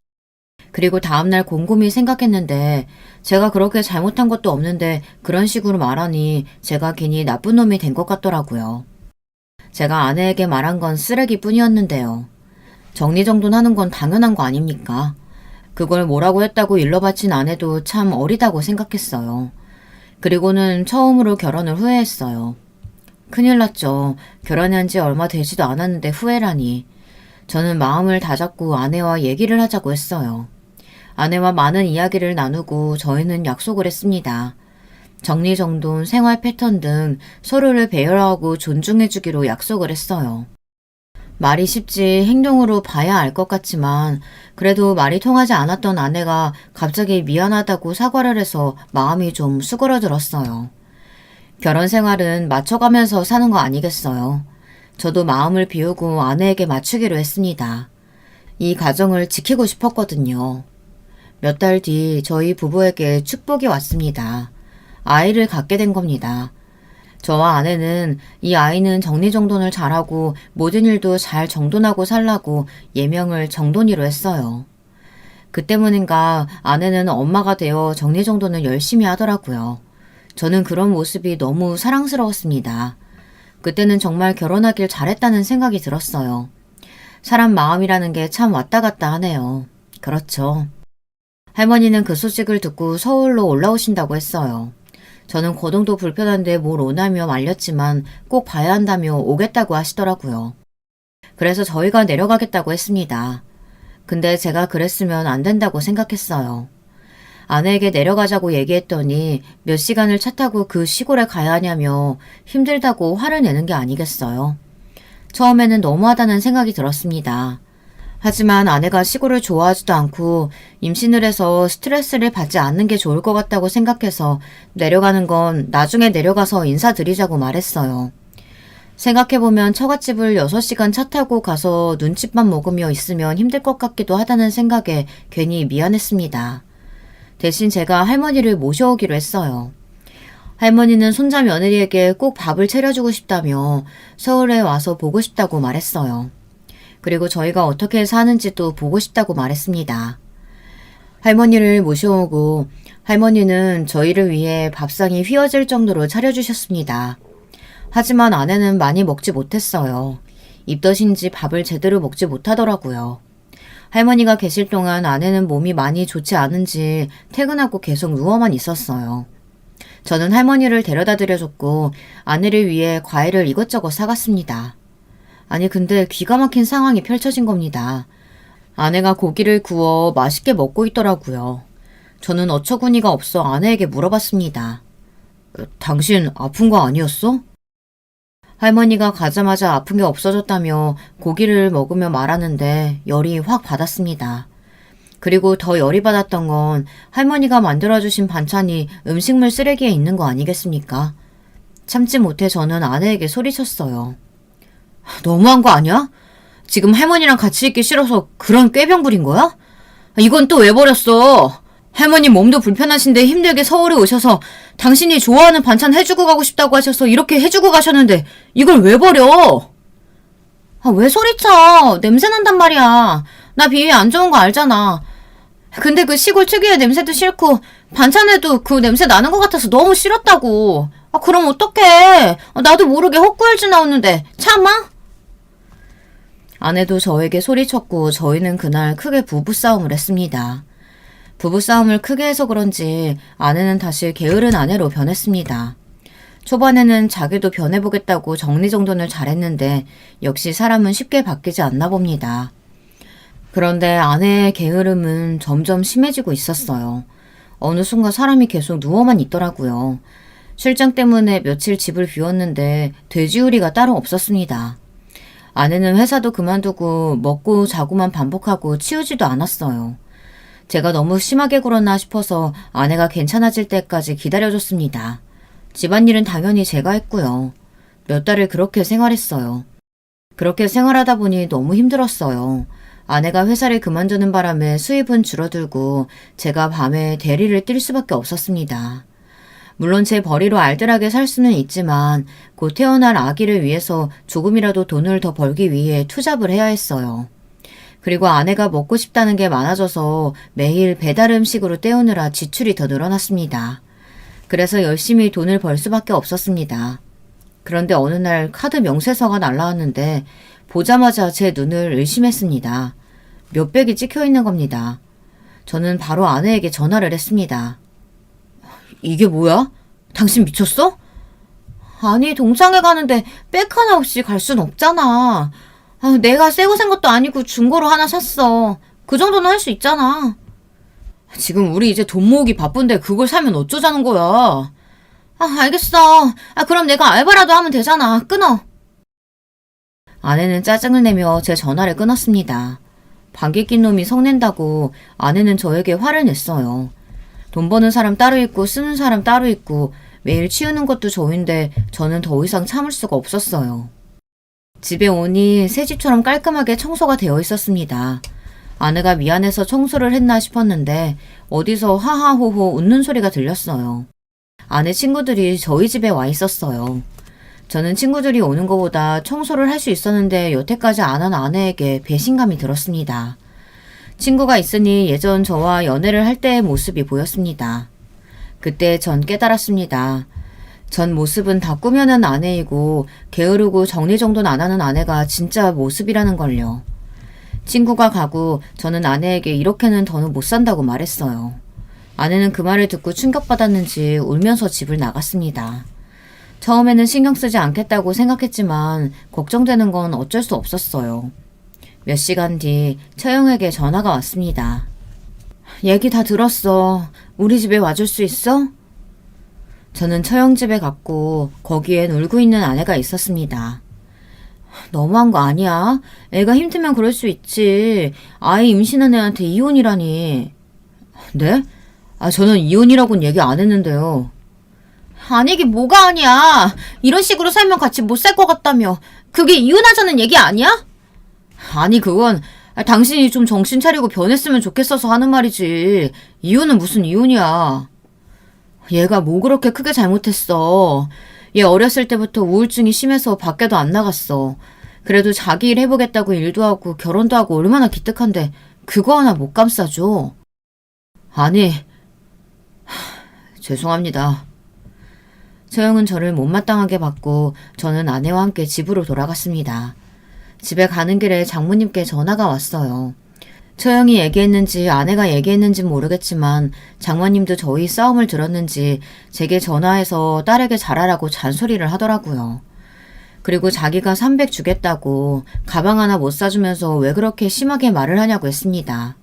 그리고 다음날 곰곰이 생각했는데 제가 그렇게 잘못한 것도 없는데 그런 식으로 말하니 제가 괜히 나쁜 놈이 된 것 같더라고요. 제가 아내에게 말한 건 쓰레기뿐이었는데요. 정리정돈하는 건 당연한 거 아닙니까? 그걸 뭐라고 했다고 일러바친 아내도 참 어리다고 생각했어요. 그리고는 처음으로 결혼을 후회했어요. 큰일 났죠. 결혼한 지 얼마 되지도 않았는데 후회라니. 저는 마음을 다잡고 아내와 얘기를 하자고 했어요. 아내와 많은 이야기를 나누고 저희는 약속을 했습니다. 정리정돈, 생활 패턴 등 서로를 배려하고 존중해주기로 약속을 했어요. 말이 쉽지 행동으로 봐야 알 것 같지만 그래도 말이 통하지 않았던 아내가 갑자기 미안하다고 사과를 해서 마음이 좀 수그러들었어요. 결혼 생활은 맞춰가면서 사는 거 아니겠어요. 저도 마음을 비우고 아내에게 맞추기로 했습니다. 이 가정을 지키고 싶었거든요. 몇 달 뒤 저희 부부에게 축복이 왔습니다. 아이를 갖게 된 겁니다. 저와 아내는 이 아이는 정리정돈을 잘하고 모든 일도 잘 정돈하고 살라고 예명을 정돈이로 했어요. 그 때문인가 아내는 엄마가 되어 정리정돈을 열심히 하더라고요. 저는 그런 모습이 너무 사랑스러웠습니다. 그때는 정말 결혼하길 잘했다는 생각이 들었어요. 사람 마음이라는 게 참 왔다 갔다 하네요. 그렇죠. 할머니는 그 소식을 듣고 서울로 올라오신다고 했어요. 저는 거동도 불편한데 뭘 오나며 말렸지만 꼭 봐야 한다며 오겠다고 하시더라고요. 그래서 저희가 내려가겠다고 했습니다. 근데 제가 그랬으면 안 된다고 생각했어요. 아내에게 내려가자고 얘기했더니 몇 시간을 차 타고 그 시골에 가야 하냐며 힘들다고 화를 내는 게 아니겠어요. 처음에는 너무하다는 생각이 들었습니다. 하지만 아내가 시골을 좋아하지도 않고 임신을 해서 스트레스를 받지 않는 게 좋을 것 같다고 생각해서 내려가는 건 나중에 내려가서 인사드리자고 말했어요. 생각해보면 처갓집을 6시간 차 타고 가서 눈칫밥 먹으며 있으면 힘들 것 같기도 하다는 생각에 괜히 미안했습니다. 대신 제가 할머니를 모셔오기로 했어요. 할머니는 손자 며느리에게 꼭 밥을 차려주고 싶다며 서울에 와서 보고 싶다고 말했어요. 그리고 저희가 어떻게 사는지도 보고 싶다고 말했습니다. 할머니를 모셔오고 할머니는 저희를 위해 밥상이 휘어질 정도로 차려주셨습니다. 하지만 아내는 많이 먹지 못했어요. 입덧인지 밥을 제대로 먹지 못하더라고요. 할머니가 계실 동안 아내는 몸이 많이 좋지 않은지 퇴근하고 계속 누워만 있었어요. 저는 할머니를 데려다 드려줬고 아내를 위해 과일을 이것저것 사갔습니다. 아니 근데 기가 막힌 상황이 펼쳐진 겁니다. 아내가 고기를 구워 맛있게 먹고 있더라고요. 저는 어처구니가 없어 아내에게 물어봤습니다. 당신 아픈 거 아니었어? 할머니가 가자마자 아픈 게 없어졌다며 고기를 먹으며 말하는데 열이 확 받았습니다. 그리고 더 열이 받았던 건 할머니가 만들어주신 반찬이 음식물 쓰레기에 있는 거 아니겠습니까? 참지 못해 저는 아내에게 소리쳤어요. 너무한 거 아니야? 지금 할머니랑 같이 있기 싫어서 그런 꾀병 부린 거야? 이건 또 왜 버렸어? 할머니 몸도 불편하신데 힘들게 서울에 오셔서 당신이 좋아하는 반찬 해주고 가고 싶다고 하셔서 이렇게 해주고 가셨는데 이걸 왜 버려? 왜 소리쳐? 냄새 난단 말이야. 나 비위 안 좋은 거 알잖아. 근데 그 시골 특유의 냄새도 싫고 반찬에도 그 냄새 나는 것 같아서 너무 싫었다고. 그럼 어떡해. 나도 모르게 헛구열지 나오는데 참아? 아내도 저에게 소리쳤고 저희는 그날 크게 부부싸움을 했습니다. 부부싸움을 크게 해서 그런지 아내는 다시 게으른 아내로 변했습니다. 초반에는 자기도 변해보겠다고 정리정돈을 잘했는데 역시 사람은 쉽게 바뀌지 않나 봅니다. 그런데 아내의 게으름은 점점 심해지고 있었어요. 어느 순간 사람이 계속 누워만 있더라고요. 출장 때문에 며칠 집을 비웠는데 돼지우리가 따로 없었습니다. 아내는 회사도 그만두고 먹고 자고만 반복하고 치우지도 않았어요. 제가 너무 심하게 굴었나 싶어서 아내가 괜찮아질 때까지 기다려줬습니다. 집안일은 당연히 제가 했고요. 몇 달을 그렇게 생활했어요. 그렇게 생활하다 보니 너무 힘들었어요. 아내가 회사를 그만두는 바람에 수입은 줄어들고 제가 밤에 대리를 뛸 수밖에 없었습니다. 물론 제 벌이로 알뜰하게 살 수는 있지만 곧 태어날 아기를 위해서 조금이라도 돈을 더 벌기 위해 투잡을 해야 했어요. 그리고 아내가 먹고 싶다는 게 많아져서 매일 배달 음식으로 때우느라 지출이 더 늘어났습니다. 그래서 열심히 돈을 벌 수밖에 없었습니다. 그런데 어느 날 카드 명세서가 날라왔는데 보자마자 제 눈을 의심했습니다. 몇백이 찍혀 있는 겁니다. 저는 바로 아내에게 전화를 했습니다. 이게 뭐야? 당신 미쳤어? 아니, 동창회 가는데 백 하나 없이 갈 순 없잖아. 내가 새거 산 것도 아니고 중고로 하나 샀어. 그 정도는 할 수 있잖아. 지금 우리 이제 돈 모으기 바쁜데 그걸 사면 어쩌자는 거야. 알겠어. 그럼 내가 알바라도 하면 되잖아. 끊어. 아내는 짜증을 내며 제 전화를 끊었습니다. 방귀 낀 놈이 성낸다고 아내는 저에게 화를 냈어요. 돈 버는 사람 따로 있고 쓰는 사람 따로 있고 매일 치우는 것도 저인데 저는 더 이상 참을 수가 없었어요. 집에 오니 새 집처럼 깔끔하게 청소가 되어 있었습니다. 아내가 미안해서 청소를 했나 싶었는데 어디서 하하호호 웃는 소리가 들렸어요. 아내 친구들이 저희 집에 와 있었어요. 저는 친구들이 오는 것보다 청소를 할 수 있었는데 여태까지 안 한 아내에게 배신감이 들었습니다. 친구가 있으니 예전 저와 연애를 할 때의 모습이 보였습니다. 그때 전 깨달았습니다. 전 모습은 다 꾸며낸 아내이고 게으르고 정리정돈 안 하는 아내가 진짜 모습이라는 걸요. 친구가 가고 저는 아내에게 이렇게는 더는 못 산다고 말했어요. 아내는 그 말을 듣고 충격받았는지 울면서 집을 나갔습니다. 처음에는 신경 쓰지 않겠다고 생각했지만 걱정되는 건 어쩔 수 없었어요. 몇 시간 뒤 처형에게 전화가 왔습니다. 얘기 다 들었어. 우리 집에 와줄 수 있어? 저는 처형 집에 갔고 거기엔 울고 있는 아내가 있었습니다. 너무한 거 아니야? 애가 힘들면 그럴 수 있지. 아이 임신한 애한테 이혼이라니. 네? 저는 이혼이라고는 얘기 안 했는데요. 아니긴 뭐가 아니야. 이런 식으로 살면 같이 못 살 것 같다며. 그게 이혼하자는 얘기 아니야? 아니 그건 당신이 좀 정신 차리고 변했으면 좋겠어서 하는 말이지. 이혼은 무슨 이혼이야. 얘가 뭐 그렇게 크게 잘못했어. 얘 어렸을 때부터 우울증이 심해서 밖에도 안 나갔어. 그래도 자기 일 해보겠다고 일도 하고 결혼도 하고 얼마나 기특한데 그거 하나 못 감싸줘. 아니, 죄송합니다. 처형은 저를 못마땅하게 받고 저는 아내와 함께 집으로 돌아갔습니다. 집에 가는 길에 장모님께 전화가 왔어요. 처형이 얘기했는지 아내가 얘기했는지 모르겠지만 장모님도 저희 싸움을 들었는지 제게 전화해서 딸에게 잘하라고 잔소리를 하더라고요. 그리고 자기가 300 주겠다고 가방 하나 못 사주면서 왜 그렇게 심하게 말을 하냐고 했습니다.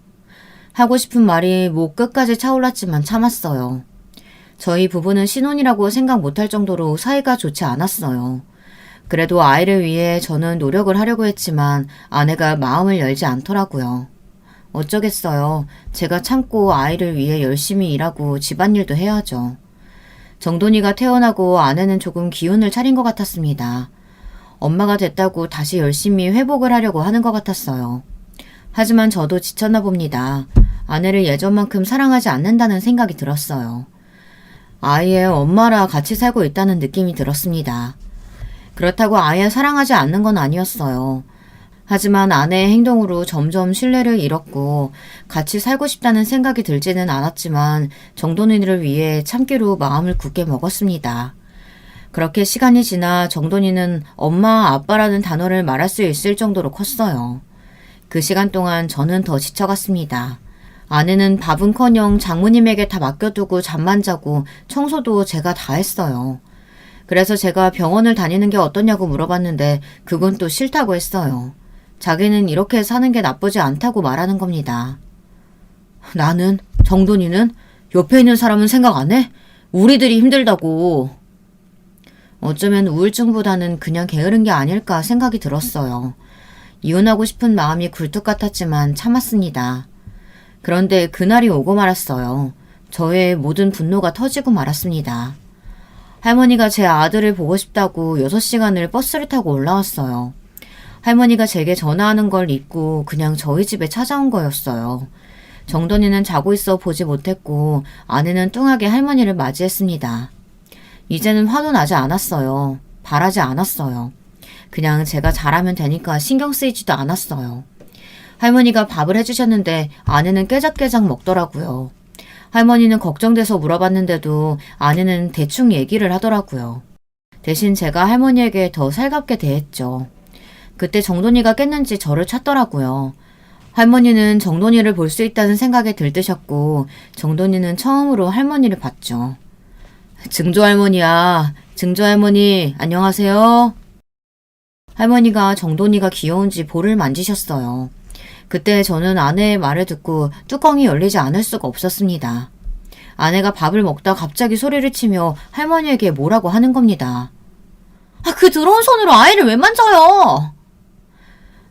하고 싶은 말이 목 끝까지 차올랐지만 참았어요. 저희 부부는 신혼이라고 생각 못할 정도로 사이가 좋지 않았어요. 그래도 아이를 위해 저는 노력을 하려고 했지만 아내가 마음을 열지 않더라고요. 어쩌겠어요. 제가 참고 아이를 위해 열심히 일하고 집안일도 해야죠. 정돈이가 태어나고 아내는 조금 기운을 차린 것 같았습니다. 엄마가 됐다고 다시 열심히 회복을 하려고 하는 것 같았어요. 하지만 저도 지쳤나 봅니다. 아내를 예전만큼 사랑하지 않는다는 생각이 들었어요. 아이의 엄마라 같이 살고 있다는 느낌이 들었습니다. 그렇다고 아예 사랑하지 않는 건 아니었어요. 하지만 아내의 행동으로 점점 신뢰를 잃었고 같이 살고 싶다는 생각이 들지는 않았지만 정돈이를 위해 참기로 마음을 굳게 먹었습니다. 그렇게 시간이 지나 정돈이는 엄마, 아빠라는 단어를 말할 수 있을 정도로 컸어요. 그 시간 동안 저는 더 지쳐갔습니다. 아내는 밥은커녕 장모님에게 다 맡겨두고 잠만 자고 청소도 제가 다 했어요. 그래서 제가 병원을 다니는 게 어떠냐고 물어봤는데 그건 또 싫다고 했어요. 자기는 이렇게 사는 게 나쁘지 않다고 말하는 겁니다. 나는? 정돈이는? 옆에 있는 사람은 생각 안 해? 우리들이 힘들다고. 어쩌면 우울증보다는 그냥 게으른 게 아닐까 생각이 들었어요. 이혼하고 싶은 마음이 굴뚝 같았지만 참았습니다. 그런데 그날이 오고 말았어요. 저의 모든 분노가 터지고 말았습니다. 할머니가 제 아들을 보고 싶다고 6시간을 버스를 타고 올라왔어요. 할머니가 제게 전화하는 걸 잊고 그냥 저희 집에 찾아온 거였어요. 정돈이는 자고 있어 보지 못했고 아내는 뚱하게 할머니를 맞이했습니다. 이제는 화도 나지 않았어요. 바라지 않았어요. 그냥 제가 잘하면 되니까 신경 쓰이지도 않았어요. 할머니가 밥을 해주셨는데 아내는 깨작깨작 먹더라고요. 할머니는 걱정돼서 물어봤는데도 아내는 대충 얘기를 하더라고요. 대신 제가 할머니에게 더 살갑게 대했죠. 그때 정돈이가 깼는지 저를 찾더라고요. 할머니는 정돈이를 볼 수 있다는 생각에 들뜨셨고 정돈이는 처음으로 할머니를 봤죠. 증조할머니야. 증조할머니 안녕하세요. 할머니가 정돈이가 귀여운지 볼을 만지셨어요. 그때 저는 아내의 말을 듣고 뚜껑이 열리지 않을 수가 없었습니다. 아내가 밥을 먹다 갑자기 소리를 치며 할머니에게 뭐라고 하는 겁니다. 그 더러운 손으로 아이를 왜 만져요?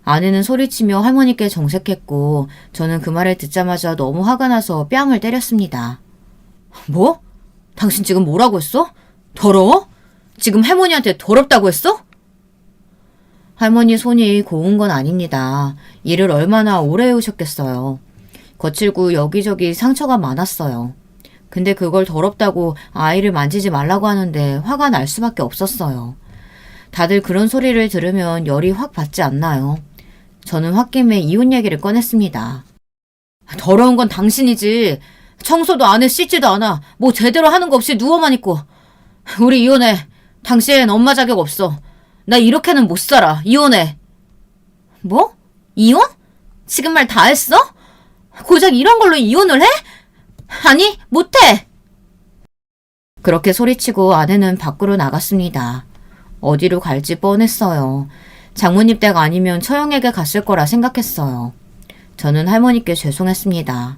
아내는 소리치며 할머니께 정색했고 저는 그 말을 듣자마자 너무 화가 나서 뺨을 때렸습니다. 뭐? 당신 지금 뭐라고 했어? 더러워? 지금 할머니한테 더럽다고 했어? 할머니 손이 고운 건 아닙니다. 일을 얼마나 오래 해오셨겠어요. 거칠고 여기저기 상처가 많았어요. 근데 그걸 더럽다고 아이를 만지지 말라고 하는데 화가 날 수밖에 없었어요. 다들 그런 소리를 들으면 열이 확 받지 않나요? 저는 홧김에 이혼 얘기를 꺼냈습니다. 더러운 건 당신이지. 청소도 안 해 씻지도 않아. 뭐 제대로 하는 거 없이 누워만 있고. 우리 이혼해. 당신 엄마 자격 없어. 나 이렇게는 못 살아. 이혼해. 뭐? 이혼? 지금 말 다 했어? 고작 이런 걸로 이혼을 해? 아니, 못해! 그렇게 소리치고 아내는 밖으로 나갔습니다. 어디로 갈지 뻔했어요. 장모님 댁 아니면 처형에게 갔을 거라 생각했어요. 저는 할머니께 죄송했습니다.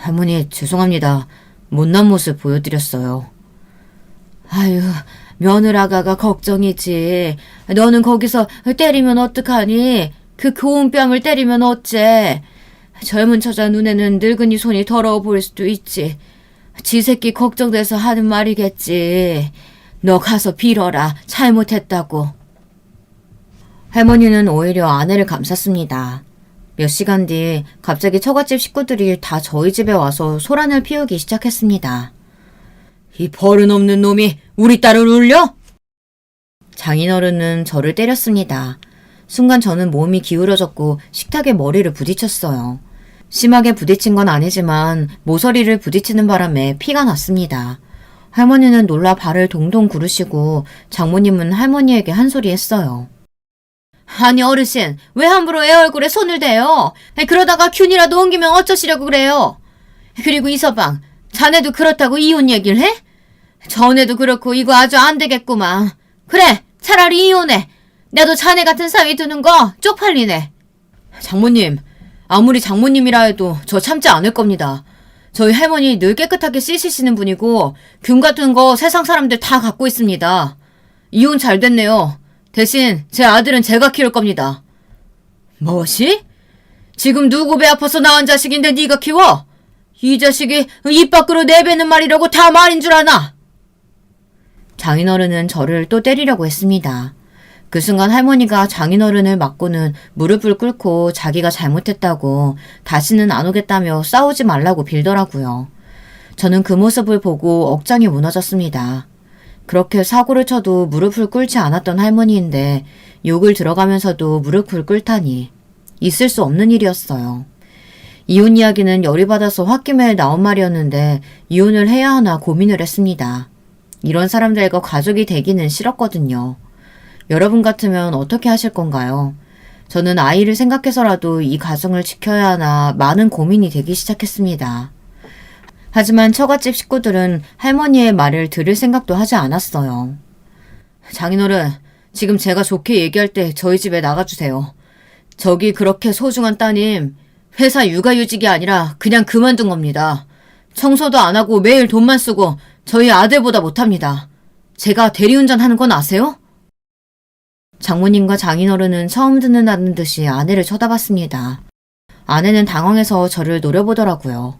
할머니, 죄송합니다. 못난 모습 보여드렸어요. 아유, 며느라가가 걱정이지. 너는 거기서 때리면 어떡하니? 그 고운 뺨을 때리면 어째? 젊은 처자 눈에는 늙은이 손이 더러워 보일 수도 있지. 지 새끼 걱정돼서 하는 말이겠지. 너 가서 빌어라. 잘못했다고. 할머니는 오히려 아내를 감쌌습니다. 몇 시간 뒤 갑자기 처갓집 식구들이 다 저희 집에 와서 소란을 피우기 시작했습니다. 이 버릇없는 놈이 우리 딸을 울려? 장인어른은 저를 때렸습니다. 순간 저는 몸이 기울어졌고 식탁에 머리를 부딪혔어요. 심하게 부딪힌 건 아니지만 모서리를 부딪히는 바람에 피가 났습니다. 할머니는 놀라 발을 동동 구르시고 장모님은 할머니에게 한 소리 했어요. 아니 어르신, 왜 함부로 애 얼굴에 손을 대요? 그러다가 균이라도 옮기면 어쩌시려고 그래요? 그리고 이서방, 자네도 그렇다고 이혼 얘기를 해? 전에도 그렇고 이거 아주 안 되겠구만. 그래, 차라리 이혼해. 나도 자네 같은 사위 두는 거 쪽팔리네. 장모님, 아무리 장모님이라 해도 저 참지 않을 겁니다. 저희 할머니 늘 깨끗하게 씻으시는 분이고 균 같은 거 세상 사람들 다 갖고 있습니다. 이혼 잘 됐네요. 대신 제 아들은 제가 키울 겁니다. 뭐시? 지금 누구 배 아파서 낳은 자식인데 네가 키워? 이 자식이 입 밖으로 내뱉는 말이라고 다 말인 줄 아나? 장인어른은 저를 또 때리려고 했습니다. 그 순간 할머니가 장인어른을 맞고는 무릎을 꿇고 자기가 잘못했다고 다시는 안 오겠다며 싸우지 말라고 빌더라고요. 저는 그 모습을 보고 억장이 무너졌습니다. 그렇게 사고를 쳐도 무릎을 꿇지 않았던 할머니인데 욕을 들어가면서도 무릎을 꿇다니 있을 수 없는 일이었어요. 이혼 이야기는 열이 받아서 홧김에 나온 말이었는데 이혼을 해야 하나 고민을 했습니다. 이런 사람들과 가족이 되기는 싫었거든요. 여러분 같으면 어떻게 하실 건가요? 저는 아이를 생각해서라도 이 가정을 지켜야 하나 많은 고민이 되기 시작했습니다. 하지만 처갓집 식구들은 할머니의 말을 들을 생각도 하지 않았어요. 장인어른, 지금 제가 좋게 얘기할 때 저희 집에 나가주세요. 저기 그렇게 소중한 따님, 회사 육아휴직이 아니라 그냥 그만둔 겁니다. 청소도 안 하고 매일 돈만 쓰고 저희 아들보다 못합니다. 제가 대리운전 하는 건 아세요? 장모님과 장인어른은 처음 듣는다는 듯이 아내를 쳐다봤습니다. 아내는 당황해서 저를 노려보더라고요.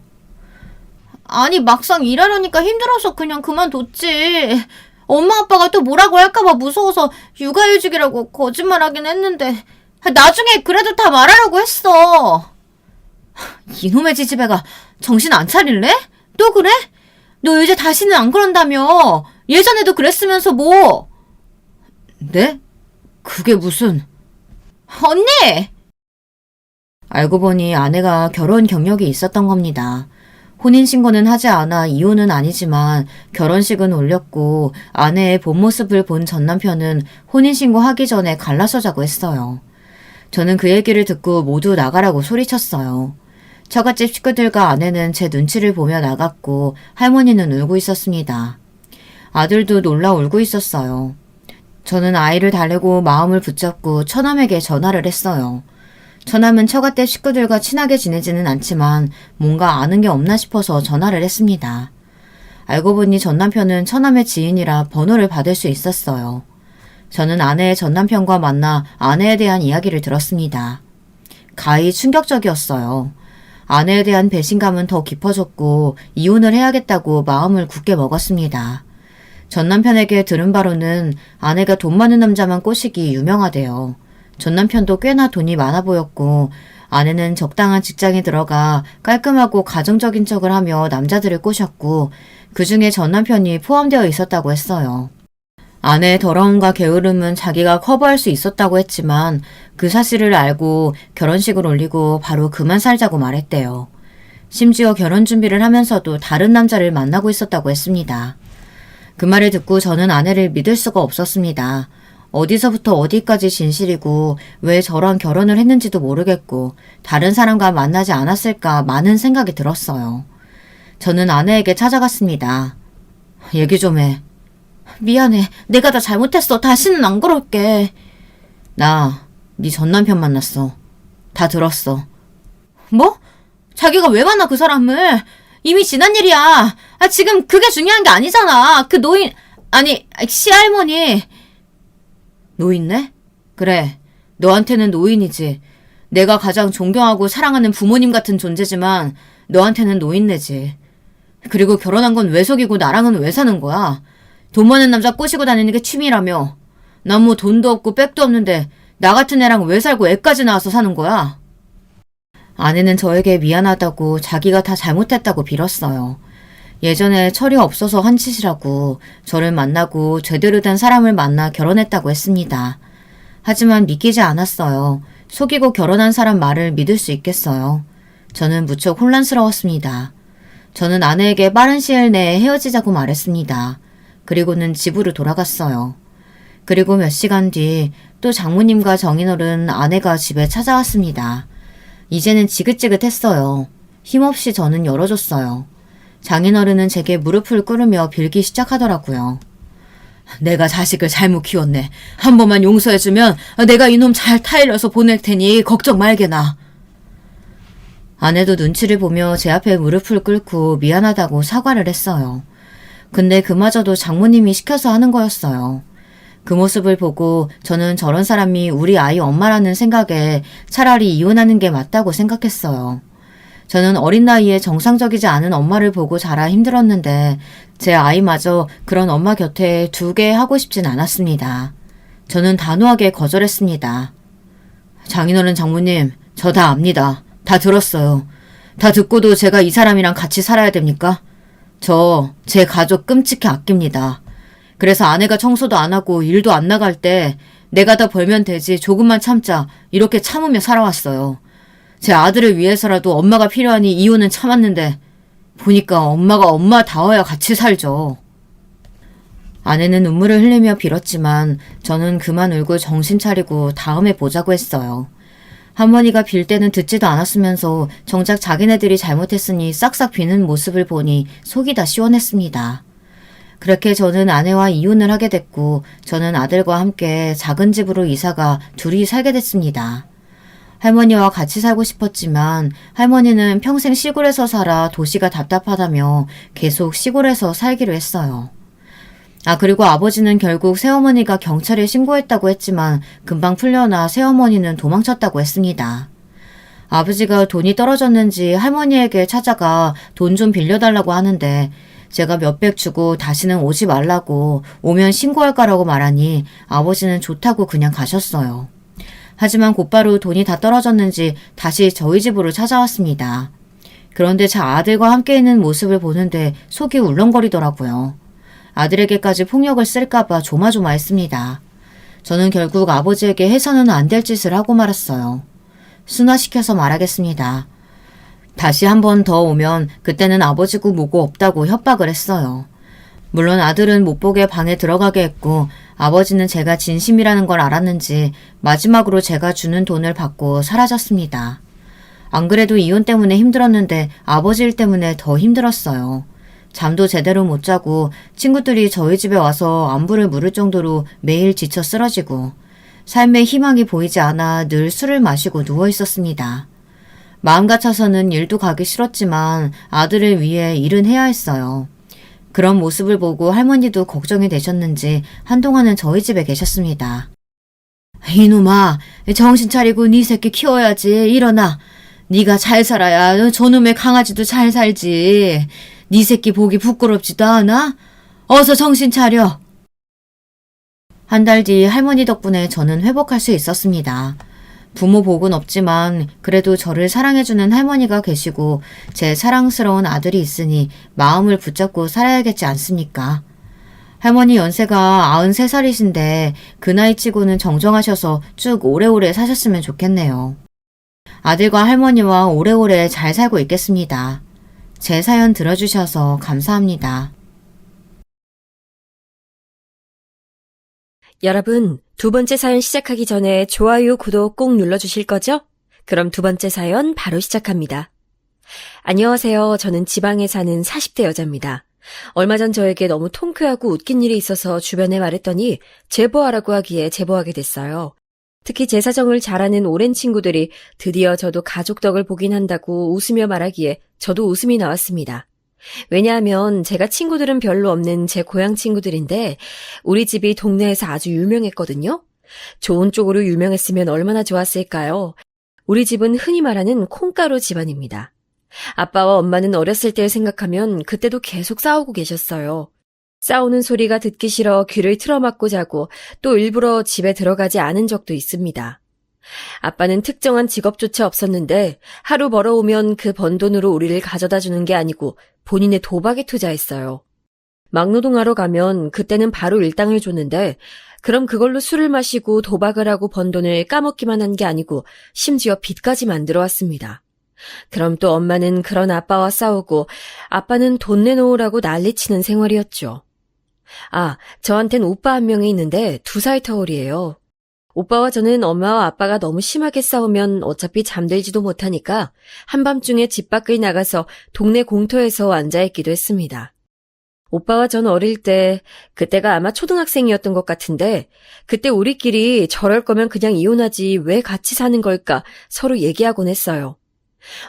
아니 막상 일하려니까 힘들어서 그냥 그만뒀지. 엄마 아빠가 또 뭐라고 할까봐 무서워서 육아휴직이라고 거짓말하긴 했는데 나중에 그래도 다 말하라고 했어. 이놈의 지지배가 정신 안 차릴래? 또 그래? 너 이제 다시는 안 그런다며. 예전에도 그랬으면서 뭐. 네? 그게 무슨. 언니! 알고 보니 아내가 결혼 경력이 있었던 겁니다. 혼인신고는 하지 않아 이혼은 아니지만 결혼식은 올렸고 아내의 본 모습을 본 전 남편은 혼인신고 하기 전에 갈라서자고 했어요. 저는 그 얘기를 듣고 모두 나가라고 소리쳤어요. 처갓집 식구들과 아내는 제 눈치를 보며 나갔고 할머니는 울고 있었습니다. 아들도 놀라 울고 있었어요. 저는 아이를 달래고 마음을 붙잡고 처남에게 전화를 했어요. 처남은 처갓댁 식구들과 친하게 지내지는 않지만 뭔가 아는 게 없나 싶어서 전화를 했습니다. 알고 보니 전 남편은 처남의 지인이라 번호를 받을 수 있었어요. 저는 아내의 전 남편과 만나 아내에 대한 이야기를 들었습니다. 가히 충격적이었어요. 아내에 대한 배신감은 더 깊어졌고 이혼을 해야겠다고 마음을 굳게 먹었습니다. 전 남편에게 들은 바로는 아내가 돈 많은 남자만 꼬시기 유명하대요. 전 남편도 꽤나 돈이 많아 보였고 아내는 적당한 직장에 들어가 깔끔하고 가정적인 척을 하며 남자들을 꼬셨고 그중에 전 남편이 포함되어 있었다고 했어요. 아내의 더러움과 게으름은 자기가 커버할 수 있었다고 했지만 그 사실을 알고 결혼식을 올리고 바로 그만 살자고 말했대요. 심지어 결혼 준비를 하면서도 다른 남자를 만나고 있었다고 했습니다. 그 말을 듣고 저는 아내를 믿을 수가 없었습니다. 어디서부터 어디까지 진실이고 왜 저랑 결혼을 했는지도 모르겠고 다른 사람과 만나지 않았을까 많은 생각이 들었어요. 저는 아내에게 찾아갔습니다. 얘기 좀 해. 미안해. 내가 다 잘못했어. 다시는 안 그럴게. 나 네 전 남편 만났어. 다 들었어. 뭐? 자기가 왜 만나 그 사람을? 이미 지난 일이야. 지금 그게 중요한 게 아니잖아. 그 노인, 아니, 시할머니. 노인네? 그래. 너한테는 노인이지. 내가 가장 존경하고 사랑하는 부모님 같은 존재지만 너한테는 노인네지. 그리고 결혼한 건 왜 속이고 나랑은 왜 사는 거야? 돈 많은 남자 꼬시고 다니는 게 취미라며. 난 뭐 돈도 없고 백도 없는데 나 같은 애랑 왜 살고 애까지 낳아서 사는 거야? 아내는 저에게 미안하다고 자기가 다 잘못했다고 빌었어요. 예전에 철이 없어서 한 짓이라고 저를 만나고 제대로 된 사람을 만나 결혼했다고 했습니다. 하지만 믿기지 않았어요. 속이고 결혼한 사람 말을 믿을 수 있겠어요. 저는 무척 혼란스러웠습니다. 저는 아내에게 빠른 시일 내에 헤어지자고 말했습니다. 그리고는 집으로 돌아갔어요. 그리고 몇 시간 뒤 또 장모님과 정인어른 아내가 집에 찾아왔습니다. 이제는 지긋지긋했어요. 힘없이 저는 열어줬어요. 장인어른은 제게 무릎을 꿇으며 빌기 시작하더라고요. 내가 자식을 잘못 키웠네. 한 번만 용서해주면 내가 이놈 잘 타일러서 보낼 테니 걱정 말게나. 아내도 눈치를 보며 제 앞에 무릎을 꿇고 미안하다고 사과를 했어요. 근데 그마저도 장모님이 시켜서 하는 거였어요. 그 모습을 보고 저는 저런 사람이 우리 아이 엄마라는 생각에 차라리 이혼하는 게 맞다고 생각했어요. 저는 어린 나이에 정상적이지 않은 엄마를 보고 자라 힘들었는데 제 아이마저 그런 엄마 곁에 두게 하고 싶진 않았습니다. 저는 단호하게 거절했습니다. 장인어른 장모님, 저 다 압니다. 다 들었어요. 다 듣고도 제가 이 사람이랑 같이 살아야 됩니까? 저 제 가족 끔찍히 아낍니다. 그래서 아내가 청소도 안 하고 일도 안 나갈 때 내가 다 벌면 되지 조금만 참자 이렇게 참으며 살아왔어요. 제 아들을 위해서라도 엄마가 필요하니 이혼은 참았는데 보니까 엄마가 엄마다워야 같이 살죠. 아내는 눈물을 흘리며 빌었지만 저는 그만 울고 정신 차리고 다음에 보자고 했어요. 할머니가 빌 때는 듣지도 않았으면서 정작 자기네들이 잘못했으니 싹싹 비는 모습을 보니 속이 다 시원했습니다. 그렇게 저는 아내와 이혼을 하게 됐고 저는 아들과 함께 작은 집으로 이사가 둘이 살게 됐습니다. 할머니와 같이 살고 싶었지만 할머니는 평생 시골에서 살아 도시가 답답하다며 계속 시골에서 살기로 했어요. 그리고 아버지는 결국 새어머니가 경찰에 신고했다고 했지만 금방 풀려나 새어머니는 도망쳤다고 했습니다. 아버지가 돈이 떨어졌는지 할머니에게 찾아가 돈 좀 빌려달라고 하는데 제가 몇백 주고 다시는 오지 말라고 오면 신고할 거라고 말하니 아버지는 좋다고 그냥 가셨어요. 하지만 곧바로 돈이 다 떨어졌는지 다시 저희 집으로 찾아왔습니다. 그런데 제 아들과 함께 있는 모습을 보는데 속이 울렁거리더라고요. 아들에게까지 폭력을 쓸까봐 조마조마했습니다. 저는 결국 아버지에게 해서는 안 될 짓을 하고 말았어요. 순화시켜서 말하겠습니다. 다시 한 번 더 오면 그때는 아버지고 뭐고 없다고 협박을 했어요. 물론 아들은 못 보게 방에 들어가게 했고 아버지는 제가 진심이라는 걸 알았는지 마지막으로 제가 주는 돈을 받고 사라졌습니다. 안 그래도 이혼 때문에 힘들었는데 아버지 일 때문에 더 힘들었어요. 잠도 제대로 못 자고 친구들이 저희 집에 와서 안부를 물을 정도로 매일 지쳐 쓰러지고 삶에 희망이 보이지 않아 늘 술을 마시고 누워 있었습니다. 마음 같아서는 일도 가기 싫었지만 아들을 위해 일은 해야 했어요. 그런 모습을 보고 할머니도 걱정이 되셨는지 한동안은 저희 집에 계셨습니다. 이놈아, 정신 차리고 네 새끼 키워야지. 일어나. 네가 잘 살아야 저놈의 강아지도 잘 살지. 네 새끼 보기 부끄럽지도 않아? 어서 정신 차려. 한 달 뒤 할머니 덕분에 저는 회복할 수 있었습니다. 부모 복은 없지만 그래도 저를 사랑해주는 할머니가 계시고 제 사랑스러운 아들이 있으니 마음을 붙잡고 살아야겠지 않습니까? 할머니 연세가 93살이신데 그 나이 치고는 정정하셔서 쭉 오래오래 사셨으면 좋겠네요. 아들과 할머니와 오래오래 잘 살고 있겠습니다. 제 사연 들어주셔서 감사합니다. 여러분, 두 번째 사연 시작하기 전에 좋아요, 구독 꼭 눌러주실 거죠? 그럼 두 번째 사연 바로 시작합니다. 안녕하세요. 저는 지방에 사는 40대 여자입니다. 얼마 전 저에게 너무 통쾌하고 웃긴 일이 있어서 주변에 말했더니 제보하라고 하기에 제보하게 됐어요. 특히 제 사정을 잘 아는 오랜 친구들이 드디어 저도 가족 덕을 보긴 한다고 웃으며 말하기에 저도 웃음이 나왔습니다. 왜냐하면 제가 친구들은 별로 없는 제 고향 친구들인데 우리 집이 동네에서 아주 유명했거든요. 좋은 쪽으로 유명했으면 얼마나 좋았을까요? 우리 집은 흔히 말하는 콩가루 집안입니다. 아빠와 엄마는 어렸을 때를 생각하면 그때도 계속 싸우고 계셨어요. 싸우는 소리가 듣기 싫어 귀를 틀어막고 자고 또 일부러 집에 들어가지 않은 적도 있습니다. 아빠는 특정한 직업조차 없었는데 하루 벌어오면 그 번 돈으로 우리를 가져다 주는 게 아니고 본인의 도박에 투자했어요. 막노동하러 가면 그때는 바로 일당을 줬는데 그럼 그걸로 술을 마시고 도박을 하고 번 돈을 까먹기만 한 게 아니고 심지어 빚까지 만들어 왔습니다. 그럼 또 엄마는 그런 아빠와 싸우고 아빠는 돈 내놓으라고 난리치는 생활이었죠. 아, 저한텐 오빠 한 명이 있는데 2살 터울이에요. 오빠와 저는 엄마와 아빠가 너무 심하게 싸우면 어차피 잠들지도 못하니까 한밤중에 집 밖을 나가서 동네 공터에서 앉아있기도 했습니다. 오빠와 전 어릴 때, 그때가 아마 초등학생이었던 것 같은데 그때 우리끼리 저럴 거면 그냥 이혼하지 왜 같이 사는 걸까 서로 얘기하곤 했어요.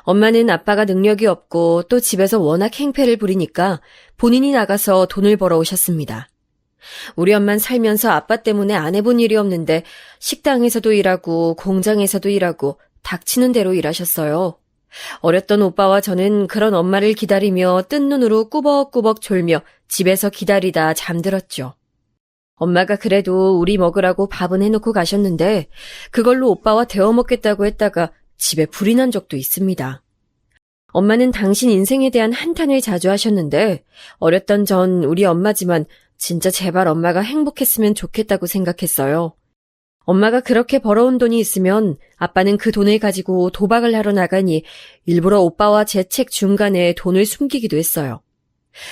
엄마는 아빠가 능력이 없고 또 집에서 워낙 행패를 부리니까 본인이 나가서 돈을 벌어오셨습니다. 우리 엄만 살면서 아빠 때문에 안 해본 일이 없는데 식당에서도 일하고 공장에서도 일하고 닥치는 대로 일하셨어요. 어렸던 오빠와 저는 그런 엄마를 기다리며 뜬 눈으로 꾸벅꾸벅 졸며 집에서 기다리다 잠들었죠. 엄마가 그래도 우리 먹으라고 밥은 해놓고 가셨는데 그걸로 오빠와 데워 먹겠다고 했다가 집에 불이 난 적도 있습니다. 엄마는 당신 인생에 대한 한탄을 자주 하셨는데 어렸던 전 우리 엄마지만 진짜 제발 엄마가 행복했으면 좋겠다고 생각했어요. 엄마가 그렇게 벌어온 돈이 있으면 아빠는 그 돈을 가지고 도박을 하러 나가니 일부러 오빠와 제 책 중간에 돈을 숨기기도 했어요.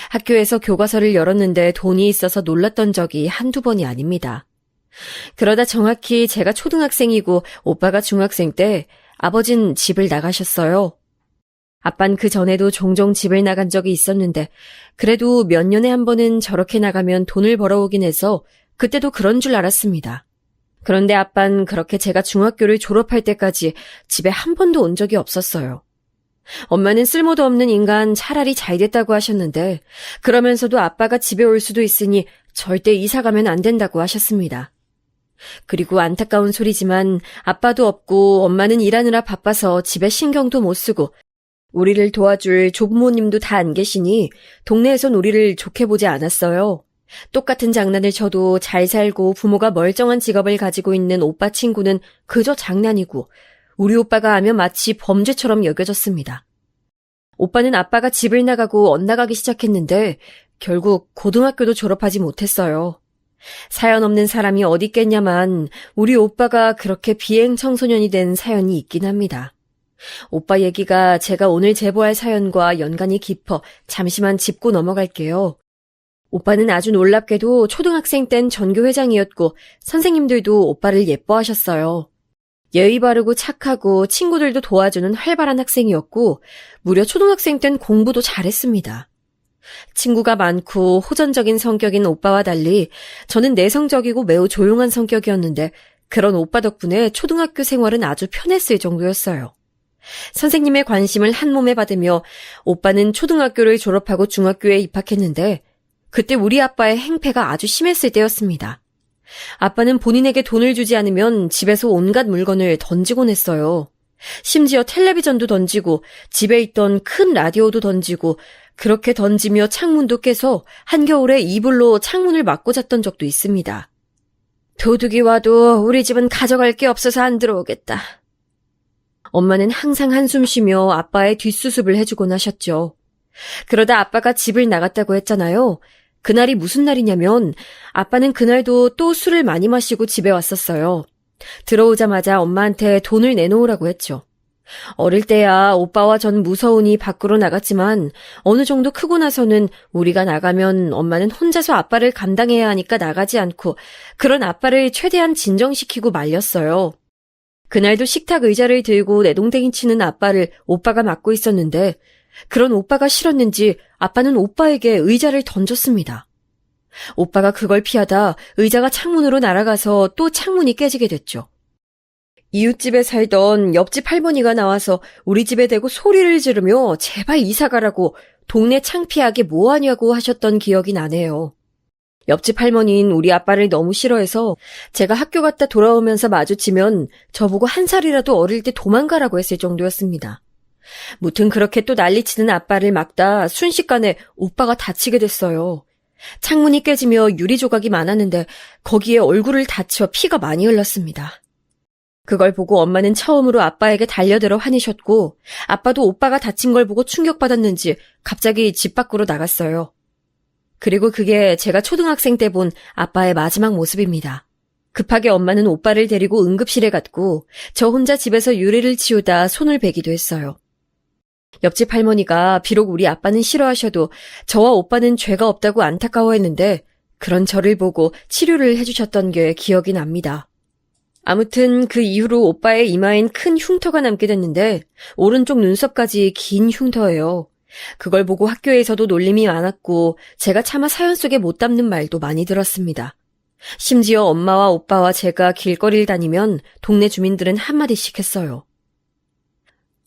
학교에서 교과서를 열었는데 돈이 있어서 놀랐던 적이 한두 번이 아닙니다. 그러다 정확히 제가 초등학생이고 오빠가 중학생 때 아버진 집을 나가셨어요. 아빤 그 전에도 종종 집을 나간 적이 있었는데 그래도 몇 년에 한 번은 저렇게 나가면 돈을 벌어오긴 해서 그때도 그런 줄 알았습니다. 그런데 아빤 그렇게 제가 중학교를 졸업할 때까지 집에 한 번도 온 적이 없었어요. 엄마는 쓸모도 없는 인간 차라리 잘 됐다고 하셨는데 그러면서도 아빠가 집에 올 수도 있으니 절대 이사 가면 안 된다고 하셨습니다. 그리고 안타까운 소리지만 아빠도 없고 엄마는 일하느라 바빠서 집에 신경도 못 쓰고 우리를 도와줄 조부모님도 다 안 계시니 동네에선 우리를 좋게 보지 않았어요. 똑같은 장난을 쳐도 잘 살고 부모가 멀쩡한 직업을 가지고 있는 오빠 친구는 그저 장난이고 우리 오빠가 하면 마치 범죄처럼 여겨졌습니다. 오빠는 아빠가 집을 나가고 엇나가기 시작했는데 결국 고등학교도 졸업하지 못했어요. 사연 없는 사람이 어디 있겠냐만 우리 오빠가 그렇게 비행 청소년이 된 사연이 있긴 합니다. 오빠 얘기가 제가 오늘 제보할 사연과 연관이 깊어 잠시만 짚고 넘어갈게요. 오빠는 아주 놀랍게도 초등학생 땐 전교회장이었고 선생님들도 오빠를 예뻐하셨어요. 예의 바르고 착하고 친구들도 도와주는 활발한 학생이었고 무려 초등학생 땐 공부도 잘했습니다. 친구가 많고 호전적인 성격인 오빠와 달리 저는 내성적이고 매우 조용한 성격이었는데 그런 오빠 덕분에 초등학교 생활은 아주 편했을 정도였어요. 선생님의 관심을 한 몸에 받으며 오빠는 초등학교를 졸업하고 중학교에 입학했는데 그때 우리 아빠의 행패가 아주 심했을 때였습니다. 아빠는 본인에게 돈을 주지 않으면 집에서 온갖 물건을 던지곤 했어요. 심지어 텔레비전도 던지고 집에 있던 큰 라디오도 던지고 그렇게 던지며 창문도 깨서 한겨울에 이불로 창문을 막고 잤던 적도 있습니다. 도둑이 와도 우리 집은 가져갈 게 없어서 안 들어오겠다. 엄마는 항상 한숨 쉬며 아빠의 뒷수습을 해주곤 하셨죠. 그러다 아빠가 집을 나갔다고 했잖아요. 그날이 무슨 날이냐면 아빠는 그날도 또 술을 많이 마시고 집에 왔었어요. 들어오자마자 엄마한테 돈을 내놓으라고 했죠. 어릴 때야 오빠와 전 무서우니 밖으로 나갔지만 어느 정도 크고 나서는 우리가 나가면 엄마는 혼자서 아빠를 감당해야 하니까 나가지 않고 그런 아빠를 최대한 진정시키고 말렸어요. 그날도 식탁 의자를 들고 내동댕이 치는 아빠를 오빠가 맡고 있었는데 그런 오빠가 싫었는지 아빠는 오빠에게 의자를 던졌습니다. 오빠가 그걸 피하다 의자가 창문으로 날아가서 또 창문이 깨지게 됐죠. 이웃집에 살던 옆집 할머니가 나와서 우리 집에 대고 소리를 지르며 제발 이사가라고 동네 창피하게 뭐하냐고 하셨던 기억이 나네요. 옆집 할머니는 우리 아빠를 너무 싫어해서 제가 학교 갔다 돌아오면서 마주치면 저보고 한 살이라도 어릴 때 도망가라고 했을 정도였습니다. 무튼 그렇게 또 난리치는 아빠를 막다 순식간에 오빠가 다치게 됐어요. 창문이 깨지며 유리 조각이 많았는데 거기에 얼굴을 다쳐 피가 많이 흘렀습니다. 그걸 보고 엄마는 처음으로 아빠에게 달려들어 화내셨고 아빠도 오빠가 다친 걸 보고 충격받았는지 갑자기 집 밖으로 나갔어요. 그리고 그게 제가 초등학생 때 본 아빠의 마지막 모습입니다. 급하게 엄마는 오빠를 데리고 응급실에 갔고 저 혼자 집에서 유리를 치우다 손을 베기도 했어요. 옆집 할머니가 비록 우리 아빠는 싫어하셔도 저와 오빠는 죄가 없다고 안타까워했는데 그런 저를 보고 치료를 해주셨던 게 기억이 납니다. 아무튼 그 이후로 오빠의 이마엔 큰 흉터가 남게 됐는데 오른쪽 눈썹까지 긴 흉터예요. 그걸 보고 학교에서도 놀림이 많았고 제가 차마 사연 속에 못 담는 말도 많이 들었습니다. 심지어 엄마와 오빠와 제가 길거리를 다니면 동네 주민들은 한마디씩 했어요.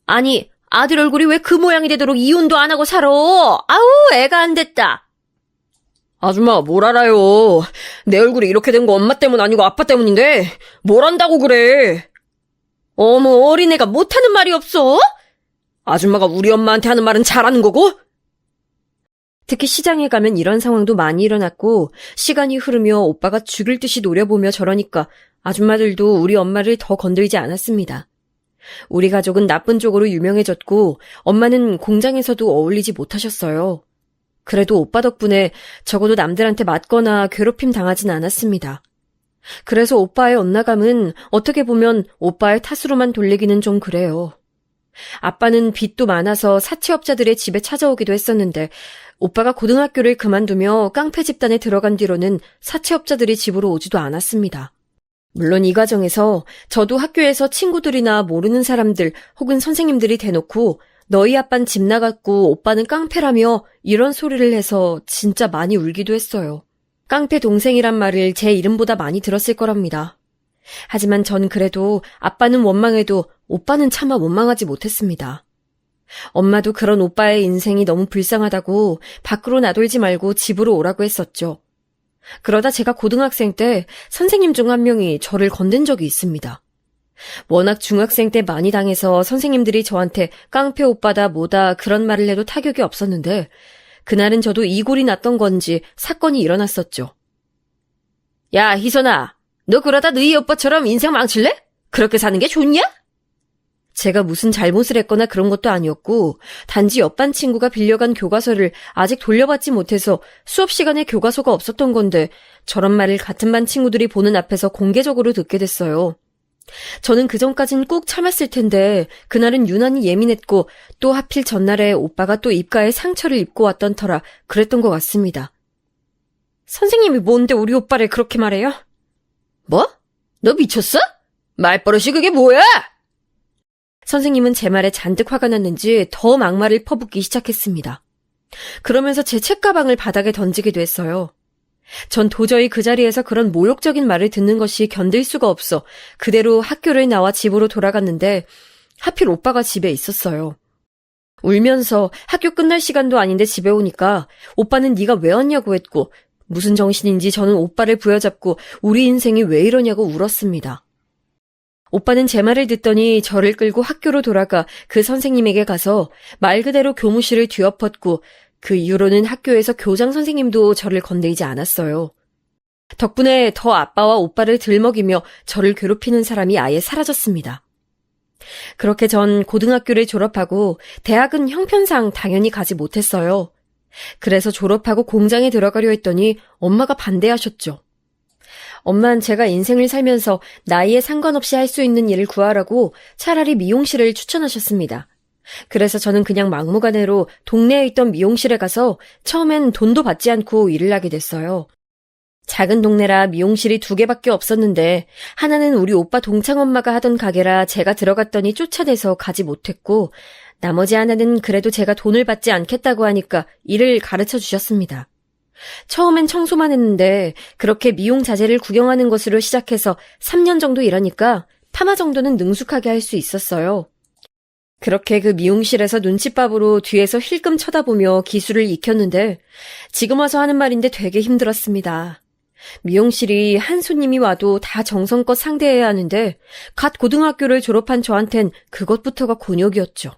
아니, 아들 얼굴이 왜 그 모양이 되도록 이혼도 안 하고 살아? 아우, 애가 안 됐다. 아줌마, 뭘 알아요. 내 얼굴이 이렇게 된 거 엄마 때문 아니고 아빠 때문인데 뭘 안다고 그래. 어머, 어린애가 못하는 말이 없어? 아줌마가 우리 엄마한테 하는 말은 잘하는 거고? 특히 시장에 가면 이런 상황도 많이 일어났고 시간이 흐르며 오빠가 죽을 듯이 노려보며 저러니까 아줌마들도 우리 엄마를 더 건들지 않았습니다. 우리 가족은 나쁜 쪽으로 유명해졌고 엄마는 공장에서도 어울리지 못하셨어요. 그래도 오빠 덕분에 적어도 남들한테 맞거나 괴롭힘 당하진 않았습니다. 그래서 오빠의 엇나감은 어떻게 보면 오빠의 탓으로만 돌리기는 좀 그래요. 아빠는 빚도 많아서 사채업자들의 집에 찾아오기도 했었는데 오빠가 고등학교를 그만두며 깡패 집단에 들어간 뒤로는 사채업자들이 집으로 오지도 않았습니다. 물론 이 과정에서 저도 학교에서 친구들이나 모르는 사람들 혹은 선생님들이 대놓고 너희 아빠는 집 나갔고 오빠는 깡패라며 이런 소리를 해서 진짜 많이 울기도 했어요. 깡패 동생이란 말을 제 이름보다 많이 들었을 거랍니다. 하지만 전 그래도 아빠는 원망해도 오빠는 차마 원망하지 못했습니다. 엄마도 그런 오빠의 인생이 너무 불쌍하다고 밖으로 나돌지 말고 집으로 오라고 했었죠. 그러다 제가 고등학생 때 선생님 중 한 명이 저를 건든 적이 있습니다. 워낙 중학생 때 많이 당해서 선생님들이 저한테 깡패 오빠다 뭐다 그런 말을 해도 타격이 없었는데 그날은 저도 이골이 났던 건지 사건이 일어났었죠. 야, 희선아, 너 그러다 너희 오빠처럼 인생 망칠래? 그렇게 사는 게 좋냐? 제가 무슨 잘못을 했거나 그런 것도 아니었고, 단지 옆반 친구가 빌려간 교과서를 아직 돌려받지 못해서 수업 시간에 교과서가 없었던 건데, 저런 말을 같은 반 친구들이 보는 앞에서 공개적으로 듣게 됐어요. 저는 그전까진 꾹 참았을 텐데, 그날은 유난히 예민했고, 또 하필 전날에 오빠가 또 입가에 상처를 입고 왔던 터라 그랬던 것 같습니다. 선생님이 뭔데 우리 오빠를 그렇게 말해요? 뭐? 너 미쳤어? 말버릇이 그게 뭐야? 선생님은 제 말에 잔뜩 화가 났는지 더 막말을 퍼붓기 시작했습니다. 그러면서 제 책가방을 바닥에 던지기도 했어요. 전 도저히 그 자리에서 그런 모욕적인 말을 듣는 것이 견딜 수가 없어 그대로 학교를 나와 집으로 돌아갔는데 하필 오빠가 집에 있었어요. 울면서 학교 끝날 시간도 아닌데 집에 오니까 오빠는 네가 왜 왔냐고 했고 무슨 정신인지 저는 오빠를 부여잡고 우리 인생이 왜 이러냐고 울었습니다. 오빠는 제 말을 듣더니 저를 끌고 학교로 돌아가 그 선생님에게 가서 말 그대로 교무실을 뒤엎었고 그 이후로는 학교에서 교장 선생님도 저를 건드리지 않았어요. 덕분에 더 아빠와 오빠를 들먹이며 저를 괴롭히는 사람이 아예 사라졌습니다. 그렇게 전 고등학교를 졸업하고 대학은 형편상 당연히 가지 못했어요. 그래서 졸업하고 공장에 들어가려 했더니 엄마가 반대하셨죠. 엄만 제가 인생을 살면서 나이에 상관없이 할 수 있는 일을 구하라고 차라리 미용실을 추천하셨습니다. 그래서 저는 그냥 막무가내로 동네에 있던 미용실에 가서 처음엔 돈도 받지 않고 일을 하게 됐어요. 작은 동네라 미용실이 2개밖에 없었는데 하나는 우리 오빠 동창 엄마가 하던 가게라 제가 들어갔더니 쫓아내서 가지 못했고 나머지 하나는 그래도 제가 돈을 받지 않겠다고 하니까 일을 가르쳐 주셨습니다. 처음엔 청소만 했는데 그렇게 미용 자재를 구경하는 것으로 시작해서 3년 정도 일하니까 파마 정도는 능숙하게 할 수 있었어요. 그렇게 그 미용실에서 눈칫밥으로 뒤에서 힐끔 쳐다보며 기술을 익혔는데 지금 와서 하는 말인데 되게 힘들었습니다. 미용실이 한 손님이 와도 다 정성껏 상대해야 하는데 갓 고등학교를 졸업한 저한텐 그것부터가 곤욕이었죠.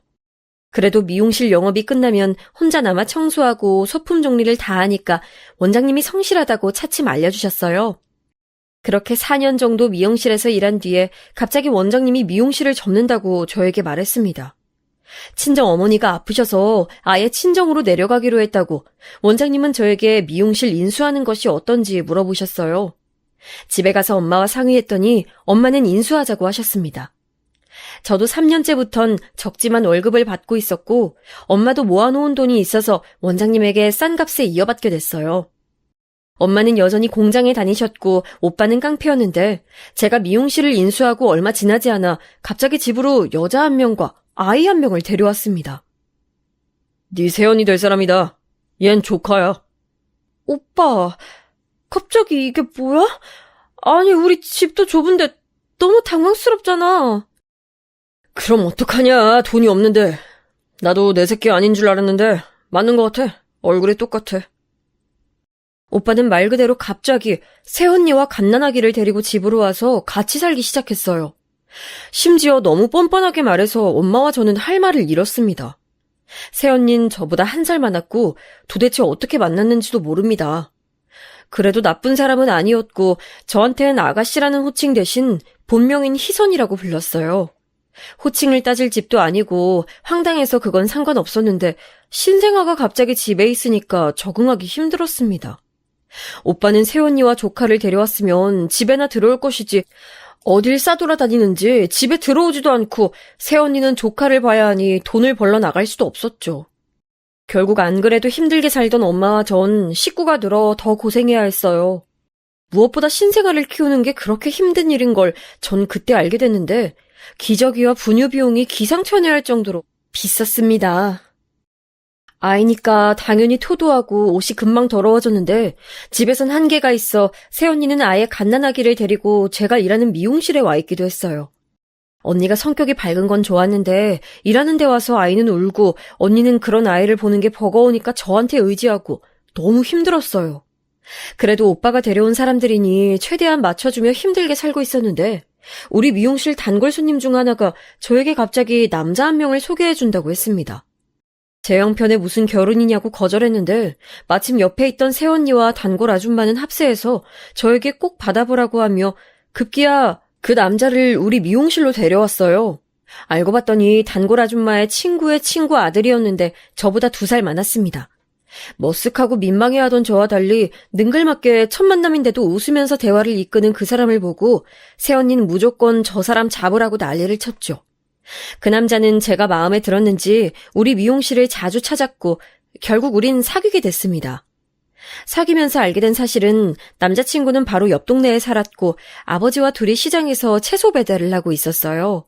그래도 미용실 영업이 끝나면 혼자 남아 청소하고 소품 정리를 다 하니까 원장님이 성실하다고 차츰 알려주셨어요. 그렇게 4년 정도 미용실에서 일한 뒤에 갑자기 원장님이 미용실을 접는다고 저에게 말했습니다. 친정 어머니가 아프셔서 아예 친정으로 내려가기로 했다고 원장님은 저에게 미용실 인수하는 것이 어떤지 물어보셨어요. 집에 가서 엄마와 상의했더니 엄마는 인수하자고 하셨습니다. 저도 3년째부턴 적지만 월급을 받고 있었고 엄마도 모아놓은 돈이 있어서 원장님에게 싼 값에 이어받게 됐어요. 엄마는 여전히 공장에 다니셨고 오빠는 깡패였는데 제가 미용실을 인수하고 얼마 지나지 않아 갑자기 집으로 여자 1명과 아이 1명을 데려왔습니다. 네 새언니 될 사람이다. 얜 조카야. 오빠, 갑자기 이게 뭐야? 아니 우리 집도 좁은데 너무 당황스럽잖아. 그럼 어떡하냐. 돈이 없는데. 나도 내 새끼 아닌 줄 알았는데 맞는 것 같아. 얼굴이 똑같아. 오빠는 말 그대로 갑자기 새언니와 갓난아기를 데리고 집으로 와서 같이 살기 시작했어요. 심지어 너무 뻔뻔하게 말해서 엄마와 저는 할 말을 잃었습니다. 새언니는 저보다 1살 많았고 도대체 어떻게 만났는지도 모릅니다. 그래도 나쁜 사람은 아니었고 저한테는 아가씨라는 호칭 대신 본명인 희선이라고 불렀어요. 호칭을 따질 집도 아니고 황당해서 그건 상관없었는데 신생아가 갑자기 집에 있으니까 적응하기 힘들었습니다. 오빠는 새언니와 조카를 데려왔으면 집에나 들어올 것이지 어딜 싸돌아다니는지 집에 들어오지도 않고 새언니는 조카를 봐야 하니 돈을 벌러 나갈 수도 없었죠. 결국 안 그래도 힘들게 살던 엄마와 전 식구가 늘어 더 고생해야 했어요. 무엇보다 신생아를 키우는 게 그렇게 힘든 일인 걸 전 그때 알게 됐는데 기저귀와 분유 비용이 기상천외할 정도로 비쌌습니다. 아이니까 당연히 토도하고 옷이 금방 더러워졌는데 집에선 한계가 있어 새언니는 아예 갓난아기를 데리고 제가 일하는 미용실에 와 있기도 했어요. 언니가 성격이 밝은 건 좋았는데 일하는 데 와서 아이는 울고 언니는 그런 아이를 보는 게 버거우니까 저한테 의지하고 너무 힘들었어요. 그래도 오빠가 데려온 사람들이니 최대한 맞춰주며 힘들게 살고 있었는데 우리 미용실 단골 손님 중 하나가 저에게 갑자기 남자 1명을 소개해준다고 했습니다. 제 형편에 무슨 결혼이냐고 거절했는데 마침 옆에 있던 새언니와 단골 아줌마는 합세해서 저에게 꼭 받아보라고 하며 급기야 그 남자를 우리 미용실로 데려왔어요. 알고 봤더니 단골 아줌마의 친구의 친구 아들이었는데 저보다 2살 많았습니다. 머쓱하고 민망해하던 저와 달리 능글맞게 첫 만남인데도 웃으면서 대화를 이끄는 그 사람을 보고 새언니는 무조건 저 사람 잡으라고 난리를 쳤죠. 그 남자는 제가 마음에 들었는지 우리 미용실을 자주 찾았고 결국 우린 사귀게 됐습니다. 사귀면서 알게 된 사실은 남자친구는 바로 옆 동네에 살았고 아버지와 둘이 시장에서 채소 배달을 하고 있었어요.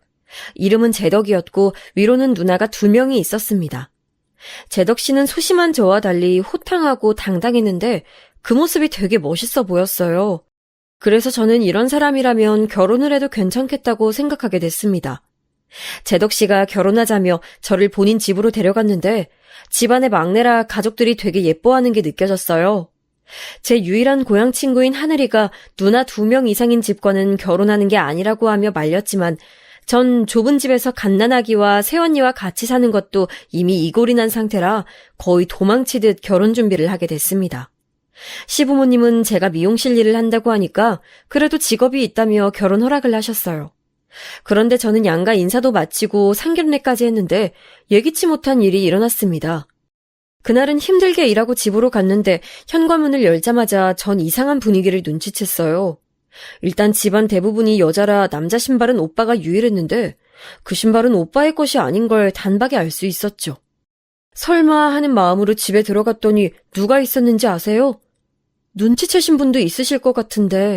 이름은 제덕이었고 위로는 누나가 2명이 있었습니다. 제덕 씨는 소심한 저와 달리 호탕하고 당당했는데 그 모습이 되게 멋있어 보였어요. 그래서 저는 이런 사람이라면 결혼을 해도 괜찮겠다고 생각하게 됐습니다. 제덕 씨가 결혼하자며 저를 본인 집으로 데려갔는데 집안의 막내라 가족들이 되게 예뻐하는 게 느껴졌어요. 제 유일한 고향 친구인 하늘이가 누나 2명 이상인 집과는 결혼하는 게 아니라고 하며 말렸지만 전 좁은 집에서 갓난아기와 새언니와 같이 사는 것도 이미 이골이 난 상태라 거의 도망치듯 결혼 준비를 하게 됐습니다. 시부모님은 제가 미용실 일을 한다고 하니까 그래도 직업이 있다며 결혼 허락을 하셨어요. 그런데 저는 양가 인사도 마치고 상견례까지 했는데 예기치 못한 일이 일어났습니다. 그날은 힘들게 일하고 집으로 갔는데 현관문을 열자마자 전 이상한 분위기를 눈치챘어요. 일단 집안 대부분이 여자라 남자 신발은 오빠가 유일했는데 그 신발은 오빠의 것이 아닌 걸 단박에 알 수 있었죠. 설마 하는 마음으로 집에 들어갔더니 누가 있었는지 아세요? 눈치채신 분도 있으실 것 같은데